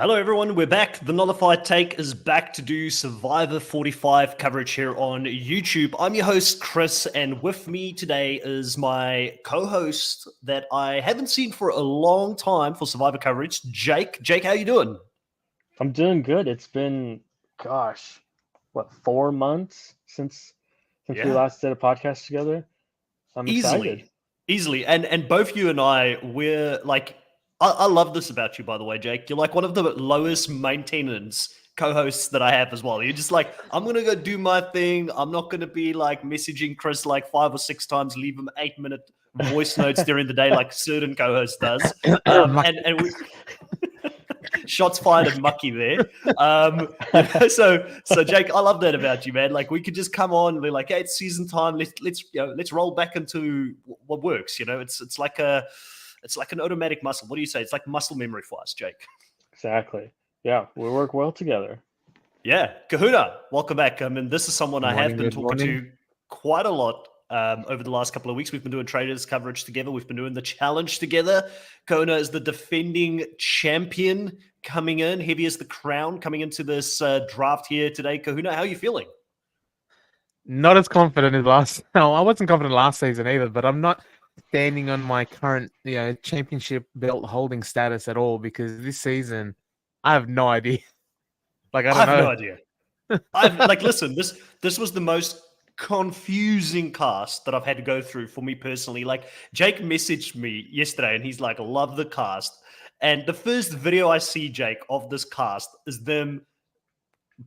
Hello, everyone. We're back. The Nullified Take is back to do Survivor 45 coverage here on YouTube. I'm your host, Chris, and with me today is my co-host that I haven't seen for a long time for Survivor coverage, Jake. Jake, how you doing? I'm doing good. It's been, 4 months since we Yeah, last did a podcast together. So I'm excited. easily. And both you and I, we're like, I love this about you, by the way, Jake. You're like one of the lowest maintenance co-hosts that I have as well. You're just like, I'm gonna go do my thing. I'm not gonna be like messaging Chris like 5 or 6 times, leave him 8-minute voice notes during the day like certain co-host does. And we shots fired at Mucky there. So Jake, I love that about you, man. Like we could just come on and be like, hey, it's season time. Let's roll back into what works. It's like an automatic muscle. What do you say? It's like muscle memory for us, Jake. Exactly. Yeah, we work well together. Yeah, Kahuna, welcome back. I mean, this is someone I have been talking to quite a lot over the last couple of weeks. We've been doing traders coverage together. We've been doing the challenge together. Kahuna is the defending champion coming in, heavy as the crown, coming into this draft here today. Kahuna, how are you feeling? Not as confident as last. No, I wasn't confident last season either, but I'm not standing on my current, championship belt holding status at all because this season I have no idea. Like I have don't know. no idea. Listen, this was the most confusing cast that I've had to go through for me personally. Like Jake messaged me yesterday and he's like, love the cast. And the first video I see, Jake, of this cast is them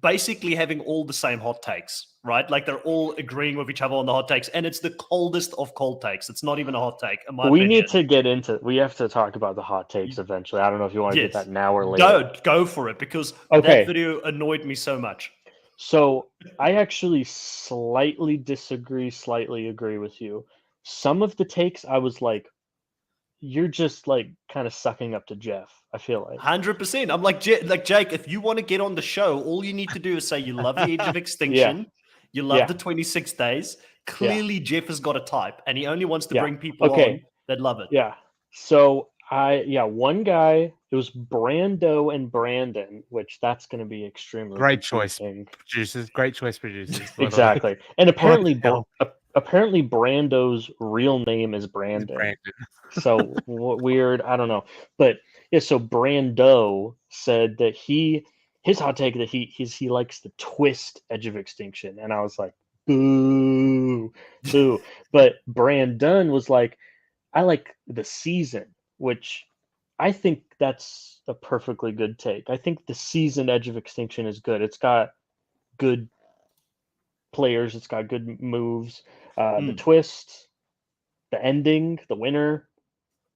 basically having all the same hot takes, right? Like they're all agreeing with each other on the hot takes, and it's the coldest of cold takes. It's not even a hot take, in my opinion. We have to talk about the hot takes eventually. I don't know if you want to get that now or later. No, go for it, because that video annoyed me so much. So I actually slightly disagree, slightly agree with you. Some of the takes I was like, you're just like kind of sucking up to Jeff. I feel like 100%. I'm like Jake. If you want to get on the show, all you need to do is say you love the Age of Extinction, you love the 26 days. Clearly, Jeff has got a type, and he only wants to bring people on that love it. Yeah. So one guy. It was Brando and Brandon, which that's going to be extremely great choice producers. Great choice producers. Exactly, and apparently Brando's real name is Brandon. So weird. I don't know, but yeah. So Brando said that his hot take that he likes the twist Edge of Extinction, and I was like, boo, boo. But Brandon was like, I like the season, which I think that's a perfectly good take. I think the season Edge of Extinction is good. It's got good players. It's got good moves. The twist, the ending, the winner,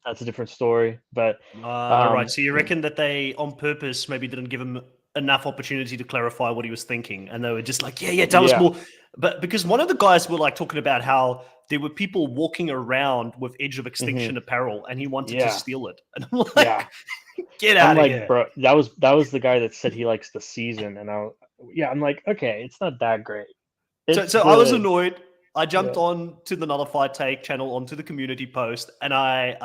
that's a different story. But right. So you reckon that they, on purpose, maybe didn't give him enough opportunity to clarify what he was thinking, and they were just like, tell us more. But because one of the guys were like talking about how there were people walking around with Edge of Extinction apparel, and he wanted to steal it. And I'm like, get out of here, bro. That was the guy that said he likes the season, and I'm like, okay, it's not that great. So I was annoyed. I jumped on to the Nullified Take channel, onto the community post, and I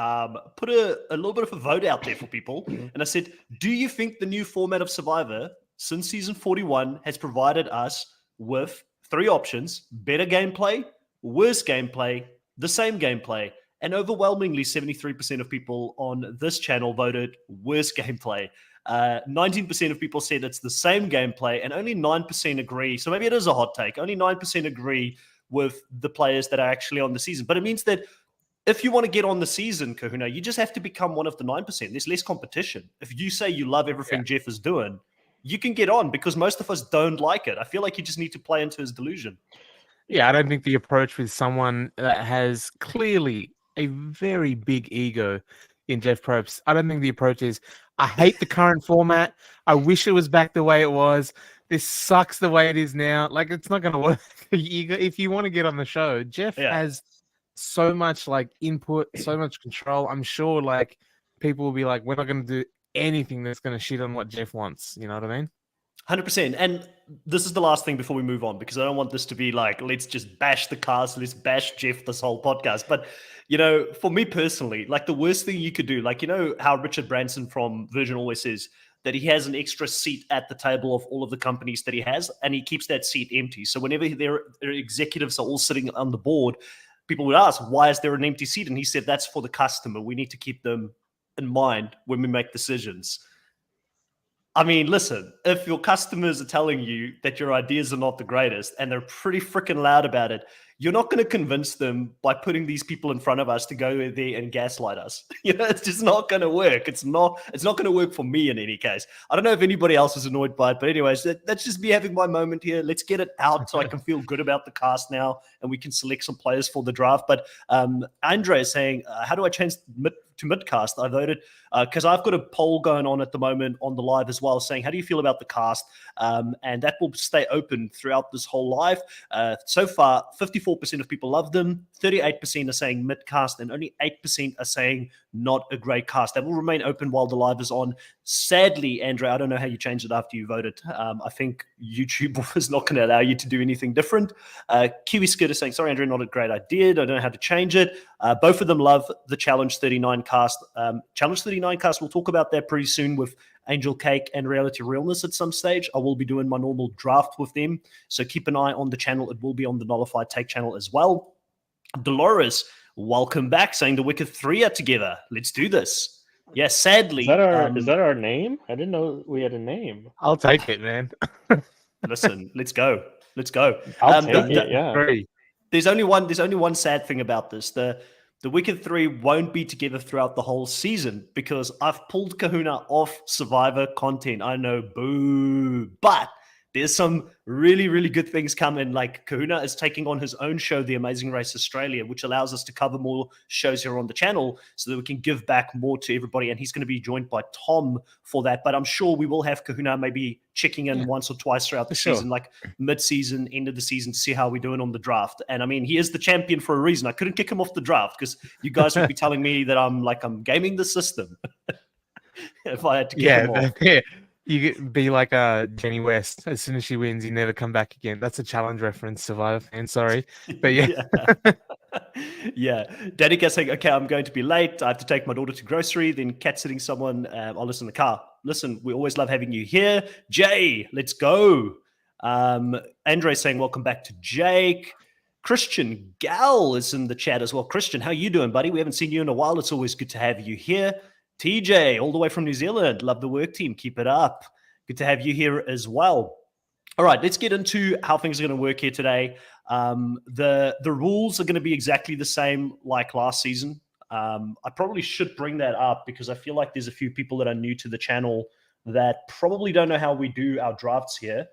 put a little bit of a vote out there for people. And I said, do you think the new format of Survivor since season 41 has provided us with 3 options: better gameplay, worse gameplay, the same gameplay? And overwhelmingly, 73% of people on this channel voted worse gameplay. 19% of people said it's the same gameplay, and only 9% agree. So maybe it is a hot take. Only 9% agree with the players that are actually on the season. But it means that if you want to get on the season, Kahuna, you just have to become one of the 9%. There's less competition. If you say you love everything Jeff is doing, you can get on, because most of us don't like it. I feel like you just need to play into his delusion. Yeah, I don't think the approach with someone that has clearly a very big ego in Jeff Probst, I don't think the approach is, I hate the current format. I wish it was back the way it was. This sucks the way it is now. Like, it's not going to work. If you want to get on the show, Jeff has so much like input, so much control. I'm sure like people will be like, we're not going to do anything that's going to shit on what Jeff wants. You know what I mean? 100%. And this is the last thing before we move on, because I don't want this to be like, let's just bash the cast, let's bash Jeff this whole podcast. But, for me personally, like the worst thing you could do, like, how Richard Branson from Virgin always says, that he has an extra seat at the table of all of the companies that he has, and he keeps that seat empty. So whenever their executives are all sitting on the board, people would ask, why is there an empty seat? And he said, that's for the customer. We need to keep them in mind when we make decisions. I mean, listen, if your customers are telling you that your ideas are not the greatest and they're pretty freaking loud about it, you're not going to convince them by putting these people in front of us to go there and gaslight us. It's just not going to work. It's not going to work for me in any case. I don't know if anybody else is annoyed by it, but anyways, that's just me having my moment here. Let's get it out so I can feel good about the cast now and we can select some players for the draft. But Andre is saying, how do I change to mid-cast? I voted because I've got a poll going on at the moment on the live as well saying, how do you feel about the cast? And that will stay open throughout this whole live. So far, 54% of people love them, 38% are saying mid-cast, and only 8% are saying not a great cast. That will remain open while the live is on. Sadly, Andre, I don't know how you changed it after you voted. I think YouTube is not going to allow you to do anything different. Kiwi Skid is saying, sorry, Andre, not a great idea. I don't know how to change it. Both of them love the Challenge 39 cast. Challenge 39 cast, we'll talk about that pretty soon with Angel Cake and Reality Realness at some stage. I will be doing my normal draft with them, so keep an eye on the channel. It will be on the Nullified Take channel as well. Dolores, welcome back, saying the Wicked 3 are together. Let's do this. Yeah, sadly. Is that our name? I didn't know we had a name. I'll take it, man. Listen, let's go. I'll take it, yeah. There's only one sad thing about this. The Wicked 3 won't be together throughout the whole season because I've pulled Kahuna off Survivor content. I know, boo. But there's some really, really good things coming. Like Kahuna is taking on his own show, The Amazing Race Australia, which allows us to cover more shows here on the channel so that we can give back more to everybody. And he's going to be joined by Tom for that. But I'm sure we will have Kahuna maybe checking in once or twice throughout the season, like mid-season, end of the season, to see how we're doing on the draft. And I mean, he is the champion for a reason. I couldn't kick him off the draft because you guys would be telling me that I'm gaming the system if I had to kick him off. Yeah. You could be like Jenny West. As soon as she wins, you never come back again. That's a challenge reference, Survivor fan. Sorry. But yeah. Yeah. Danica saying, okay, I'm going to be late. I have to take my daughter to grocery. Then cat sitting someone. I'll listen in the car. Listen, we always love having you here. Jay, let's go. Andre saying, welcome back to Jake. Christian Gal is in the chat as well. Christian, how you doing, buddy? We haven't seen you in a while. It's always good to have you here. TJ, all the way from New Zealand. Love the work, team. Keep it up. Good to have you here as well. All right, let's get into how things are going to work here today. The rules are going to be exactly the same like last season. I probably should bring that up because I feel like there's a few people that are new to the channel that probably don't know how we do our drafts here.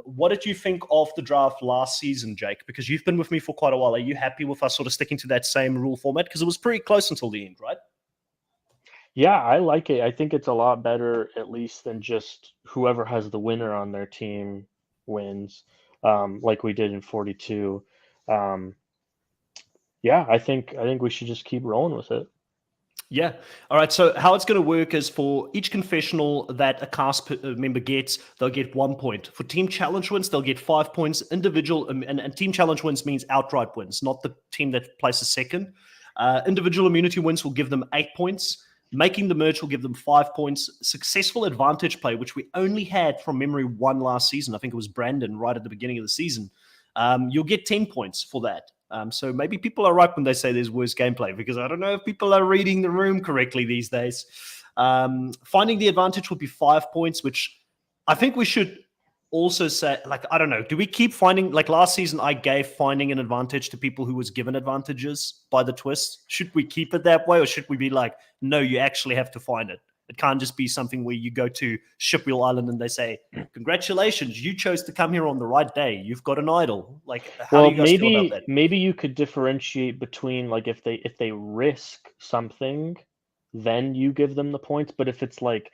What did you think of the draft last season, Jake? Because you've been with me for quite a while. Are you happy with us sort of sticking to that same rule format? Because it was pretty close until the end, right? Yeah, I like it. I think it's a lot better, at least, than just whoever has the winner on their team wins, like we did in 42. Yeah, I think we should just keep rolling with it. Yeah. All right. So how it's going to work is for each confessional that a cast member gets, they'll get 1 point. For team challenge wins, they'll get 5 points. Individual and team challenge wins means outright wins, not the team that places second. Individual immunity wins will give them 8 points. Making the merge will give them 5 points. Successful advantage play, which we only had from memory one last season. I think it was Brandon right at the beginning of the season. You'll get 10 points for that. So maybe people are right when they say there's worse gameplay because I don't know if people are reading the room correctly these days. Finding the advantage will be 5 points, which I think we should also say, like, I don't know, do we keep finding, like last season, I gave finding an advantage to people who was given advantages by the twist. Should we keep it that way or should we be like, no, you actually have to find it? It can't just be something where you go to Shipwheel Island and they say, congratulations, you chose to come here on the right day. You've got an idol. Like, how do you guys feel about that? Maybe you could differentiate between, like, if they risk something, then you give them the points. But if it's like,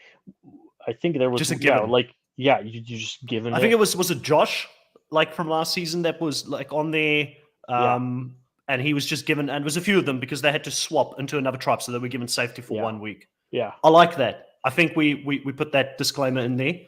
I think there was just a given. You just given. I think it was it Josh, like from last season, that was like on there, and he was just given, and it was a few of them because they had to swap into another tribe, so they were given safety for 1 week. Yeah, I like that. I think we put that disclaimer in there.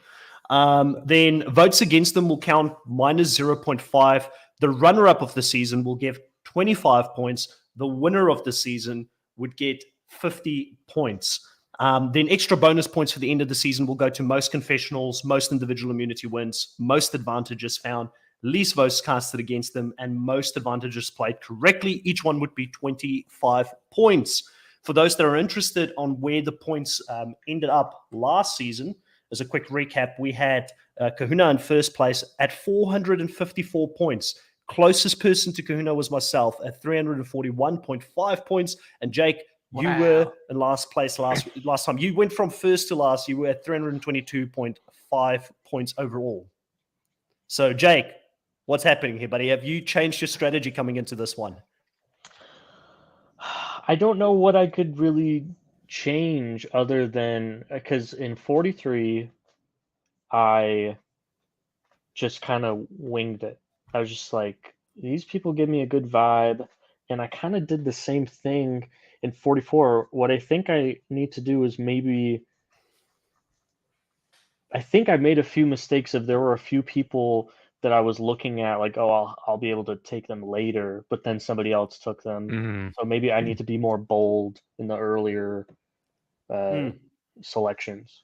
Then votes against them will count minus 0.5. The runner-up of the season will give 25 points. The winner of the season would get 50 points. Then extra bonus points for the end of the season will go to most confessionals, most individual immunity wins, most advantages found, least votes casted against them, and most advantages played correctly. Each one would be 25 points. For those that are interested on where the points ended up last season, as a quick recap, we had Kahuna in first place at 454 points. Closest person to Kahuna was myself at 341.5 points, and Jake, you were in last place last time. You went from first to last. You were at 322.5 points overall. So, Jake, what's happening here, buddy? Have you changed your strategy coming into this one? I don't know what I could really change other than because in 43, I just kind of winged it. I was just like, these people give me a good vibe. And I kind of did the same thing in 44. What I think I need to do is I think I made a few mistakes. If there were a few people that I was looking at, like, oh, I'll be able to take them later, but then somebody else took them. Mm-hmm. So maybe I need to be more bold in the earlier selections.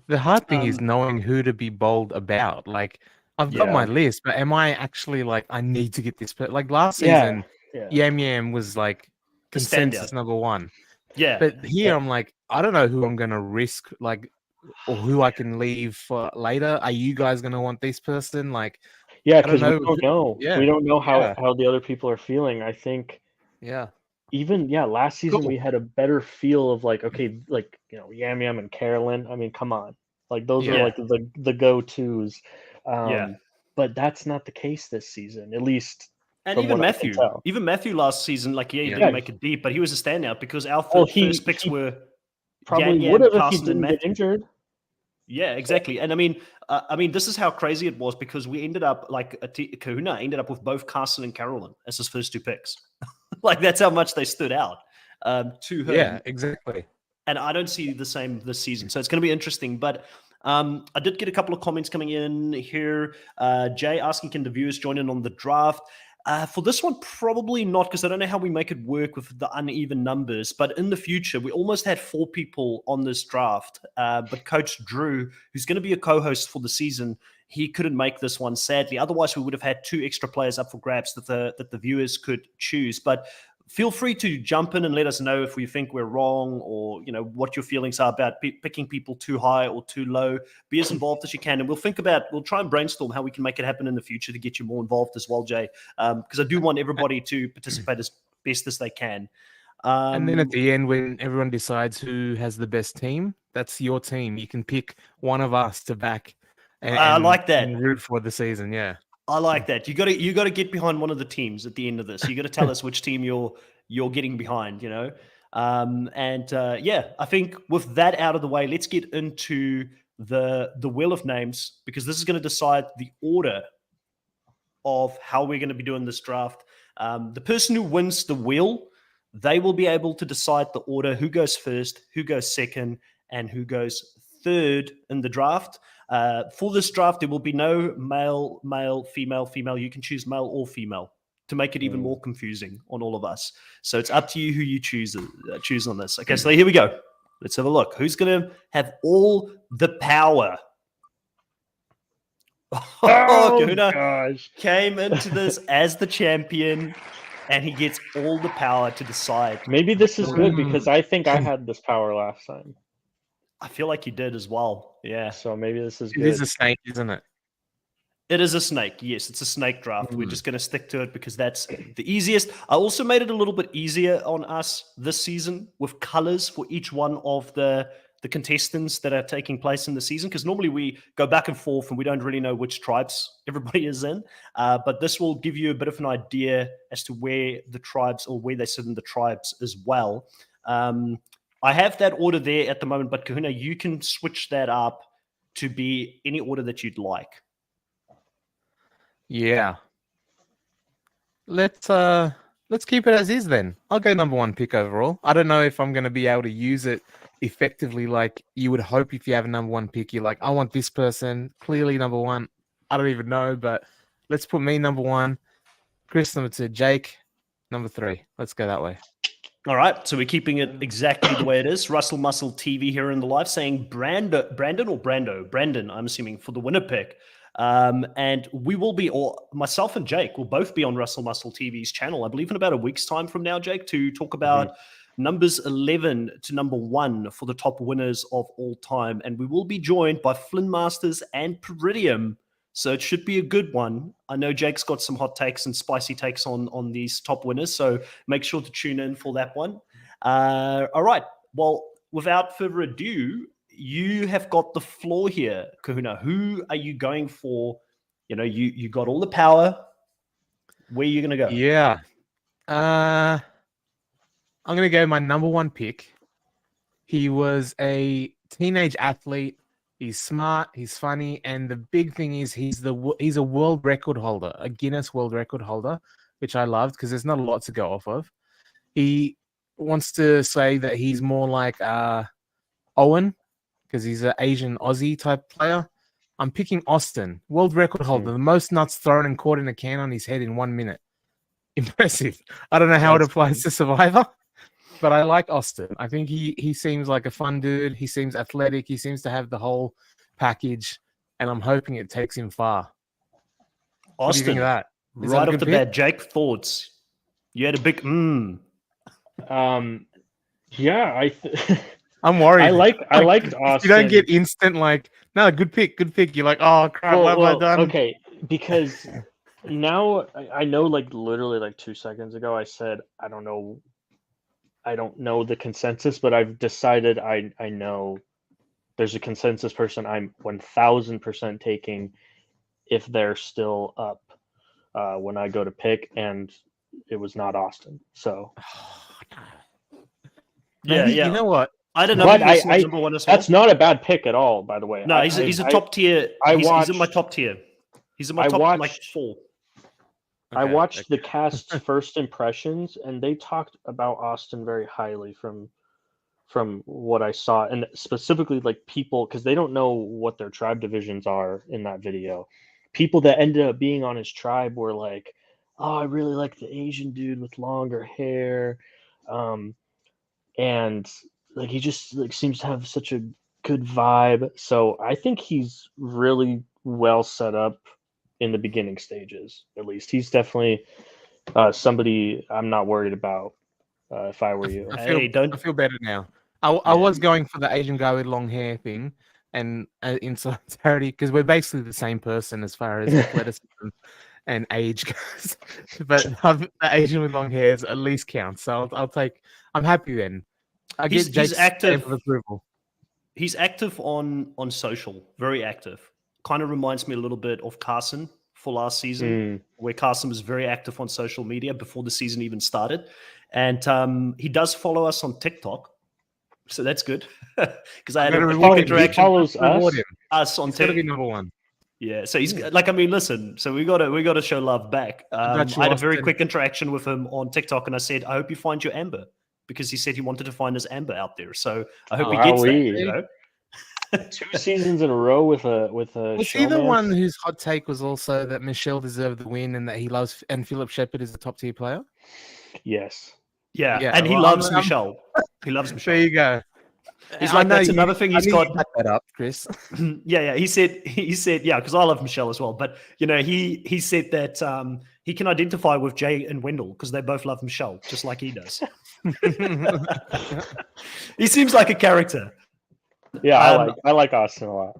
The hard thing is knowing who to be bold about. Like, I've got my list, but am I actually like, I need to get this? Like last season, Yam Yam was like consensus number one. Yeah. But here I'm like, I don't know who I'm going to risk, like, or who I can leave for later. Are you guys going to want this person? Like, because we don't know. Yeah. We don't know how the other people are feeling. I think. Yeah. Even last season we had a better feel of like, okay, like, Yam Yam and Carolyn. I mean, come on, like those are like the go-tos. But that's not the case this season, at least. And even Matthew last season, like he didn't make it deep, but he was a standout because our first picks were probably would have if he didn't get injured. Yeah, exactly. And I mean, this is how crazy it was because we ended up like Kahuna ended up with both Carson and Carolyn as his first two picks. Like that's how much they stood out to him. Yeah, exactly. And I don't see the same this season, so it's going to be interesting. But I did get a couple of comments coming in here. Jay asking, can the viewers join in on the draft? For this one, probably not, because I don't know how we make it work with the uneven numbers. But in the future, we almost had 4 people on this draft. But Coach Drew, who's going to be a co-host for the season, he couldn't make this one, sadly. Otherwise, we would have had 2 extra players up for grabs that the viewers could choose. But feel free to jump in and let us know if we think we're wrong or, what your feelings are about picking people too high or too low. Be as involved as you can. And we'll try and brainstorm how we can make it happen in the future to get you more involved as well, Jay. Because I do want everybody to participate as best as they can. And then at the end, when everyone decides who has the best team, that's your team. You can pick one of us to back. I like that. And root for the season, yeah. I like that. You got to get behind one of the teams at the end of this. You got to tell us which team you're getting behind. I think with that out of the way, let's get into the wheel of names because this is going to decide the order of how we're going to be doing this draft. The person who wins the wheel, they will be able to decide the order: who goes first, who goes second, and who goes third in the draft. For this draft, there will be no male, female. You can choose male or female to make it even more confusing on all of us. So it's up to you who you choose on this. Okay, so here we go. Let's have a look. Who's going to have all the power? Kahuna gosh. Came into this as the champion, and he gets all the power to decide. Maybe this is good because I think I had this power last time. I feel like you did as well. Yeah. So maybe this is good. It is a snake, isn't it? It is a snake. Yes, it's a snake draft. We're just going to stick to it because that's the easiest. I also made it a little bit easier on us this season with colors for each one of the contestants that are taking place in the season, because normally we go back and forth and we don't really know which tribes everybody is in. But this will give you a bit of an idea as to where the tribes or where they sit in the tribes as well. I have that order there at the moment, but Kahuna, you can switch that up to be any order that you'd like. Yeah. Let's keep it as is then. I'll go number 1 pick overall. I don't know if I'm going to be able to use it effectively like you would hope if you have a number 1 pick. You're like, I want this person, clearly number 1. I don't even know, but let's put me number 1, Chris number 2, Jake number 3. Let's go that way. All right, so we're keeping it exactly the way it is. Russell Muscle TV here in the live saying Brandon or Brandon, I'm assuming, for the winner pick. And we will be, or myself and Jake will both be on Russell Muscle TV's channel, I believe in about a week's time from now, Jake, to talk about numbers 11 to number 1 for the top winners of all time. And we will be joined by Flynn Masters and Peridium. So it should be a good one. I know Jake's got some hot takes and spicy takes on these top winners, so make sure to tune in for that one. All right. Well, without further ado, you have got the floor here, Kahuna. Who are you going for? You know, you got all the power. Where are you going to go? Yeah. I'm going to go my number 1 pick. He was a teenage athlete. He's smart, he's funny, and the big thing is he's a world record holder, a Guinness World Record holder, which I loved because there's not a lot to go off of. He wants to say that he's more like Owen because he's an Asian Aussie type player. I'm picking Austin, world record holder, the most nuts thrown and caught in a can on his head in 1 minute. Impressive. I don't know how it applies to Survivor. But I like Austin. I think he seems like a fun dude. He seems athletic. He seems to have the whole package, and I'm hoping it takes him far. Austin, what do you think of that? Right off the bat, Jake, thoughts? You had a big Yeah, I'm worried. I liked Austin. You don't get instant no, good pick. You're like, oh crap, what have I done? Okay, because now I know, literally 2 seconds ago, I said I don't know the consensus, but I've decided I know there's a consensus person I'm 1000% taking if they're still up when I go to pick, and it was not Austin. So yeah. You know what? I don't know. But number 1 as well. That's not a bad pick at all, by the way. No, he's a top tier. He's in my top tier. He's in my top 4. I watched the cast's first impressions, and they talked about Austin very highly from what I saw, and specifically people, because they don't know what their tribe divisions are in that video. People that ended up being on his tribe were like, "Oh, I really like the Asian dude with longer hair," and he just seems to have such a good vibe. So I think he's really well set up in the beginning stages. At least he's definitely somebody I'm not worried about if I were you. I feel better now. I was going for the Asian guy with long hair thing, and in solidarity, because we're basically the same person as far as athleticism and age goes. But the Asian with long hair at least counts. So I'll take. I'm happy then. He's active. Approval. He's active on social, very active. Kind of reminds me a little bit of Carson for last season, where Carson was very active on social media before the season even started. And he does follow us on TikTok. So that's good. Because I had a quick interaction. He follows us on TikTok. Be number 1. Yeah. So he's listen, so we gotta show love back. I had a very quick interaction with him on TikTok, and I said, I hope you find your Amber, because he said he wanted to find his Amber out there. So I hope he gets that, you know. 2 seasons in a row with a. Was he the one whose hot take was also that Michelle deserved the win and that he loves, and Philip Shepherd is a top tier player? Yes. Yeah, and he loves Michelle. He loves Michelle. There you go. He's like, that's another thing he's got. Back that up, Chris. Yeah. He said, yeah, because I love Michelle as well. But he said that he can identify with Jay and Wendell because they both love Michelle, just like he does. He seems like a character. Yeah, I like Austin a lot.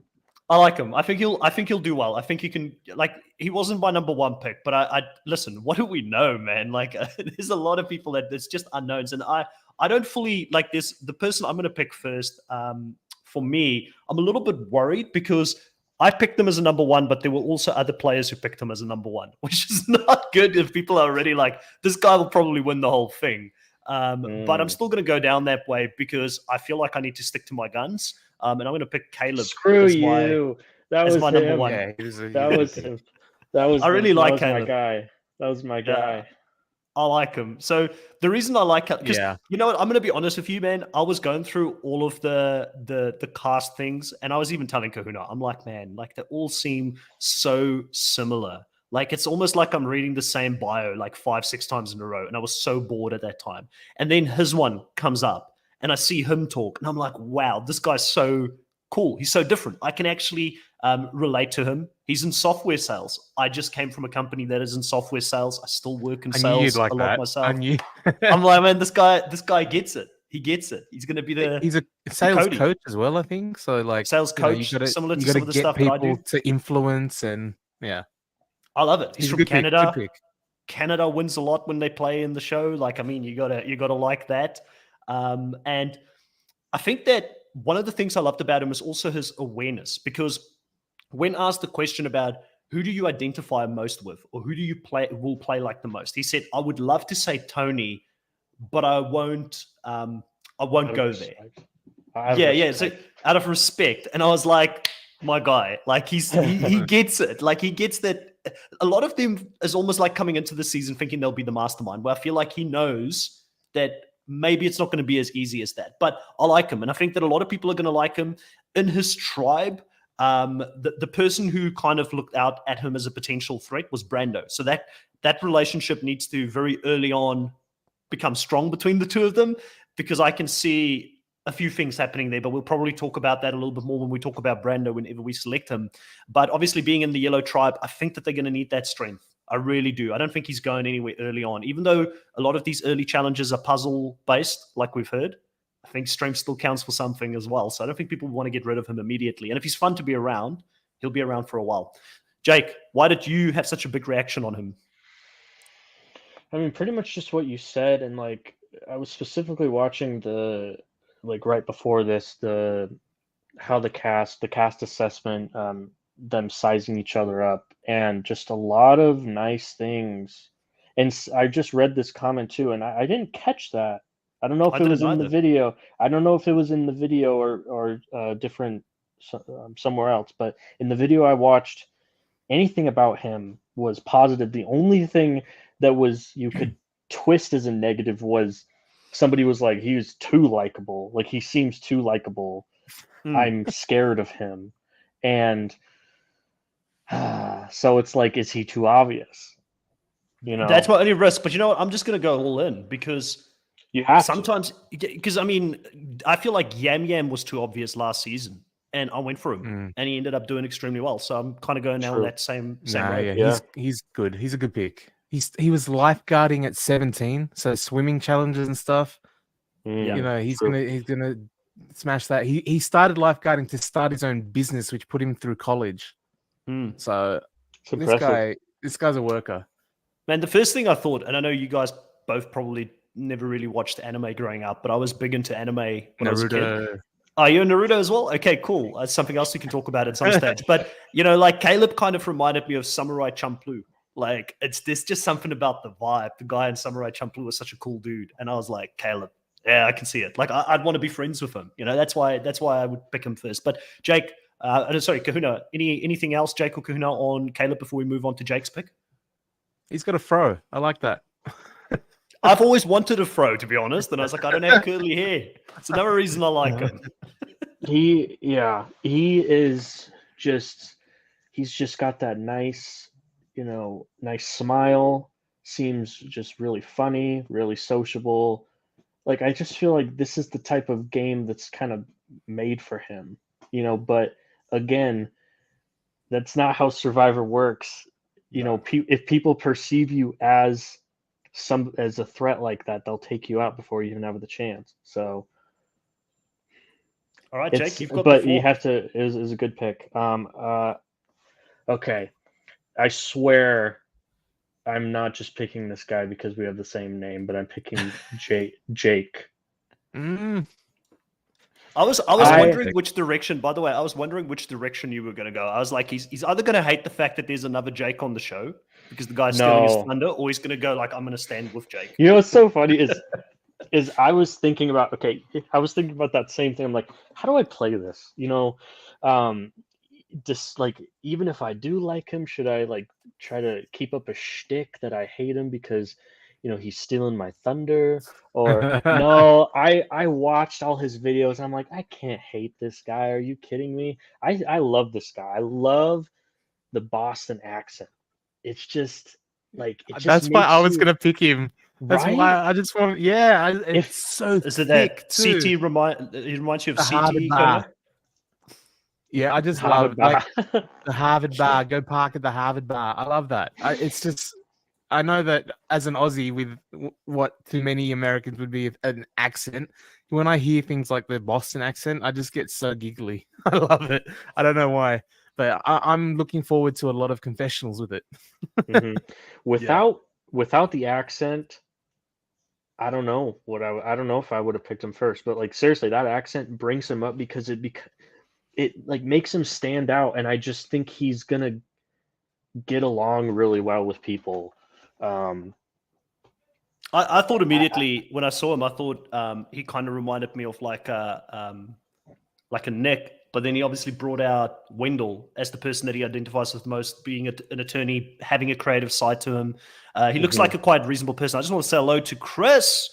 I like him. I think he'll do well. I think he can. He wasn't my number 1 pick, but I listen. What do we know, man? There's a lot of people that it's just unknowns, and I don't fully like this. The person I'm going to pick first, for me, I'm a little bit worried because I picked him as a number 1, but there were also other players who picked him as a number 1, which is not good if people are already like, this guy will probably win the whole thing. But I'm still going to go down that way because I feel like I need to stick to my guns. And I'm going to pick Caleb. Screw you. That was my number 1. Yeah, that was. I really like Caleb. My guy. That was my guy. I like him. So the reason I like it, because you know what, I'm going to be honest with you, man. I was going through all of the cast things, and I was even telling Kahuna, I'm like, man, they all seem so similar. Like, it's almost like I'm reading the same bio like 5-6 times in a row. And I was so bored at that time. And then his one comes up and I see him talk and I'm like, wow, this guy's so cool. He's so different. I can actually relate to him. He's in software sales. I just came from a company that is in software sales. I still work in I knew you'd sales like a lot that. myself. I knew. I'm like, man, this guy gets it. He gets it. He's going to be He's a sales Cody. coach as well, I think. So like sales coach, similar to some of the stuff that I do. To influence and yeah. I love it. He's from good Canada. Pick. Canada wins a lot when they play in the show. Like, I mean, you gotta like that. And I think that one of the things I loved about him is also his awareness, because when asked the question about who do you identify most with, or who do you will play like the most, he said, I would love to say Tony, but I won't go there. Yeah. So out of respect. And I was like, my guy, like he gets it. Like he gets that. A lot of them is almost like coming into the season thinking they'll be the mastermind, where I feel like he knows that maybe it's not going to be as easy as that. But I like him. And I think that a lot of people are going to like him. In his tribe, the person who kind of looked out at him as a potential threat was Brando. So that relationship needs to very early on become strong between the two of them, because I can see a few things happening there, but we'll probably talk about that a little bit more when we talk about Brando whenever we select him. But obviously being in the yellow tribe, I think that they're going to need that strength. I really do. I don't think he's going anywhere early on, even though a lot of these early challenges are puzzle based, like we've heard. I think strength still counts for something as well. So I don't think people want to get rid of him immediately. And if he's fun to be around, he'll be around for a while. Jake, why did you have such a big reaction on him? I mean, pretty much just what you said. And like, I was specifically watching right before this, how the cast assessment, them sizing each other up, and just a lot of nice things. And I just read this comment too, and I didn't catch that. I don't know if it was in the video. I don't know if it was in the video or different somewhere else. But in the video I watched, anything about him was positive. The only thing that was you could twist as a negative was somebody was like, he was too likable. Like, he seems too likable. I'm scared of him. And so it's like, is he too obvious? You know, that's my only risk. But you know what? I'm just going to go all in, because you have sometimes, because I mean, I feel like Yam Yam was too obvious last season, and I went for him, and he ended up doing extremely well. So I'm kind of going now on that same road. Yeah, he's good. He's a good pick. He was lifeguarding at 17, so swimming challenges and stuff. You know, he's gonna smash that. He started lifeguarding to start his own business, which put him through college. So this guy's a worker. Man, the first thing I thought, and I know you guys both probably never really watched anime growing up, but I was big into anime when I was a kid. Are you a Naruto as well? Okay, cool. That's something else we can talk about at some stage. But, you know, like Caleb kind of reminded me of Samurai Champloo. Like, there's just something about the vibe. The guy in Samurai Champloo was such a cool dude. And I was like, Caleb, yeah, I can see it. Like, I'd want to be friends with him. You know, that's why I would pick him first. But Jake, sorry, Kahuna, anything else, Jake or Kahuna, on Caleb before we move on to Jake's pick? He's got a fro. I like that. I've always wanted a fro, to be honest. And I was like, I don't have curly hair. It's another reason I like him. He's just got that nice, nice smile. Seems just really funny, really sociable. Like, I just feel like this is the type of game that's kind of made for him, but again, that's not how Survivor works. If people perceive you as a threat like that, they'll take you out before you even have the chance. So, all right, Jake, you've got but you have to. It was a good pick. Okay, I swear, I'm not just picking this guy because we have the same name, but I'm picking Jake. I was wondering which direction. By the way, I was wondering which direction you were going to go. I was like, he's either going to hate the fact that there's another Jake on the show because the guy's stealing his thunder, or he's going to go like, I'm going to stand with Jake. You know what's so funny is I was thinking about that same thing. I'm like, how do I play this? Just like, even if I do like him, should I like try to keep up a shtick that I hate him because he's stealing my thunder? Or no, I watched all his videos and I'm like, I can't hate this guy. Are you kidding me? I love this guy. I love the Boston accent. it's just like That's why I was gonna pick him. That's right? why I just want. Yeah, it's so Is it thick that too. CT reminds you of The Harvard CT? bar. Yeah, I just Harvard love bar. the Harvard bar. Go park at the Harvard bar. I love that. It's just. I know that as an Aussie with what to many Americans would be an accent, when I hear things like the Boston accent, I just get so giggly. I love it. I don't know why, but I'm looking forward to a lot of confessionals with it. Mm-hmm. Without the accent, I don't know I don't know if I would have picked him first, but like seriously, that accent brings him up because it like makes him stand out, and I just think he's gonna get along really well with people. I thought immediately when I saw him, I thought he kind of reminded me of like a Nick, but then he obviously brought out Wendell as the person that he identifies with most, being an attorney, having a creative side to him. He looks like a quite reasonable person. I just want to say hello to Chris,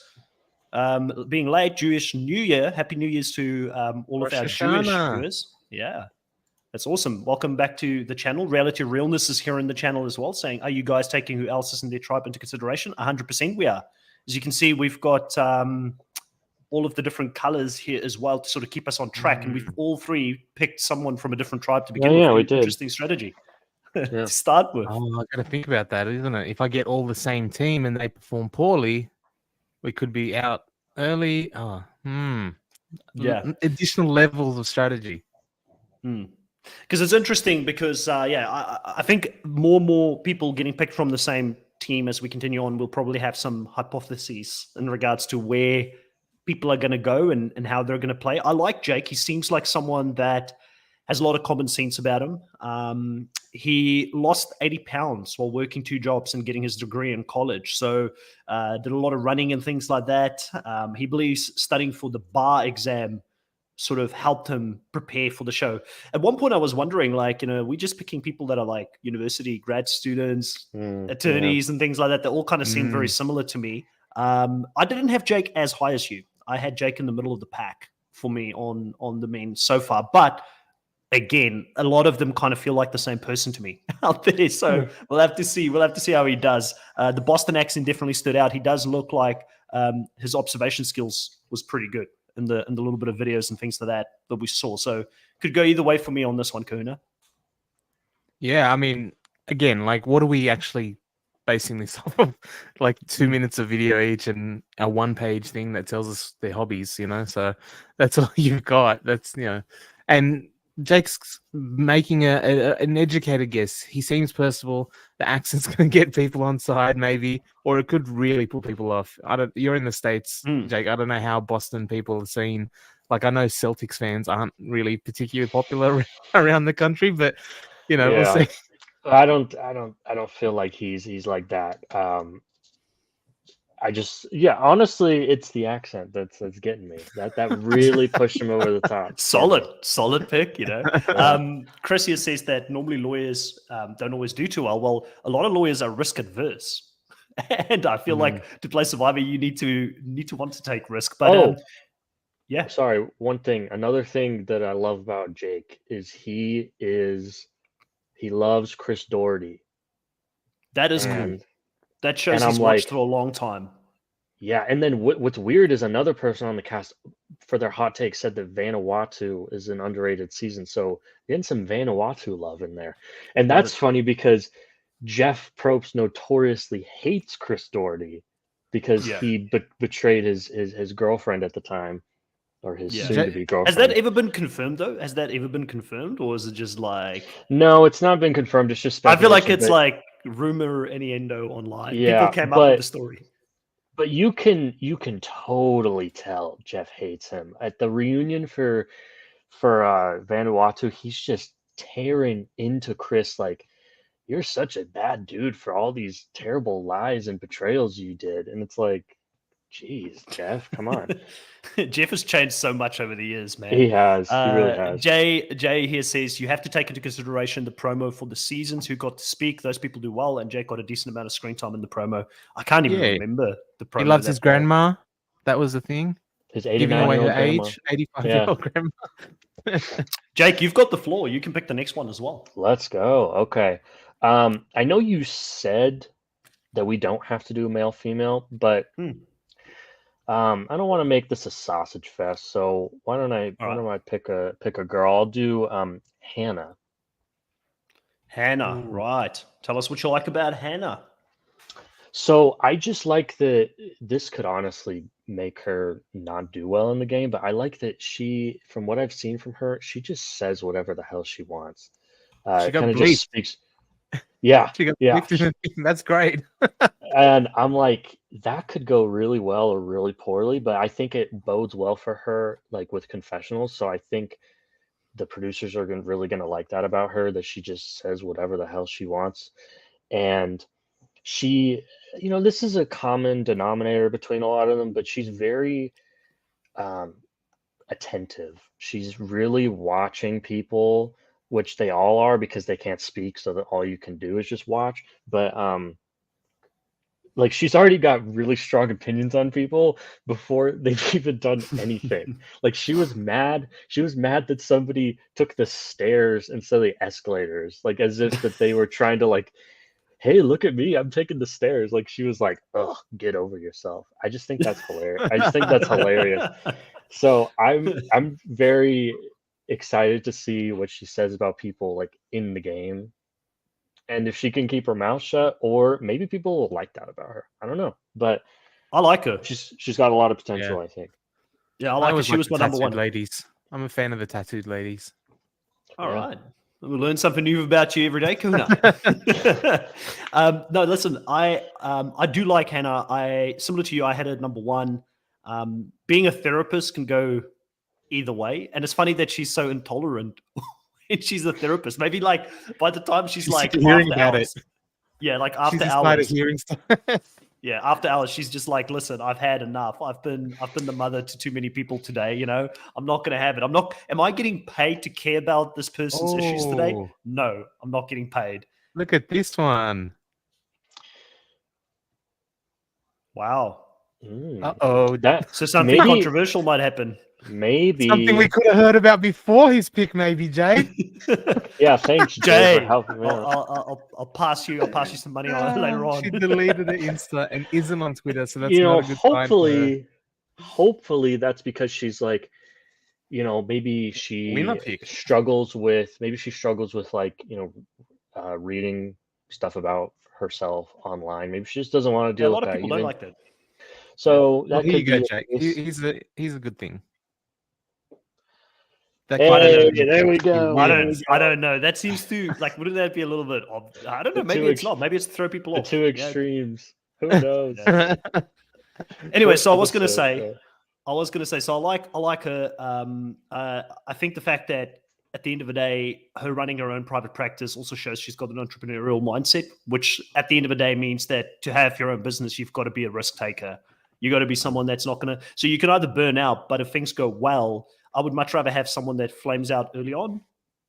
being late, Jewish New Year. Happy New Year's to all of our Jewish viewers. Yeah. That's awesome. Welcome back to the channel. Reality Realness is here in the channel as well, saying, are you guys taking who else is in their tribe into consideration? 100% we are. As you can see, we've got all of the different colors here as well to sort of keep us on track. And we've all three picked someone from a different tribe to begin with. Yeah, we did. Interesting strategy to start with. Oh, I got to think about that, isn't it? If I get all the same team and they perform poorly, we could be out early. Yeah. Additional levels of strategy. Because it's interesting because, I think more and more people getting picked from the same team as we continue on will probably have some hypotheses in regards to where people are going to go and how they're going to play. I like Jake. He seems like someone that has a lot of common sense about him. He lost 80 pounds while working 2 jobs and getting his degree in college. So did a lot of running and things like that. He believes studying for the bar exam sort of helped him prepare for the show. At one point I was wondering, like, we're just picking people that are like university grad students, attorneys and things like that. They all kind of seem very similar to me. I didn't have Jake as high as you. I had Jake in the middle of the pack for me on the men so far. But again, a lot of them kind of feel like the same person to me out there. So we'll have to see. We'll have to see how he does. The Boston accent definitely stood out. He does look like his observation skills was pretty good in the little bit of videos and things like that we saw. So could go either way for me on this one, Kahuna. Yeah, I mean, again, like, what are we actually basing this off of? Like 2 minutes of video each and a 1-page thing that tells us their hobbies, so that's all you've got. That's, and Jake's making an educated guess. He seems personable. The accent's going to get people on side, maybe, or it could really put people off. You're in the States, Jake. I don't know how Boston people are seen. Like, I know Celtics fans aren't really particularly popular around the country, but we'll see. I don't feel like he's like that. Honestly, it's the accent that's getting me. That really pushed him over the top. Solid pick, Chris here says that normally lawyers don't always do too well. Well, a lot of lawyers are risk adverse. And I feel like to play Survivor, you need to want to take risk. But yeah. Sorry, another thing that I love about Jake is he loves Chris Doherty. That is cool. That shows he's watched for a long time. Yeah, and then what's weird is another person on the cast for their hot take said that Vanuatu is an underrated season. So getting some Vanuatu love in there. And that's funny because Jeff Probst notoriously hates Chris Doherty because he betrayed his girlfriend at the time, or his soon-to-be girlfriend. Has that ever been confirmed, though? Has that ever been confirmed, or is it just like... No, it's not been confirmed. It's just I feel like it's like rumor innuendo online. People came up with the story. But you can totally tell Jeff hates him. At the reunion for Vanuatu, he's just tearing into Chris like, you're such a bad dude for all these terrible lies and betrayals you did. And it's like, geez, Jeff, come on. Jeff has changed so much over the years, man. He has. He really has. Jay here says you have to take into consideration the promo for the seasons, who got to speak. Those people do well, and Jake got a decent amount of screen time in the promo. I can't even remember the promo. He loves his grandma. That was the thing. His 89-year-old age, 85-year-old grandma. Jake, you've got the floor. You can pick the next one as well. Let's go. Okay. I know you said that we don't have to do male female, but I don't want to make this a sausage fest. So why don't I pick a girl? I'll do Hannah. Hannah, right? Tell us what you like about Hannah. So I just like that this could honestly make her not do well in the game, but I like that she, from what I've seen from her, she just says whatever the hell she wants. She got Kind of bleeped. just speaks. Yeah, She got yeah. bleeped in the thing. That's great. And I'm like, that could go really well or really poorly, but I think it bodes well for her, like with confessionals. So I think the producers are really gonna like that about her, that she just says whatever the hell she wants. And she, this is a common denominator between a lot of them, but she's very attentive. She's really watching people, which they all are because they can't speak, so that all you can do is just watch. But like, she's already got really strong opinions on people before they've even done anything. Like, she was mad that somebody took the stairs instead of the escalators, like as if that they were trying to, like, hey, look at me, I'm taking the stairs. Like, she was like, ugh, get over yourself. I just think that's hilarious. So I'm very excited to see what she says about people, like, in the game. And if she can keep her mouth shut, or maybe people will like that about her. I don't know. But I like her. She's got a lot of potential, I think. Yeah, I like her. She was my number one. Ladies. I'm a fan of the tattooed ladies. All right. We learn something new about you every day, Kahuna. No, listen, I do like Hannah. Similar to you, I had her number one. Being a therapist can go either way. And it's funny that she's so intolerant and she's a therapist. Maybe like by the time she's like hearing about hours, it. Yeah, like after she's hours. Hearing stuff. Yeah, after hours, she's just like, listen, I've had enough. I've been the mother to too many people today. I'm not going to have it. Am I getting paid to care about this person's issues today? No, I'm not getting paid. Look at this one. Wow. Uh-oh. So something controversial might happen. Maybe something we could have heard about before his pick, maybe, Jay. Yeah, thanks, Jay. For helping me I'll pass you some money on it later on. She deleted the Insta and isn't on Twitter, so that's not a good sign. Hopefully that's because she's like, maybe she struggles with like, reading stuff about herself online. Maybe she just doesn't want to deal with that. A lot of people don't like that. So that here could you go, be Jake. He's a good thing. Hey, there we go. I don't know. That seems to, like, wouldn't that be a little bit I don't know. Maybe it's not. Maybe it's to throw people off. The two extremes. Who knows? Anyway, so I was going to say, so I like her. I think the fact that at the end of the day, her running her own private practice also shows she's got an entrepreneurial mindset, which at the end of the day means that to have your own business, you've got to be a risk taker. You got to be someone that's not going to. So you can either burn out, but if things go well, I would much rather have someone that flames out early on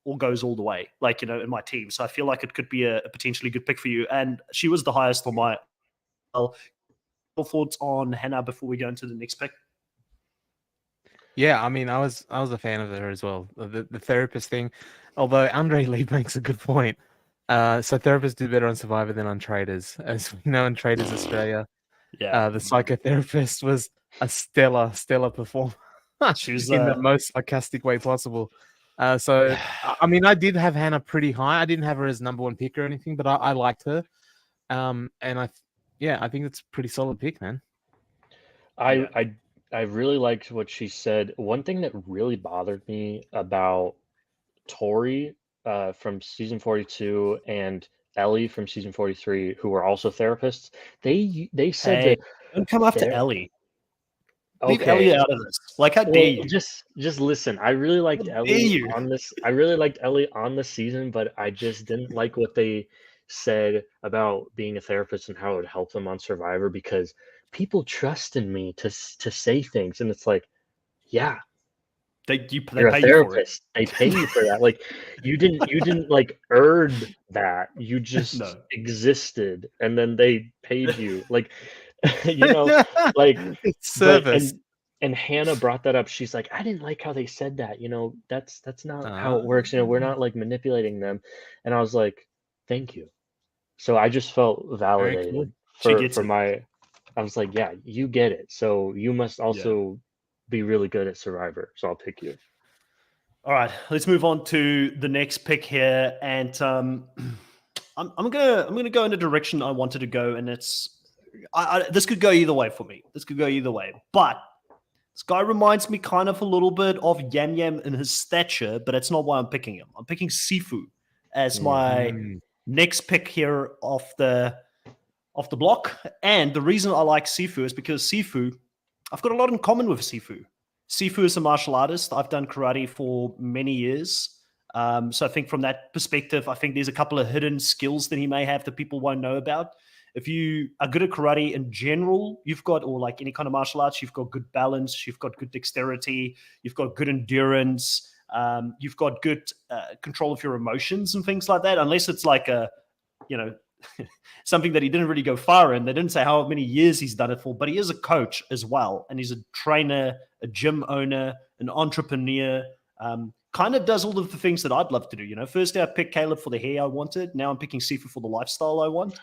or goes all the way, like, in my team. So I feel like it could be a potentially good pick for you. And she was the highest on my thoughts on Hannah before we go into the next pick. Yeah, I mean, I was a fan of her as well. The therapist thing, although Andre Lee makes a good point. So therapists do better on Survivor than on Traders, as we know in Traders Australia. Yeah, the psychotherapist was a stellar performer. She was in the most sarcastic way possible. So, I mean, I did have Hannah pretty high. I didn't have her as number one pick or anything, but I liked her. And I think it's a pretty solid pick, man. I really liked what she said. One thing that really bothered me about Tori from season 42 and Ellie from season 43, who were also therapists, they said that don't come after Ellie. Leave Okay. Ellie out of this. Like, how dare you? Just listen. I really liked Ellie on this. I really liked Ellie on this season, but I just didn't like what they said about being a therapist and how it would help them on Survivor, because people trust in me to say things, and it's like, yeah, they you're pay a therapist. They pay you for that. Like, you didn't like earn that. You just existed, and then they paid you. Like, like service. And Hannah brought that up. She's like, I didn't like how they said that. That's not how it works. We're not like manipulating them. And I was like, thank you. So I just felt Very cool. validated She gets for it. my. I was like, yeah, you get it. So you must Yeah. also be really good at Survivor. So I'll pick you. All right, let's move on to the next pick here, and I'm gonna go in the direction I wanted to go, and it's this could go either way for me. This could go either way, but this guy reminds me kind of a little bit of Yam Yam in his stature, but that's not why I'm picking him. I'm picking Sifu as my next pick here off the block, and the reason I like Sifu is because Sifu, I've got a lot in common with Sifu. Sifu is a martial artist. I've done karate for many years. So I think from that perspective, I think there's a couple of hidden skills that he may have that people won't know about. If you are good at karate in general, you've got, or like any kind of martial arts, you've got good balance, you've got good dexterity, you've got good endurance, you've got good control of your emotions and things like that, unless it's like a, something that he didn't really go far in. They didn't say how many years he's done it for, but he is a coach as well. And he's a trainer, a gym owner, an entrepreneur, kind of does all of the things that I'd love to do. First I picked Caleb for the hair I wanted. Now I'm picking Sifu for the lifestyle I want.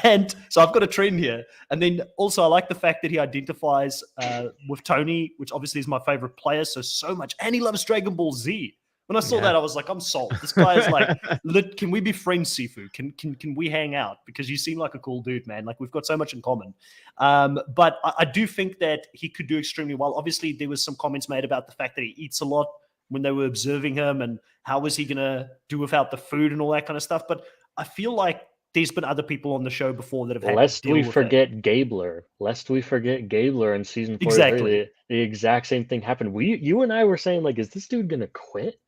And so I've got a trend here. And then also I like the fact that he identifies with Tony, which obviously is my favorite player. So much. And he loves Dragon Ball Z. When I saw that, I was like, I'm sold. This guy is like, can we be friends, Sifu? Can we hang out? Because you seem like a cool dude, man. Like, we've got so much in common. But I do think that he could do extremely well. Obviously, there was some comments made about the fact that he eats a lot when they were observing him and how was he going to do without the food and all that kind of stuff. But I feel like there's been other people on the show before that have had Lest to deal we with forget Gabler. Lest we forget Gabler in season 4. Exactly. The exact same thing happened. You and I were saying, like, is this dude going to quit?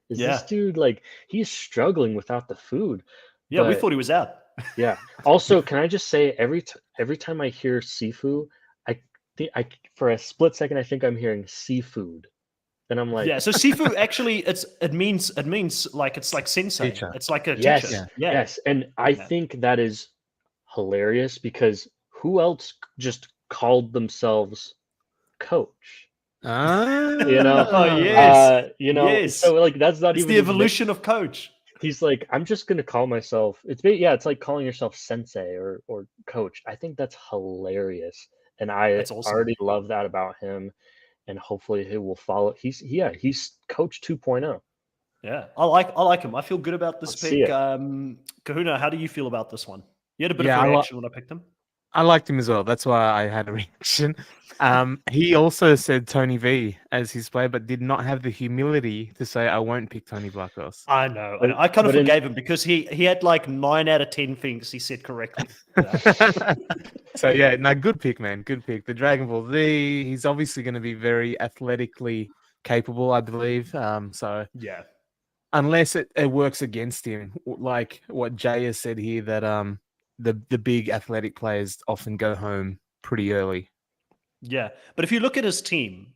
Is this dude, like, he's struggling without the food? Yeah, we thought he was out. Yeah. Also, can I just say, every time I hear Sifu, I for a split second I think I'm hearing seafood, and I'm like, yeah. So Sifu actually, it means like, it's like sensei. Teacher. It's like a yes, teacher. yes, and I think that is hilarious because who else just called themselves coach? Oh, yes. Yes. So like that's not It's even the evolution of coach. He's like, I'm just gonna call myself. It's like calling yourself sensei or coach. I think that's hilarious, and That's awesome. already love that about him, and hopefully he will follow. He's coach 2.0. Yeah, I like him. I feel good about this Let's see pick. it. Kahuna, how do you feel about this one? You had a bit Yeah, of a reaction when I picked him. I liked him as well. That's why I had a reaction. He also said Tony V as his player, but did not have the humility to say, I won't pick Tony Blackos. I know. I kind of forgave him because he had like 9 out of 10 things he said correctly. So yeah, no, good pick, man. Good pick. The Dragon Ball Z, he's obviously going to be very athletically capable, I believe. So yeah, unless it works against him, like what Jay has said here, that the big athletic players often go home pretty early. Yeah, but if you look at his team,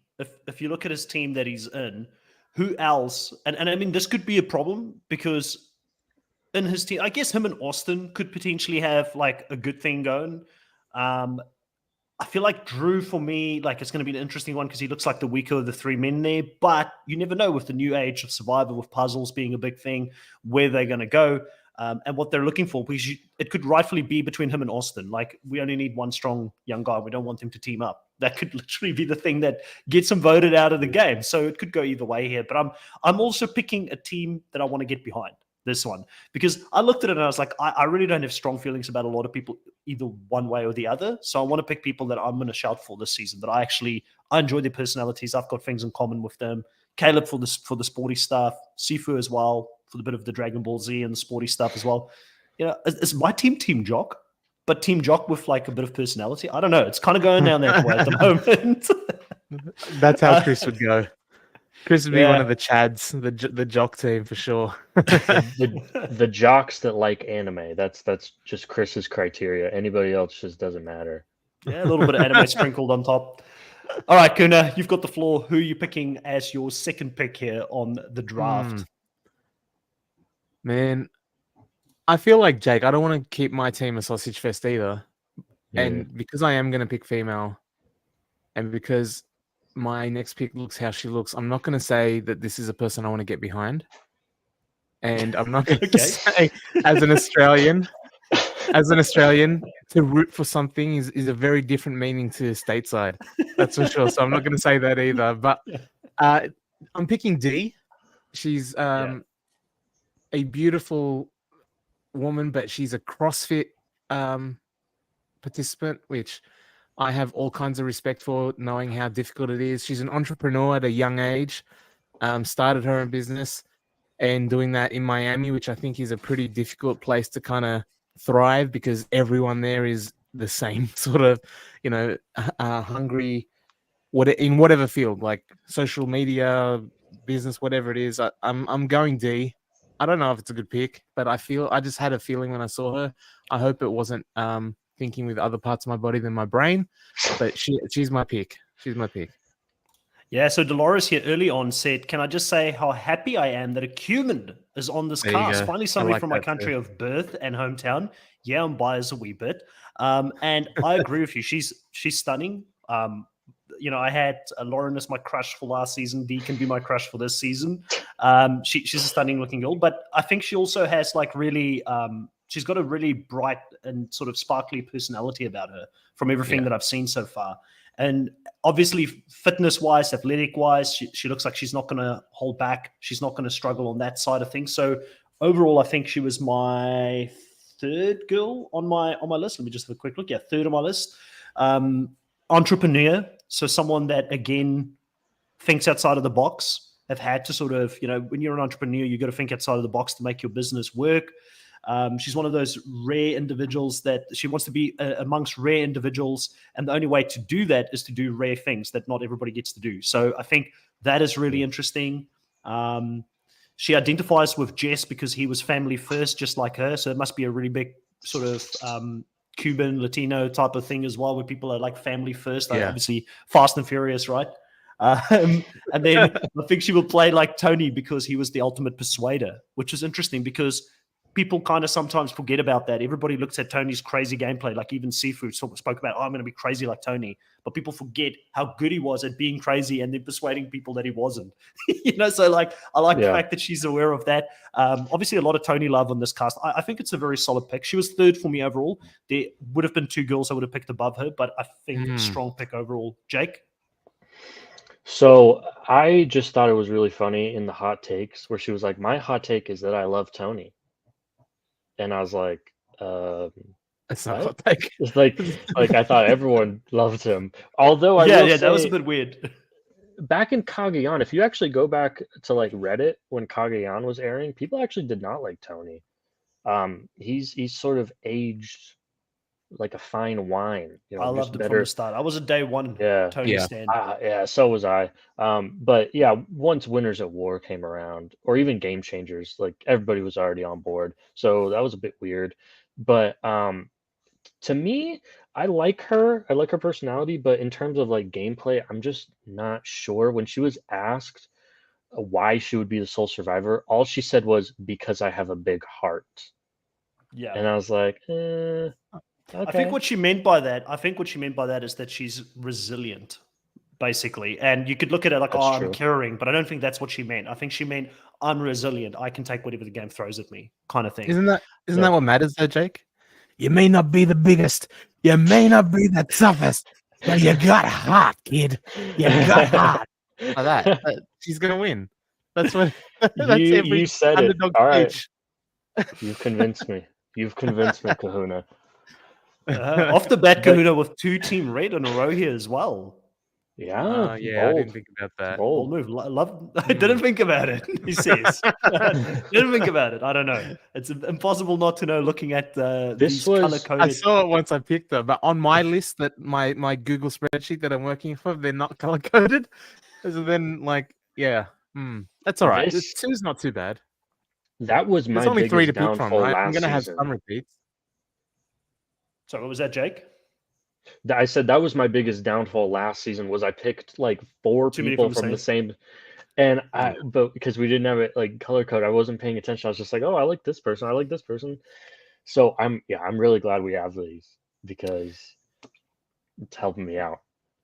if you look at his team that he's in, who else? And I mean, this could be a problem because in his team, I guess him and Austin could potentially have like a good thing going. I feel like Drew, for me, like, it's going to be an interesting one because he looks like the weaker of the 3 men there. But you never know with the new age of Survivor, with puzzles being a big thing, where they're going to go. And what they're looking for, because it could rightfully be between him and Austin. Like, we only need one strong young guy. We don't want them to team up. That could literally be the thing that gets him voted out of the game. So it could go either way here. But I'm also picking a team that I want to get behind, this one, because I looked at it and I was like, I really don't have strong feelings about a lot of people either one way or the other. So I want to pick people that I'm going to shout for this season, that I enjoy their personalities. I've got things in common with them. Caleb for the sporty stuff, Sifu as well for the bit of the Dragon Ball Z and the sporty stuff as well. Is my team Jock, but Team Jock with like a bit of personality? I don't know. It's kind of going down that way at the moment. That's how Chris would go. Chris would be one of the Chads, the Jock team for sure. the jocks that like anime. That's just Chris's criteria. Anybody else just doesn't matter. Yeah, a little bit of anime sprinkled on top. All right, Kuna, you've got the floor. Who are you picking as your second pick here on the draft? Man, I feel like Jake. I don't want to keep my team a sausage fest either. And because I am going to pick female, and because my next pick looks how she looks, I'm not going to say that this is a person I want to get behind. and I'm not going to Okay. say as an Australian, to root for something is a very different meaning to stateside. That's for sure. So I'm not going to say that either. But I'm picking D. She's a beautiful woman, but she's a CrossFit participant, which I have all kinds of respect for, knowing how difficult it is. She's an entrepreneur at a young age, started her own business and doing that in Miami, which I think is a pretty difficult place to kind of thrive because everyone there is the same sort of, hungry, in whatever field, like social media, business, whatever it is. I'm going D. I don't know if it's a good pick, but I just had a feeling when I saw her. I hope it wasn't thinking with other parts of my body than my brain, but she's my pick. She's my pick. Yeah, so Dolores here early on said, can I just say how happy I am that a Cuban is on this cast? Finally, somebody from my country of birth and hometown. Yeah, I'm biased a wee bit. And I agree with you. She's stunning. I had Lauren as my crush for last season. Dee can be my crush for this season. She's a stunning looking girl, but I think she also has like really, she's got a really bright and sort of sparkly personality about her from everything that I've seen so far. And obviously, fitness-wise, athletic-wise, she looks like she's not going to hold back. She's not going to struggle on that side of things. So overall, I think she was my third girl on my list. Let me just have a quick look. Yeah, third on my list. Entrepreneur, so someone that, again, thinks outside of the box. Have had to sort of, when you're an entrepreneur, you got to think outside of the box to make your business work. She's one of those rare individuals that she wants to be amongst rare individuals. And the only way to do that is to do rare things that not everybody gets to do. So I think that is really interesting. She identifies with Jess because he was family first, just like her. So it must be a really big sort of Cuban, Latino type of thing as well, where people are like family first. Like obviously Fast and Furious, right? And then I think she will play like Tony because he was the ultimate persuader, which is interesting because people kind of sometimes forget about that. Everybody looks at Tony's crazy gameplay, like even Seafood spoke about, I'm going to be crazy like Tony. But people forget how good he was at being crazy and then persuading people that he wasn't. So like I like the fact that she's aware of that. Obviously, a lot of Tony love on this cast. I think it's a very solid pick. She was third for me overall. There would have been two girls I would have picked above her, but I think strong pick overall. Jake? So I just thought it was really funny in the hot takes where she was like, my hot take is that I love Tony. And I was like, that's not hot take. It's like I thought everyone loved him. Although that was a bit weird. Back in Kagayan, if you actually go back to like Reddit when Kagayan was airing, people actually did not like Tony. He's sort of aged like a fine wine. I loved him from the start. I was a day one Tony stan. So was I. But yeah, once Winners at War came around, or even Game Changers, like everybody was already on board. So that was a bit weird. But to me, I like her. I like her personality. But in terms of like gameplay, I'm just not sure. When she was asked why she would be the sole survivor, all she said was, because I have a big heart. Yeah. And I was like, okay. I think what she meant by that is that she's resilient, basically. And you could look at it like, I'm caring, but I don't think that's what she meant. I think she meant I'm resilient. I can take whatever the game throws at me, kind of thing. Isn't that what matters, though, Jake? You may not be the biggest, you may not be the toughest, but you got heart, kid. You got heart. Like that. She's gonna win. That's what. You said it. All right. Speech. You've convinced me. Kahuna. Off the bat, Kahuna with 2 Team Red in a row here as well. Yeah, I didn't think about that. Bold move. I didn't think about it, he says. Didn't think about it. I don't know. It's impossible not to know looking at these color-coded. I saw it once I picked them, but on my list, that my Google spreadsheet that I'm working for, they're not color-coded. So then, that's all right. 2's not too bad. That was my There's only 3 to biggest pick from, right? I'm going to have season. some repeats. So what was that, Jake? I said that was my biggest downfall last season. Was I picked like 4 people from the same, and but because we didn't have it like color code, I wasn't paying attention. I was just like, oh, I like this person. I like this person. So I'm really glad we have these because it's helping me out.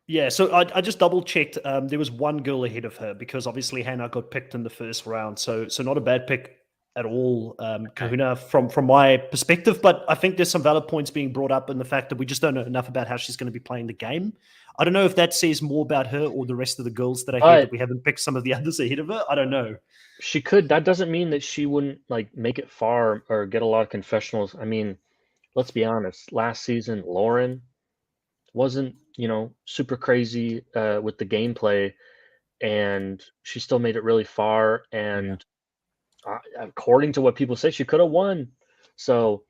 Yeah, so I just double checked. There was one girl ahead of her because obviously Hannah got picked in the first round. So not a bad pick at all, Kahuna, from my perspective. But I think there's some valid points being brought up in the fact that we just don't know enough about how she's going to be playing the game. I don't know if that says more about her or the rest of the girls that are here that we haven't picked some of the others ahead of her. I don't know. She could. That doesn't mean that she wouldn't like make it far or get a lot of confessionals. I mean, let's be honest. Last season, Lauren wasn't, super crazy with the gameplay, and she still made it really far. And according to what people say, she could have won. So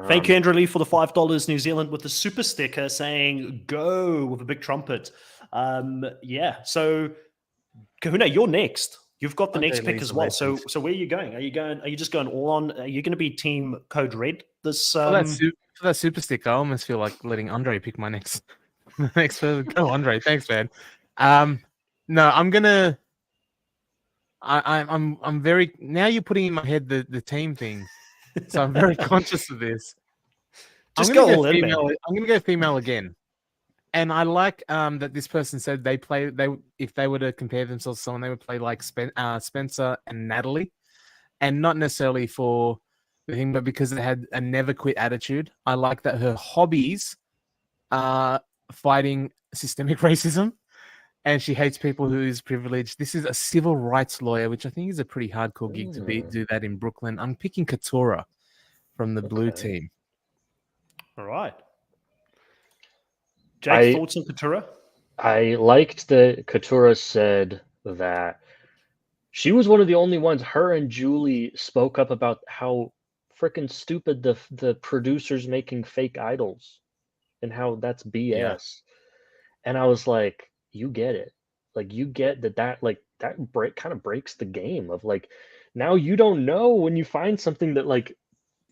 thank you, Andrew Lee, for the $5 New Zealand with the super sticker saying "Go" with a big trumpet. So Kahuna, you're next. You've got the next pick as well. So where are you going? Are you just going all on? Are you going to be Team Code Red this? For that super sticker, I almost feel like letting Andre pick my next person. Go, Andre. Thanks, man. No, I'm gonna. I'm very now. You're putting in my head the team thing, so I'm very conscious of this. Just go all in, female. Man. I'm gonna go female again, and I like that this person said if they were to compare themselves to someone, they would play like Spencer and Natalie, and not necessarily for the thing, but because they had a never quit attitude. I like that her hobbies are fighting systemic racism. And she hates people who is privileged. This is a civil rights lawyer, which I think is a pretty hardcore gig to do that in Brooklyn. I'm picking Katura from the blue team. All right. Jake, thoughts on Katura? I liked that Katura said that she was one of the only ones. Her and Julie spoke up about how freaking stupid the producers making fake idols and how that's BS. Yeah. And I was like, you get it. Like, you get that kind of breaks the game of like, now you don't know when you find something that like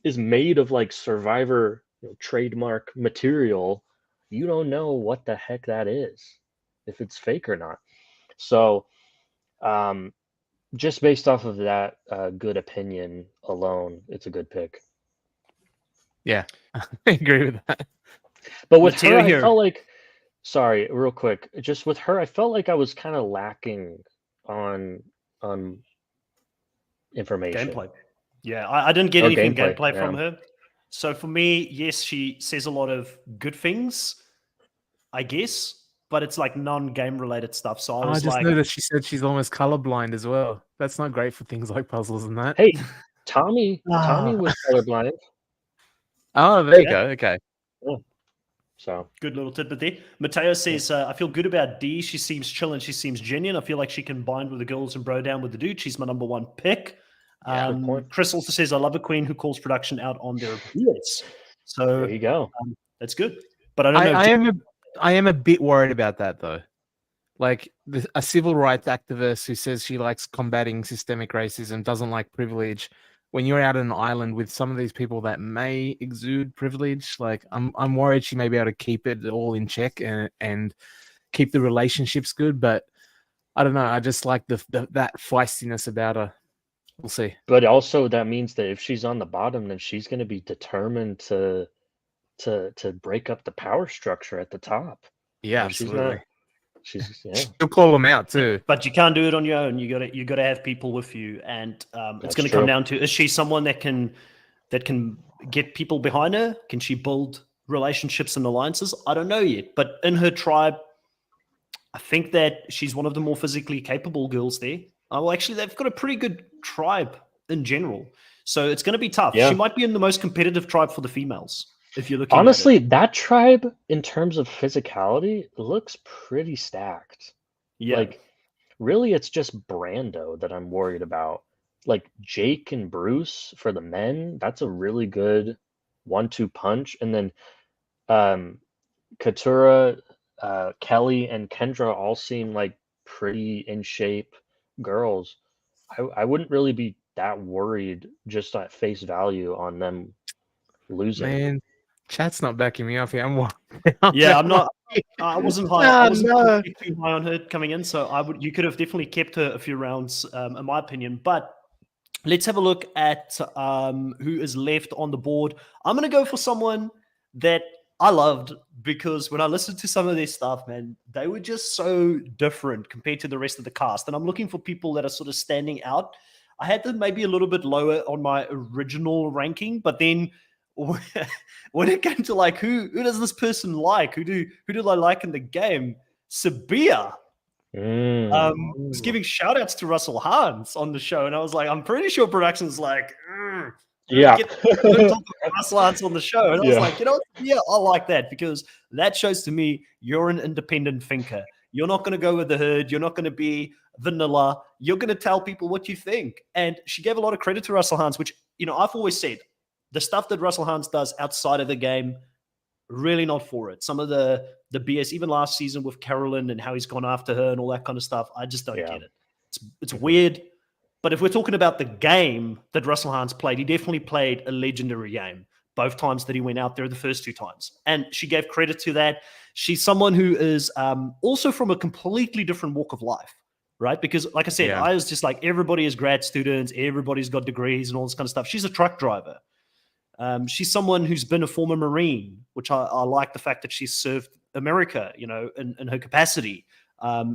is made of like Survivor trademark material, you don't know what the heck that is, if it's fake or not. So just based off of that good opinion alone, it's a good pick. Yeah, I agree with that. But with her, I felt like, sorry, real quick, just with her, I felt like I was kind of lacking on information. Gameplay. Yeah, I didn't get anything gameplay from her. So for me, yes, she says a lot of good things, I guess, but it's like non-game related stuff. So I just noticed she said she's almost colorblind as well. That's not great for things like puzzles and that. Hey, Tommy was colorblind. Oh, there you go. Okay. Yeah. So good little tidbit there. Mateo says, I feel good about D. She seems chill and she seems genuine. I feel like she can bind with the girls and bro down with the dude. She's my number one pick. Chris also says, I love a queen who calls production out on their BS. So there you go. That's good. But I don't know. I am a bit worried about that though. Like a civil rights activist who says she likes combating systemic racism, doesn't like privilege. When you're out on an island with some of these people that may exude privilege, like I'm worried she may be able to keep it all in check and keep the relationships good. But I don't know. I just like that feistiness about her. We'll see. But also that means that if she's on the bottom, then she's going to be determined to break up the power structure at the top. Yeah, absolutely. She'll call them out too. But you can't do it on your own. You got to have people with you, and it's going to come down to: is she someone that can get people behind her? Can she build relationships and alliances? I don't know yet. But in her tribe, I think that she's one of the more physically capable girls there. Well, actually, they've got a pretty good tribe in general, so it's going to be tough. Yeah. She might be in the most competitive tribe for the females. If you're looking honestly, that tribe in terms of physicality looks pretty stacked. Yeah. Like, really, it's just Brando that I'm worried about. Like Jake and Bruce for the men, that's a really good 1-2 punch. And then Katura, Kelly, and Kendra all seem like pretty in shape girls. I wouldn't really be that worried just at face value on them losing. Man. Chat's not backing me up here. I'm not. I wasn't high. I wasn't too high on her coming in, so you could have definitely kept her a few rounds, in my opinion. But let's have a look at who is left on the board. I'm going to go for someone that I loved because when I listened to some of their stuff, man, they were just so different compared to the rest of the cast. And I'm looking for people that are sort of standing out. I had them maybe a little bit lower on my original ranking, but then when it came to like who does this person like? Who do I like in the game? Sabia was giving shout outs to Russell Hans on the show, and I was like, I'm pretty sure production's like, yeah, don't talk about Russell Hans on the show. And I was like, you know, yeah, I like that because that shows to me you're an independent thinker. You're not going to go with the herd. You're not going to be vanilla. You're going to tell people what you think. And she gave a lot of credit to Russell Hans, which, you know, I've always said the stuff that Russell Hans does outside of the game, really not for it. Some of the BS, even last season with Carolyn and how he's gone after her and all that kind of stuff, I just don't get it. It's weird. But if we're talking about the game that Russell Hans played, he definitely played a legendary game. Both times that he went out there, the first 2 times. And she gave credit to that. She's someone who is also from a completely different walk of life, right? Because like I said, I was just like, everybody is grad students, everybody's got degrees and all this kind of stuff. She's a truck driver. She's someone who's been a former Marine, which I like the fact that she's served America, you know, in her capacity.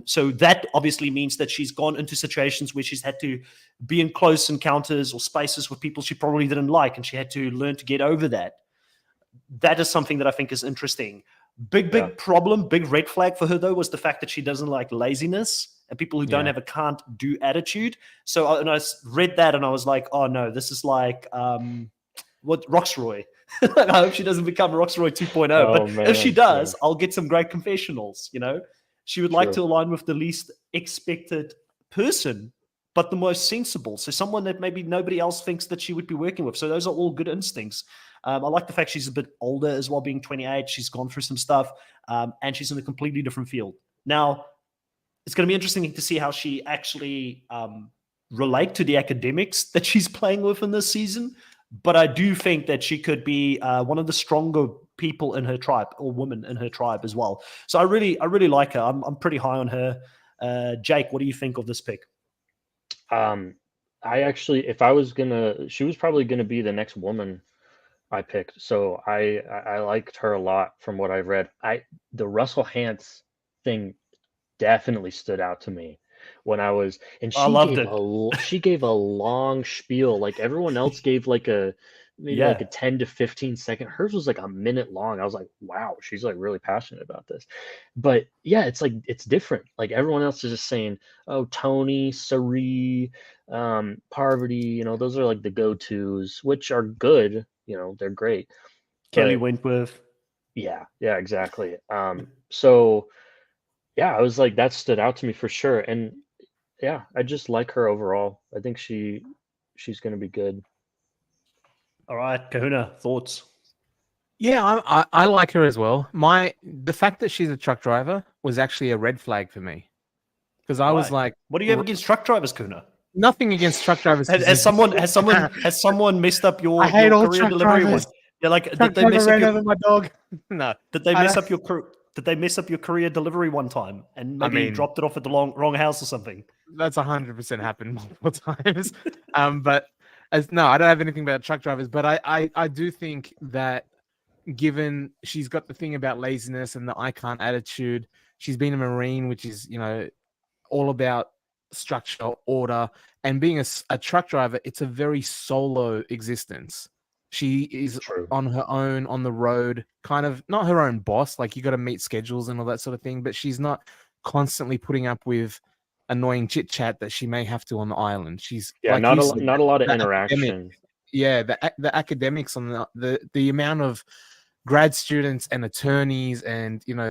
So that obviously means that she's gone into situations where she's had to be in close encounters or spaces with people she probably didn't like, and she had to learn to get over that. That is something that I think is interesting. Big problem, big red flag for her, though, was the fact that she doesn't like laziness and people who don't have a can't-do attitude. So I read that and I was like, oh, no, this is like what Roxroy. I hope she doesn't become Roxroy 2.0. But if she does, I'll get some great confessionals, you know. She would like to align with the least expected person, but the most sensible. So someone that maybe nobody else thinks that she would be working with. So those are all good instincts. I like the fact she's a bit older as well, being 28. She's gone through some stuff, and she's in a completely different field. Now, it's going to be interesting to see how she actually relate to the academics that she's playing with in this season. But I do think that she could be one of the stronger people in her tribe, or women in her tribe as well. So I really like her. I'm pretty high on her. Jake, what do you think of this pick? I actually, if I was gonna, she was probably gonna be the next woman I picked. So I liked her a lot from what I've read. The Russell Hantz thing definitely stood out to me when I was, and she gave a long spiel. Like everyone else gave like maybe like a 10 to 15 second. Hers was like a minute long. I was like, wow, she's like really passionate about this. But yeah, it's like, it's different. Like everyone else is just saying, oh, Tony, Sari, Parvati, you know, those are like the go-tos, which are good, you know, they're great. Kelly Wentworth. Yeah, exactly. So yeah, I was like, that stood out to me for sure. And yeah, I just like her overall. I think she's going to be good. All right, Kahuna, thoughts? Yeah, I like her as well. The fact that she's a truck driver was actually a red flag for me, because I was like, what do you have against truck drivers, Kahuna? Nothing against truck drivers. Has someone messed up your career delivery one? Yeah, like did they mess up over my dog? No. Did they mess up your Did they mess up your courier delivery one time and maybe dropped it off at the wrong house or something? That's 100% happened multiple times. But no, I don't have anything about truck drivers. But I do think that given she's got the thing about laziness and the I can't attitude, she's been a Marine, which is, you know, all about structure, order, and being a truck driver, it's a very solo existence. She is on her own, on the road, kind of not her own boss. Like you got to meet schedules and all that sort of thing, but she's not constantly putting up with annoying chit chat that she may have to on the island. She's like not a lot of interaction. The academics on the amount of grad students and attorneys and, you know,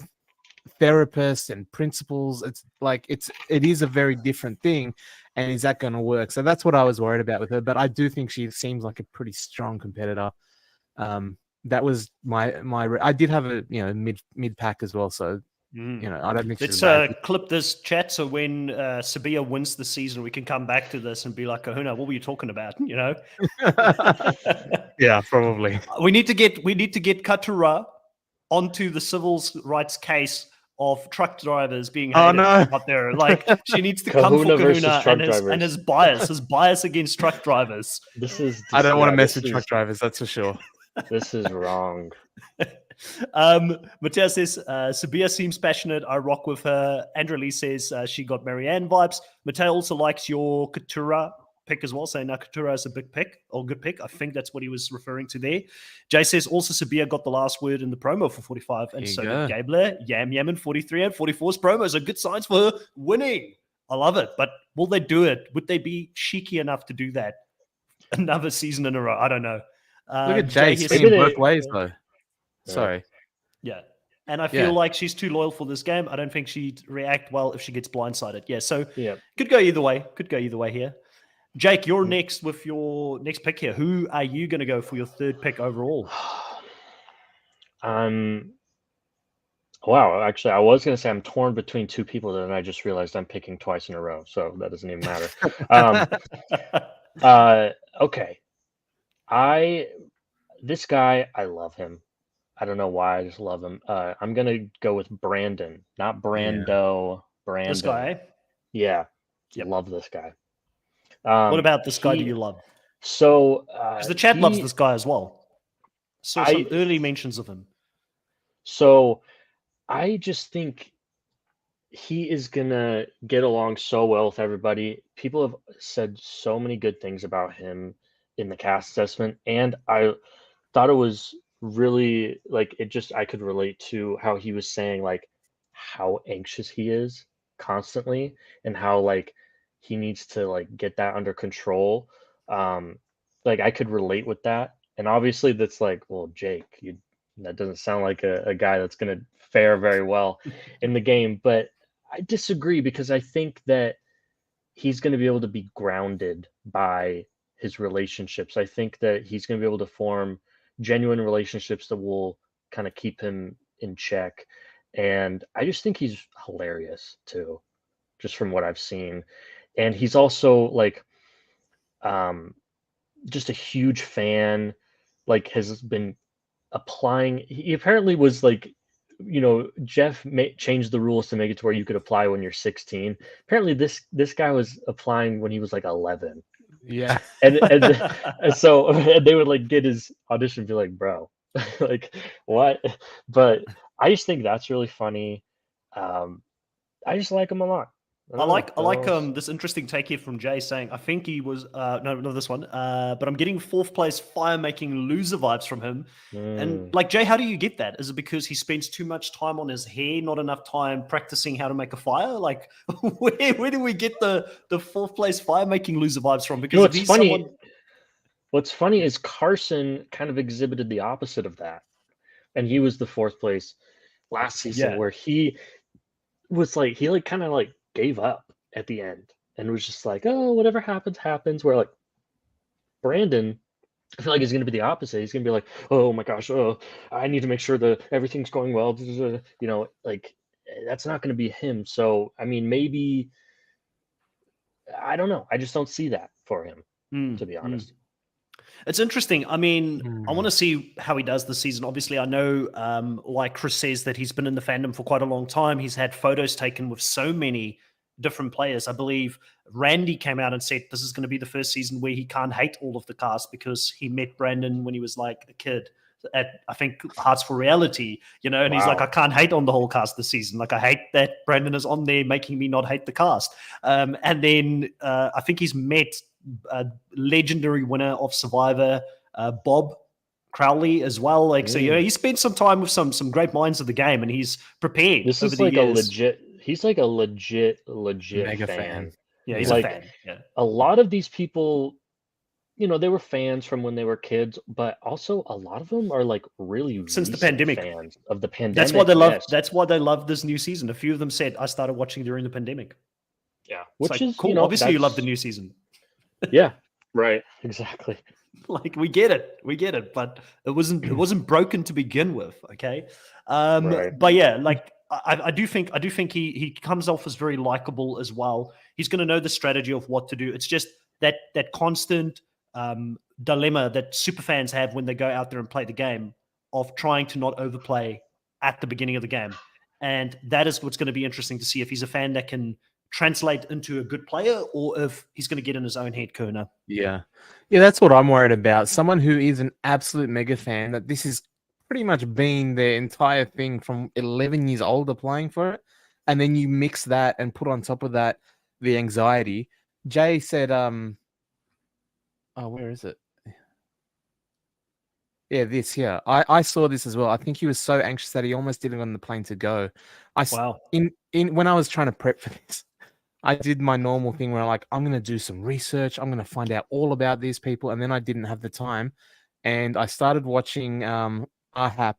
therapists and principals, it's like it is a very different thing. And is that going to work? So that's what I was worried about with her. But I do think she seems like a pretty strong competitor. That was my. I did have a mid pack as well. So you know, I don't think. Let's clip this chat so when Sabia wins the season, we can come back to this and be like, Kahuna, what were you talking about? You know. Yeah, probably. We need to get Katura onto the civil rights case of truck drivers being hated out there. Like, she needs to come for Kahuna and his bias against truck drivers. I don't want to mess with truck drivers, that's for sure. This is wrong. Matthias says, Sabia seems passionate. I rock with her. Andrea Lee says she got Marianne vibes. Matteo also likes your Katura pick as well, saying Nakatura is a big pick or good pick. I think that's what he was referring to there. Jay says also Sabia got the last word in the promo for 45, and so did Gabler, Yam in 43 and 44's promos are good signs for her winning. I love it, but will they do it? Would they be cheeky enough to do that another season in a row? I don't know. Look at Jay spinning both ways, though. Sorry. Yeah. And I feel like she's too loyal for this game. I don't think she'd react well if she gets blindsided. Yeah, so could go either way. Could go either way here. Jake, you're next with your next pick here. Who are you going to go for your third pick overall? Wow, actually, I was going to say I'm torn between two people, then I just realized I'm picking twice in a row, so that doesn't even matter. Okay. This guy, I love him. I don't know why, I just love him. I'm going to go with Brandon, not Brando. Yeah. Brandon. This guy? Yeah. Love this guy. What about this guy do you love? So, because the chat loves this guy as well. Saw some early mentions of him. So, I just think he is going to get along so well with everybody. People have said so many good things about him in the cast assessment, and I thought it was really like I could relate to how he was saying like how anxious he is constantly and how like he needs to like get that under control. Like I could relate with that, and obviously that's like, well, Jake, that doesn't sound like a guy that's going to fare very well in the game. But I disagree, because I think that he's going to be able to be grounded by his relationships. I think that he's going to be able to form genuine relationships that will kind of keep him in check. And I just think he's hilarious too, just from what I've seen. And he's also like just a huge fan, like has been applying. He apparently was like, Jeff changed the rules to make it to where you could apply when you're 16. Apparently this guy was applying when he was like 11. Yeah. And so they would like get his audition and be like, bro, like what? But I just think that's really funny. I just like him a lot. I like this interesting take here from Jay saying, I think he was no this one, but I'm getting fourth place fire making loser vibes from him. And like, Jay, how do you get that? Is it because he spends too much time on his hair, not enough time practicing how to make a fire? Like where do we get the fourth place fire making loser vibes from? Because if he's funny. What's funny is Carson kind of exhibited the opposite of that. And he was the fourth place last season, where he was like, he like kind of like gave up at the end and was just like, oh, whatever happens, happens. Where like Brandon, I feel like he's going to be the opposite. He's going to be like, oh my gosh, I need to make sure that everything's going well. Like that's not going to be him. So, I mean, maybe, I don't know. I just don't see that for him, to be honest. It's interesting. I mean, I want to see how he does this season. Obviously, I know, like Chris says, that he's been in the fandom for quite a long time. He's had photos taken with so many different players. I believe Randy came out and said this is going to be the first season where he can't hate all of the cast because he met Brandon when he was like a kid at, I think, Hearts for Reality, and he's like, I can't hate on the whole cast this season. Like, I hate that Brandon is on there making me not hate the cast. And then I think he's met a legendary winner of Survivor, Bob Crowley, as well. Like, so he spent some time with some great minds of the game, and he's prepared. This is like he's like a legit mega fan. Yeah, he's like, a fan. Yeah, a lot of these people, they were fans from when they were kids, but also a lot of them are like really since the pandemic fans of the pandemic. That's why they love. That's why they love this new season. A few of them said, "I started watching during the pandemic." Yeah, which like, is cool. Obviously, you love the new season. Yeah, right. Exactly. Like we get it, but it wasn't broken to begin with. Okay, right. But yeah, like I do think he comes off as very likable as well. He's going to know the strategy of what to do. It's just that constant dilemma that super fans have when they go out there and play the game of trying to not overplay at the beginning of the game, and that is what's going to be interesting to see if he's a fan that can translate into a good player, or if he's going to get in his own head, Kahuna. Yeah, that's what I'm worried about. Someone who is an absolute mega fan, that this is pretty much been their entire thing from 11 years old of playing for it, and then you mix that and put on top of that the anxiety. Jay said Oh, where is it? Yeah, this here. I saw this as well. I think he was so anxious that he almost didn't on the plane to go. Wow. In when I was trying to prep for this, I did my normal thing where I'm going to do some research. I'm going to find out all about these people, and then I didn't have the time, and I started watching RHAP.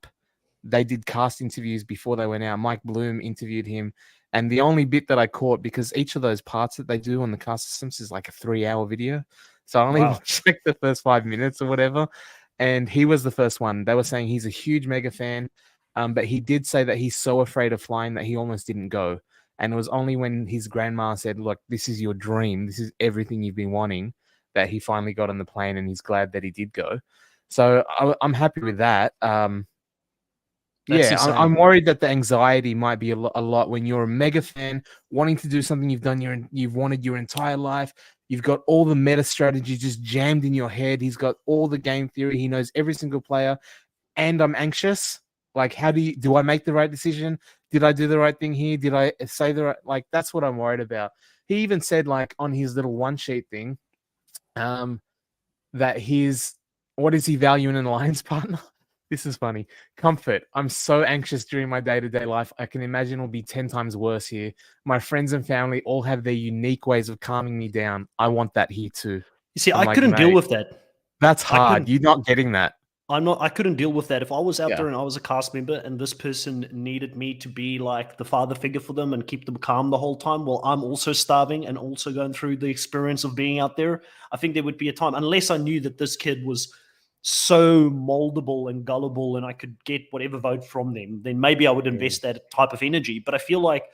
They did cast interviews before they went out. Mike Bloom interviewed him, and the only bit that I caught, because each of those parts that they do on the cast systems is like a 3-hour video, so I only checked the first 5 minutes or whatever. And he was the first one. They were saying he's a huge mega fan, but he did say that he's so afraid of flying that he almost didn't go. And it was only when his grandma said, "Look, this is your dream. This is everything you've been wanting," that he finally got on the plane, and he's glad that he did go. So I'm happy with that. I'm worried that the anxiety might be a lot when you're a mega fan, wanting to do something you've wanted your entire life. You've got all the meta strategy just jammed in your head. He's got all the game theory. He knows every single player, and I'm anxious. Like, how do I make the right decision? Did I do the right thing here? Did I say the right? Like, that's what I'm worried about. He even said, like, on his little one sheet thing, that what is he value in an alliance partner? This is funny. Comfort. I'm so anxious during my day-to-day life. I can imagine it'll be 10 times worse here. My friends and family all have their unique ways of calming me down. I want that here too. You see, I couldn't deal with that. That's hard. You're not getting that. I couldn't deal with that. If I was out there and I was a cast member and this person needed me to be like the father figure for them and keep them calm the whole time, well, I'm also starving and also going through the experience of being out there. I think there would be a time, unless I knew that this kid was so moldable and gullible and I could get whatever vote from them, then maybe I would invest that type of energy. But I feel like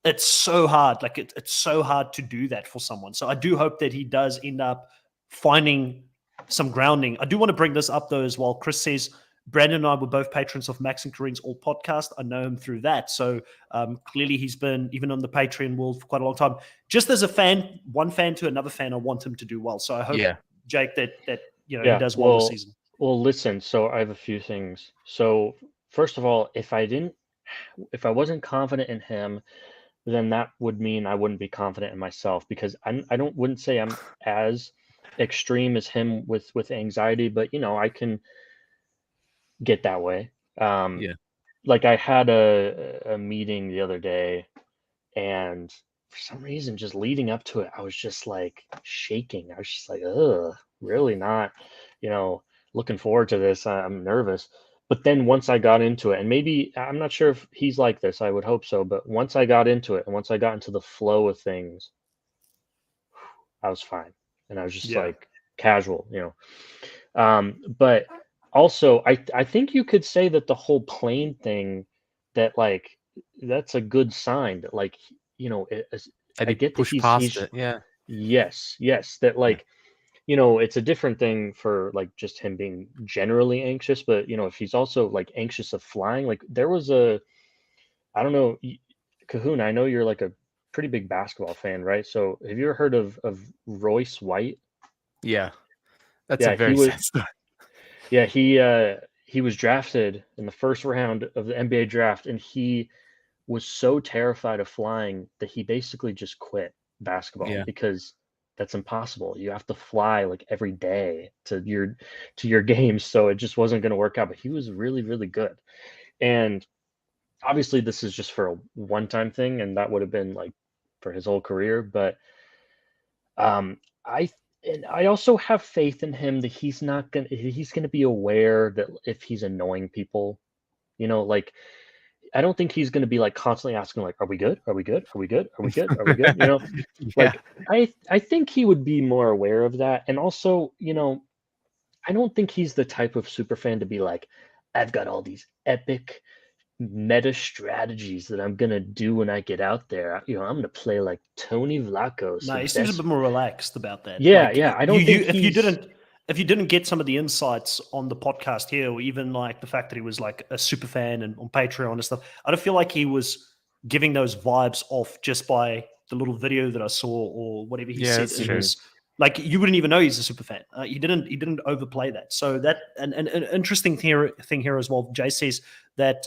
it's so hard. Like it's so hard to do that for someone. So I do hope that he does end up finding some grounding. I do want to bring this up though as well. Chris says, Brandon and I were both patrons of Max and Kareem's All podcast. I know him through that. So clearly he's been even on the Patreon world for quite a long time. Just as a fan, one fan to another fan, I want him to do well. So I hope, Jake, that he does well this season. Well, listen, so I have a few things. So first of all, if I wasn't confident in him, then that would mean I wouldn't be confident in myself, because I wouldn't say I'm as extreme as him with anxiety, but I can get that way. Like I had a meeting the other day, and for some reason, just leading up to it, I was just like shaking. I was just like, ugh, really not, looking forward to this. I'm nervous. But then once I got into it, and maybe I'm not sure if he's like this, I would hope so. But once I got into it and once I got into the flow of things, I was fine. And I was just like casual, But also, I think you could say that the whole plane thing, that like, that's a good sign that like, I get push that past it. Yeah. Yes. That like, it's a different thing for like just him being generally anxious, but if he's also like anxious of flying, like there was I don't know, Kahuna, I know you're like a pretty big basketball fan, right? So have you ever heard of Royce White? Yeah. That's a very sad story. Yeah, he was drafted in the first round of the NBA draft, and he was so terrified of flying that he basically just quit basketball because that's impossible. You have to fly like every day to your games, so it just wasn't going to work out. But he was really, really good, and obviously this is just for a one-time thing, and that would have been like for his whole career. But I also have faith in him that he's gonna be aware that if he's annoying people, like I don't think he's gonna be like constantly asking like, are we good? Are we good? Are we good? Are we good? Are we good? Like I think he would be more aware of that. And also, I don't think he's the type of super fan to be like, I've got all these epic meta strategies that I'm gonna do when I get out there. I'm gonna play like Tony Vlachos. No, he seems a bit more relaxed about that. Yeah. I don't think if you didn't get some of the insights on the podcast here, or even like the fact that he was like a super fan and on Patreon and stuff, I don't feel like he was giving those vibes off just by the little video that I saw or whatever he said. It was like you wouldn't even know he's a super fan. He didn't overplay that. So that and an interesting thing here as well. Jay says that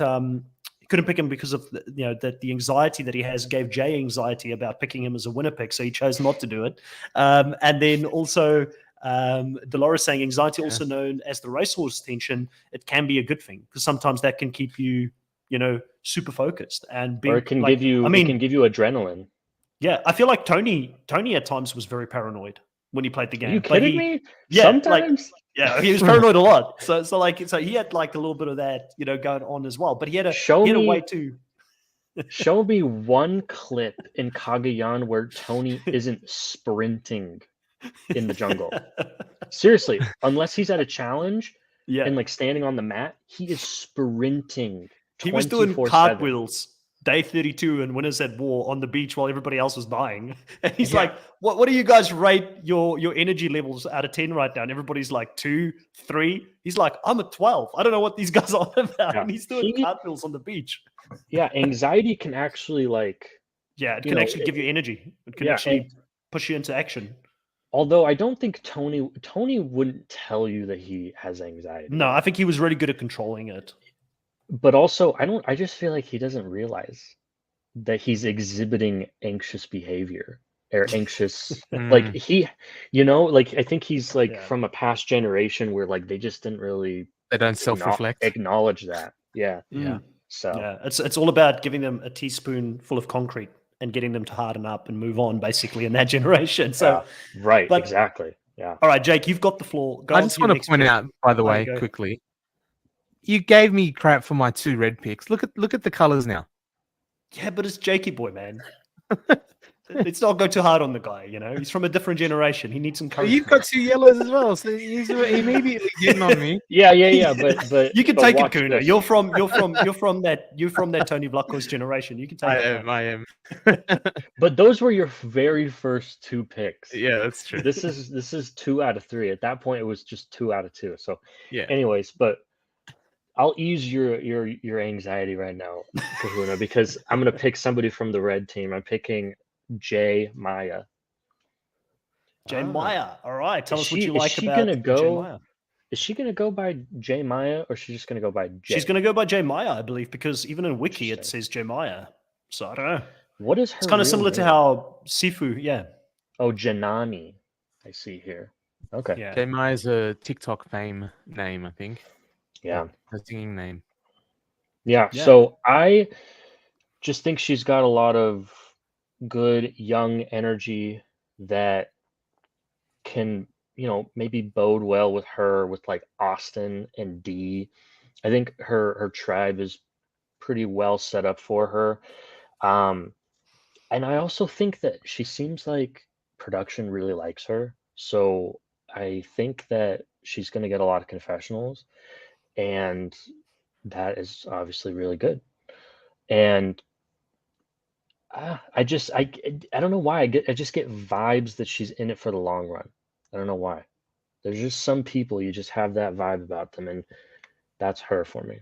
he couldn't pick him because of that the anxiety that he has gave Jay anxiety about picking him as a winner pick, so he chose not to do it. And then also Dolores saying anxiety, also known as the racehorse tension, it can be a good thing because sometimes that can keep you, super focused and or it can give you. It can give you adrenaline. Yeah, I feel like Tony at times was very paranoid when he played the game. Are you kidding me? Yeah, sometimes. he was paranoid a lot. So he had like a little bit of that, going on as well. But he had a way to. Show me one clip in Kagayan where Tony isn't sprinting in the jungle. Seriously, unless he's at a challenge and like standing on the mat, he is sprinting. He was doing cartwheels day 32 and Winners at War on the beach while everybody else was dying. And he's like, what do you guys rate your energy levels out of 10 right now? And everybody's like 2, 3. He's like, I'm at 12. I don't know what these guys are about. And he's doing cartwheels on the beach. Yeah, anxiety can actually it can actually give you energy. It can actually push you into action. Although I don't think Tony wouldn't tell you that he has anxiety. No, I think he was really good at controlling it. But also, I just feel like he doesn't realize that he's exhibiting anxious behavior or anxious, like I think he's from a past generation where like they just didn't really, they don't self-reflect, acknowledge that. Yeah. So it's all about giving them a teaspoon full of concrete and getting them to harden up and move on, basically, in that generation. So exactly. Yeah. All right, Jake, you've got the floor. I just want to point out, by the way, quickly. You gave me crap for my 2 red picks. Look at the colors now. Yeah, but it's Jakey boy, man. Let's not go too hard on the guy. He's from a different generation. He needs some courage. You've got 2 yellows as well, so he's immediately getting on me. Yeah. But you can take it, Kahuna. You're from that Tony Vlachos generation. You can take it. I am. But those were your very first 2 picks. Yeah, that's true. This is 2 out of 3. At that point, it was just 2 out of 2. So yeah. Anyways, but I'll ease your anxiety right now, Kahuna, because I'm gonna pick somebody from the red team. I'm picking Jay Maya. Jay Maya. All right. Tell us what you like about Jay Maya. Is she gonna go by Jay Maya or is she just gonna go by Jay? She's gonna go by Jay Maya, I believe, because even in Wiki it says Jay Maya. So I don't know. What is her? It's kind of similar to how Sifu, Oh, Janani. I see here. Okay. Yeah. Jay Maya's a TikTok fame name, I think. Yeah. Her singing name. Yeah. So I just think she's got a lot of good young energy that can, maybe bode well with her, with like Austin and Dee. I think her tribe is pretty well set up for her. And I also think that she seems like production really likes her. So I think that she's going to get a lot of confessionals. And that is obviously really good. And I don't know why I just get vibes that she's in it for the long run. I don't know why. There's just some people you just have that vibe about them, and that's her for me.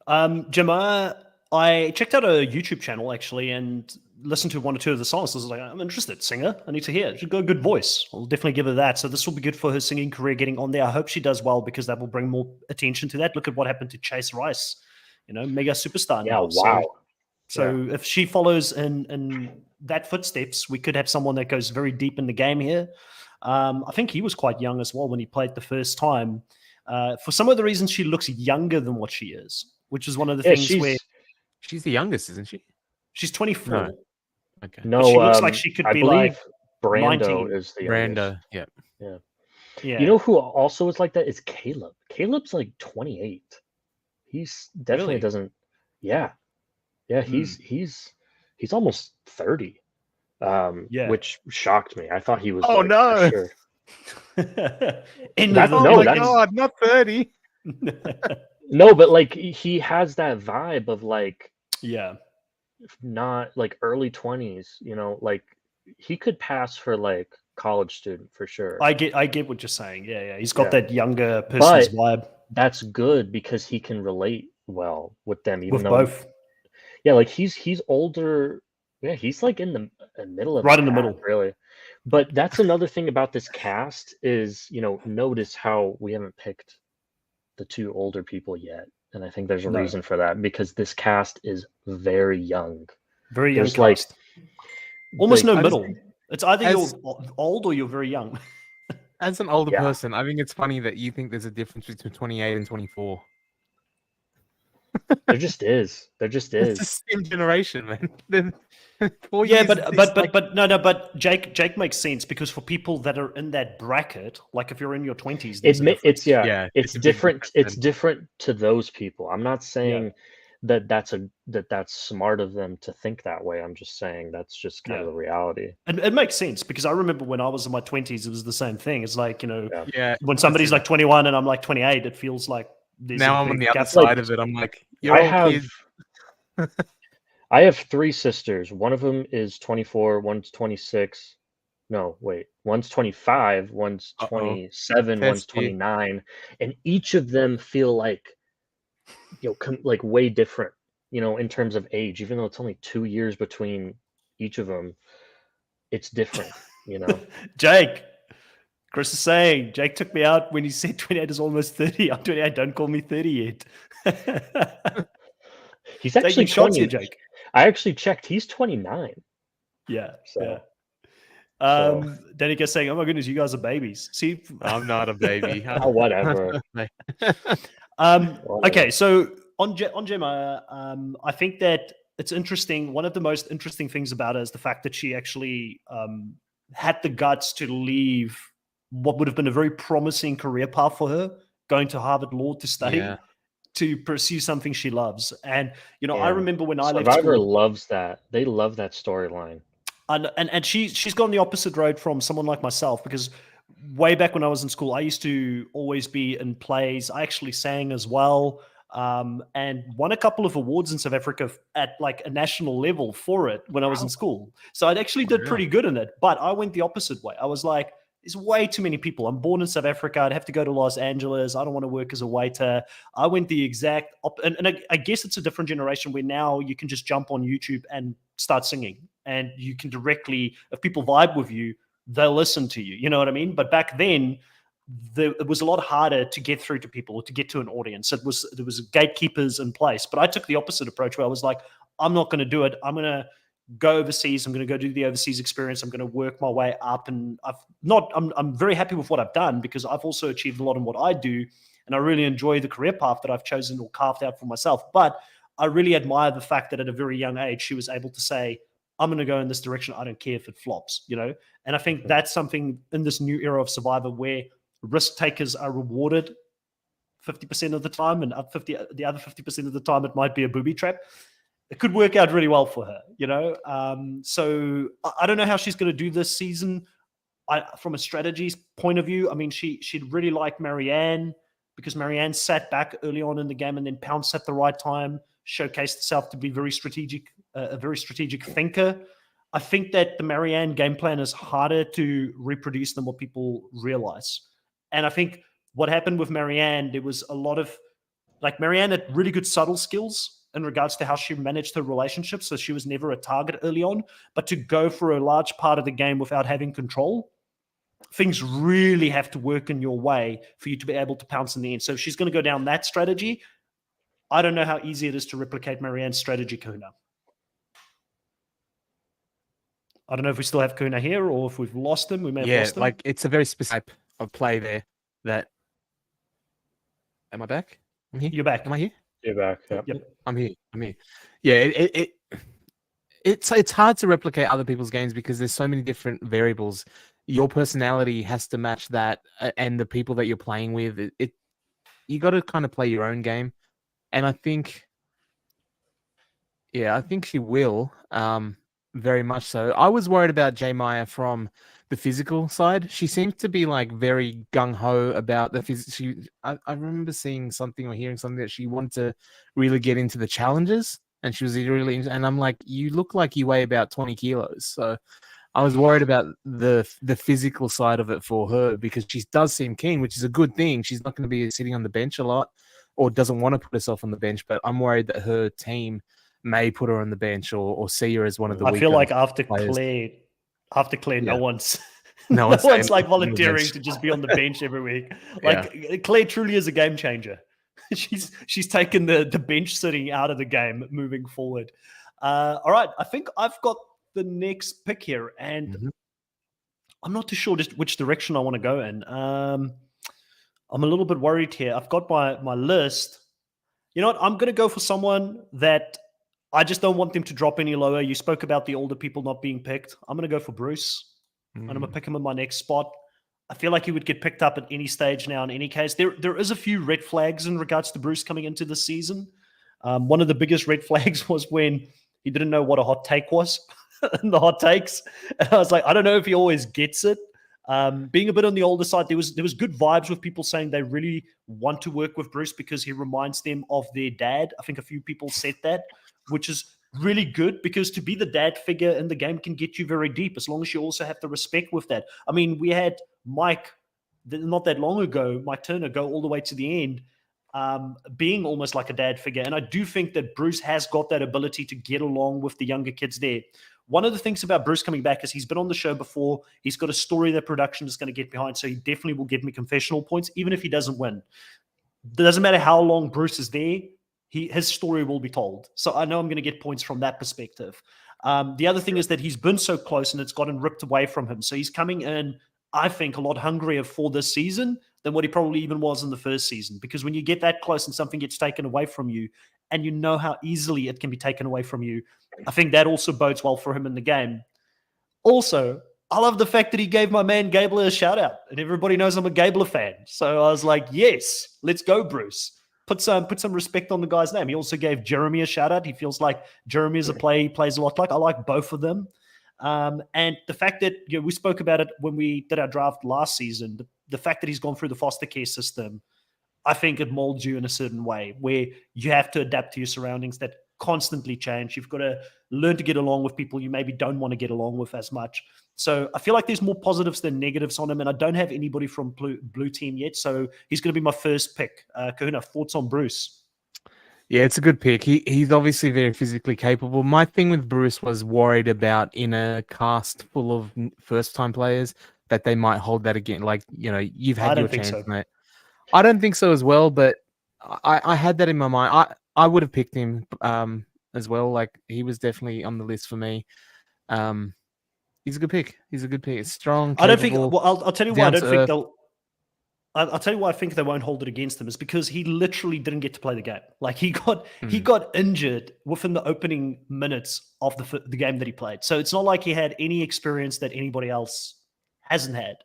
Jamar, I checked out a YouTube channel actually and listened to 1 or 2 of the songs. I was like, I'm interested. Singer, I need to hear. She's got a good voice. I'll definitely give her that. So this will be good for her singing career getting on there. I hope she does well because that will bring more attention to that. Look at what happened to Chase Rice, mega superstar now. Wow. So if she follows in that footsteps, we could have someone that goes very deep in the game here. I think he was quite young as well when he played the first time. For some of the reasons, she looks younger than what she is, which is one of the things where she's the youngest, isn't she? She's 24. No. Okay. No, she looks like she could be like Brando 19. is the youngest. Brando, yeah. Yeah. You know who also is like that is Caleb. Caleb's like 28. He's definitely doesn't. Yeah. He's almost 30. Which shocked me. I thought he was. Oh no! For sure. God, not 30. No, but like he has that vibe of like, not like early 20s. Like he could pass for like college student for sure. I get what you're saying. Yeah. He's got that younger person's vibe. That's good because he can relate well with them, even though both. Yeah, like he's older. Yeah, he's like in the middle of in the middle, really. But that's another thing about this cast is, notice how we haven't picked the 2 older people yet, and I think there's a reason for that because this cast is very young. Very young There's cast. Almost no middle. It's either you're old or you're very young. As an older person, I think it's funny that you think there's a difference between 28 and 24. There just is. It's the same generation, man. But Jake makes sense because for people that are in that bracket, like if you're in your 20s, it's different. It's different to those people. I'm not saying that's smart of them to think that way. I'm just saying that's just kind of the reality. And it makes sense because I remember when I was in my 20s, it was the same thing. It's like, when somebody's like 21 and I'm like 28, it feels like now I'm on the other side of it. I'm like, I have 3 sisters. One of them is 24, one's 26. No, wait. One's 25, one's 27, one's 29, and each of them feel like like way different, in terms of age, even though it's only 2 years between each of them. It's different, Jake, Chris is saying, Jake took me out when he said 28 is almost 30. I'm 28, don't call me 30 yet. He's actually shots here, Jake. I actually checked. He's 29. Yeah. Danica's saying, oh my goodness, you guys are babies. See, I'm not a baby. Whatever. Okay, so on Gemma, I think that it's interesting. One of the most interesting things about her is the fact that she actually had the guts to leave what would have been a very promising career path for her, going to Harvard Law to study, to pursue something she loves. And, I remember when I left school. Survivor loves that. They love that storyline. And she's gone the opposite road from someone like myself, because way back when I was in school, I used to always be in plays. I actually sang as well, and won a couple of awards in South Africa at like a national level for it when I was in school. So I actually did pretty good in it, but I went the opposite way. I was like, there's way too many people. I'm born in South Africa. I'd have to go to Los Angeles. I don't want to work as a waiter. I went the exact and I guess it's a different generation where now you can just jump on YouTube and start singing, and you can directly, if people vibe with you, they'll listen to you. You know what I mean? But back then, it was a lot harder to get through to people or to get to an audience. There was gatekeepers in place. But I took the opposite approach where I was like, I'm not going to do it. I'm going to go overseas. I'm going to go do the overseas experience. I'm going to work my way up. And I'm very happy with what I've done, because I've also achieved a lot in what I do. And I really enjoy the career path that I've chosen or carved out for myself. But I really admire the fact that at a very young age, she was able to say, I'm going to go in this direction. I don't care if it flops, And I think that's something in this new era of Survivor where risk takers are rewarded 50% of the time, and the other 50% of the time it might be a booby trap. It could work out really well for her, So I don't know how she's going to do this season. From a strategies point of view, I mean, she'd really like Marianne, because Marianne sat back early on in the game and then pounced at the right time, showcased herself to be very strategic, a very strategic thinker. I think that the Marianne game plan is harder to reproduce than what people realize. And I think what happened with Marianne, there was a lot of, Marianne had really good subtle skills in regards to how she managed her relationships. So she was never a target early on, but to go for a large part of the game without having control, things really have to work in your way for you to be able to pounce in the end. So if she's going to go down that strategy, I don't know how easy it is to replicate Marianne's strategy, Kahuna. I don't know if we still have Kahuna here or if we've lost him. We may have lost him. It's a very specific type of play there that... Am I back? I'm here. You're back. Am I here? You're back. Yep. I'm here. Yeah, it's hard to replicate other people's games because there's so many different variables. Your personality has to match that, and the people that you're playing with. You got to kind of play your own game, and I think she will. Very much so. I was worried about J Maya from the physical side. She seems to be very gung-ho about the physical. I remember seeing something or hearing something that she wanted to really get into the challenges, and she was really, and I'm like, you look like you weigh about 20 kilos. So I was worried about the physical side of it for her, because she does seem keen, which is a good thing. She's not going to be sitting on the bench a lot, or doesn't want to put herself on the bench, but I'm worried that her team may put her on the bench or see her as one of the weaker. I feel like after Claire, no one's volunteering to just be on the bench every week. Claire truly is a game changer. She's taken the bench sitting out of the game moving forward. All right, I think I've got the next pick here, and I'm not too sure just which direction I want to go in. I'm a little bit worried here. I've got my list. You know what? I'm going to go for someone that I just don't want them to drop any lower. You spoke about the older people not being picked. I'm going to go for Bruce, and I'm going to pick him in my next spot. I feel like he would get picked up at any stage now in any case. There is a few red flags in regards to Bruce coming into the season. One of the biggest red flags was when he didn't know what a hot take was in the hot takes. And I was like, I don't know if he always gets it. Being a bit on the older side, there was good vibes with people saying they really want to work with Bruce because he reminds them of their dad. I think a few people said that, which is really good because to be the dad figure in the game can get you very deep as long as you also have the respect with that. I mean, we had Mike not that long ago, Mike Turner, go all the way to the end, being almost like a dad figure. And I do think that Bruce has got that ability to get along with the younger kids there. One of the things about Bruce coming back is he's been on the show before. He's got a story that production is going to get behind. So he definitely will give me confessional points, even if he doesn't win. It doesn't matter how long Bruce is there. His story will be told. So I know I'm going to get points from that perspective. The other thing is that he's been so close and it's gotten ripped away from him. So he's coming in, I think, a lot hungrier for this season than what he probably even was in the first season. Because when you get that close and something gets taken away from you, and you know how easily it can be taken away from you, I think that also bodes well for him in the game. Also, I love the fact that he gave my man Gabler a shout out, and everybody knows I'm a Gabler fan. So I was like, yes, let's go, Bruce. Put some respect on the guy's name. He also gave Jeremy a shout out. He feels like Jeremy is a player he plays a lot like. I like both of them. And the fact that we spoke about it when we did our draft last season, the fact that he's gone through the foster care system, I think it molds you in a certain way where you have to adapt to your surroundings that constantly change. You've got to learn to get along with people you maybe don't want to get along with as much. So I feel like there's more positives than negatives on him, and I don't have anybody from blue team yet. So he's going to be my first pick. Kahuna, thoughts on Bruce? Yeah, it's a good pick. He's obviously very physically capable. My thing with Bruce was worried about in a cast full of first-time players that they might hold that again. Like, you've had your chance, mate. I don't think so as well, but I had that in my mind. I would have picked him as well. Like, he was definitely on the list for me. He's a good pick. It's strong, capable, I don't think. Well, I'll tell you why I don't think earth. they'll. I'll tell you why I think they won't hold it against him is because he literally didn't get to play the game. Like he got injured within the opening minutes of the game that he played. So it's not like he had any experience that anybody else hasn't had.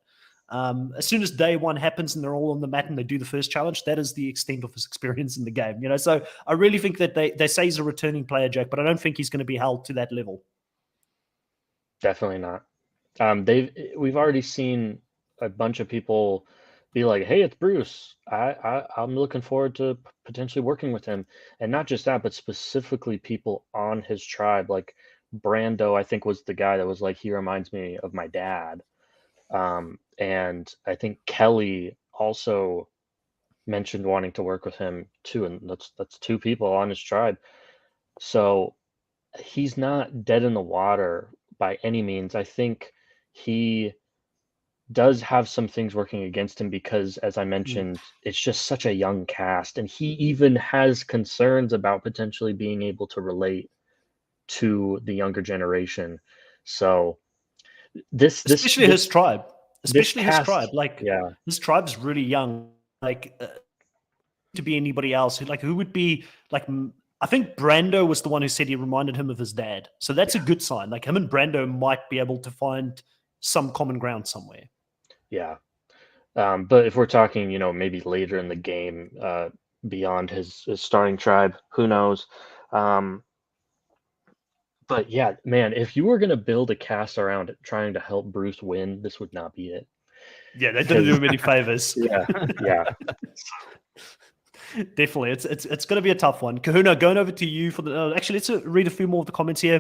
As soon as day one happens and they're all on the mat and they do the first challenge, that is the extent of his experience in the game. So I really think that they say he's a returning player, Jake, but I don't think he's going to be held to that level. Definitely not. We've already seen a bunch of people be like, hey, it's Bruce. I'm looking forward to potentially working with him. And not just that, but specifically people on his tribe. Like Brando, I think, was the guy that was like, he reminds me of my dad. And I think Kelly also mentioned wanting to work with him too. And that's two people on his tribe. So he's not dead in the water by any means. I think he does have some things working against him because, as I mentioned, it's just such a young cast, and he even has concerns about potentially being able to relate to the younger generation. So especially his tribe, his tribe, like his tribe's really young. Like to be anybody else who would be like. I think Brando was the one who said he reminded him of his dad. So that's a good sign. Like him and Brando might be able to find some common ground somewhere. Yeah. But if we're talking, maybe later in the game, beyond his starting tribe, who knows? But yeah, man, if you were going to build a cast around it, trying to help Bruce win, this would not be it. Yeah, they didn't do him any favors. Yeah. Definitely, it's going to be a tough one. Kahuna, going over to you for the. Actually, let's read a few more of the comments here.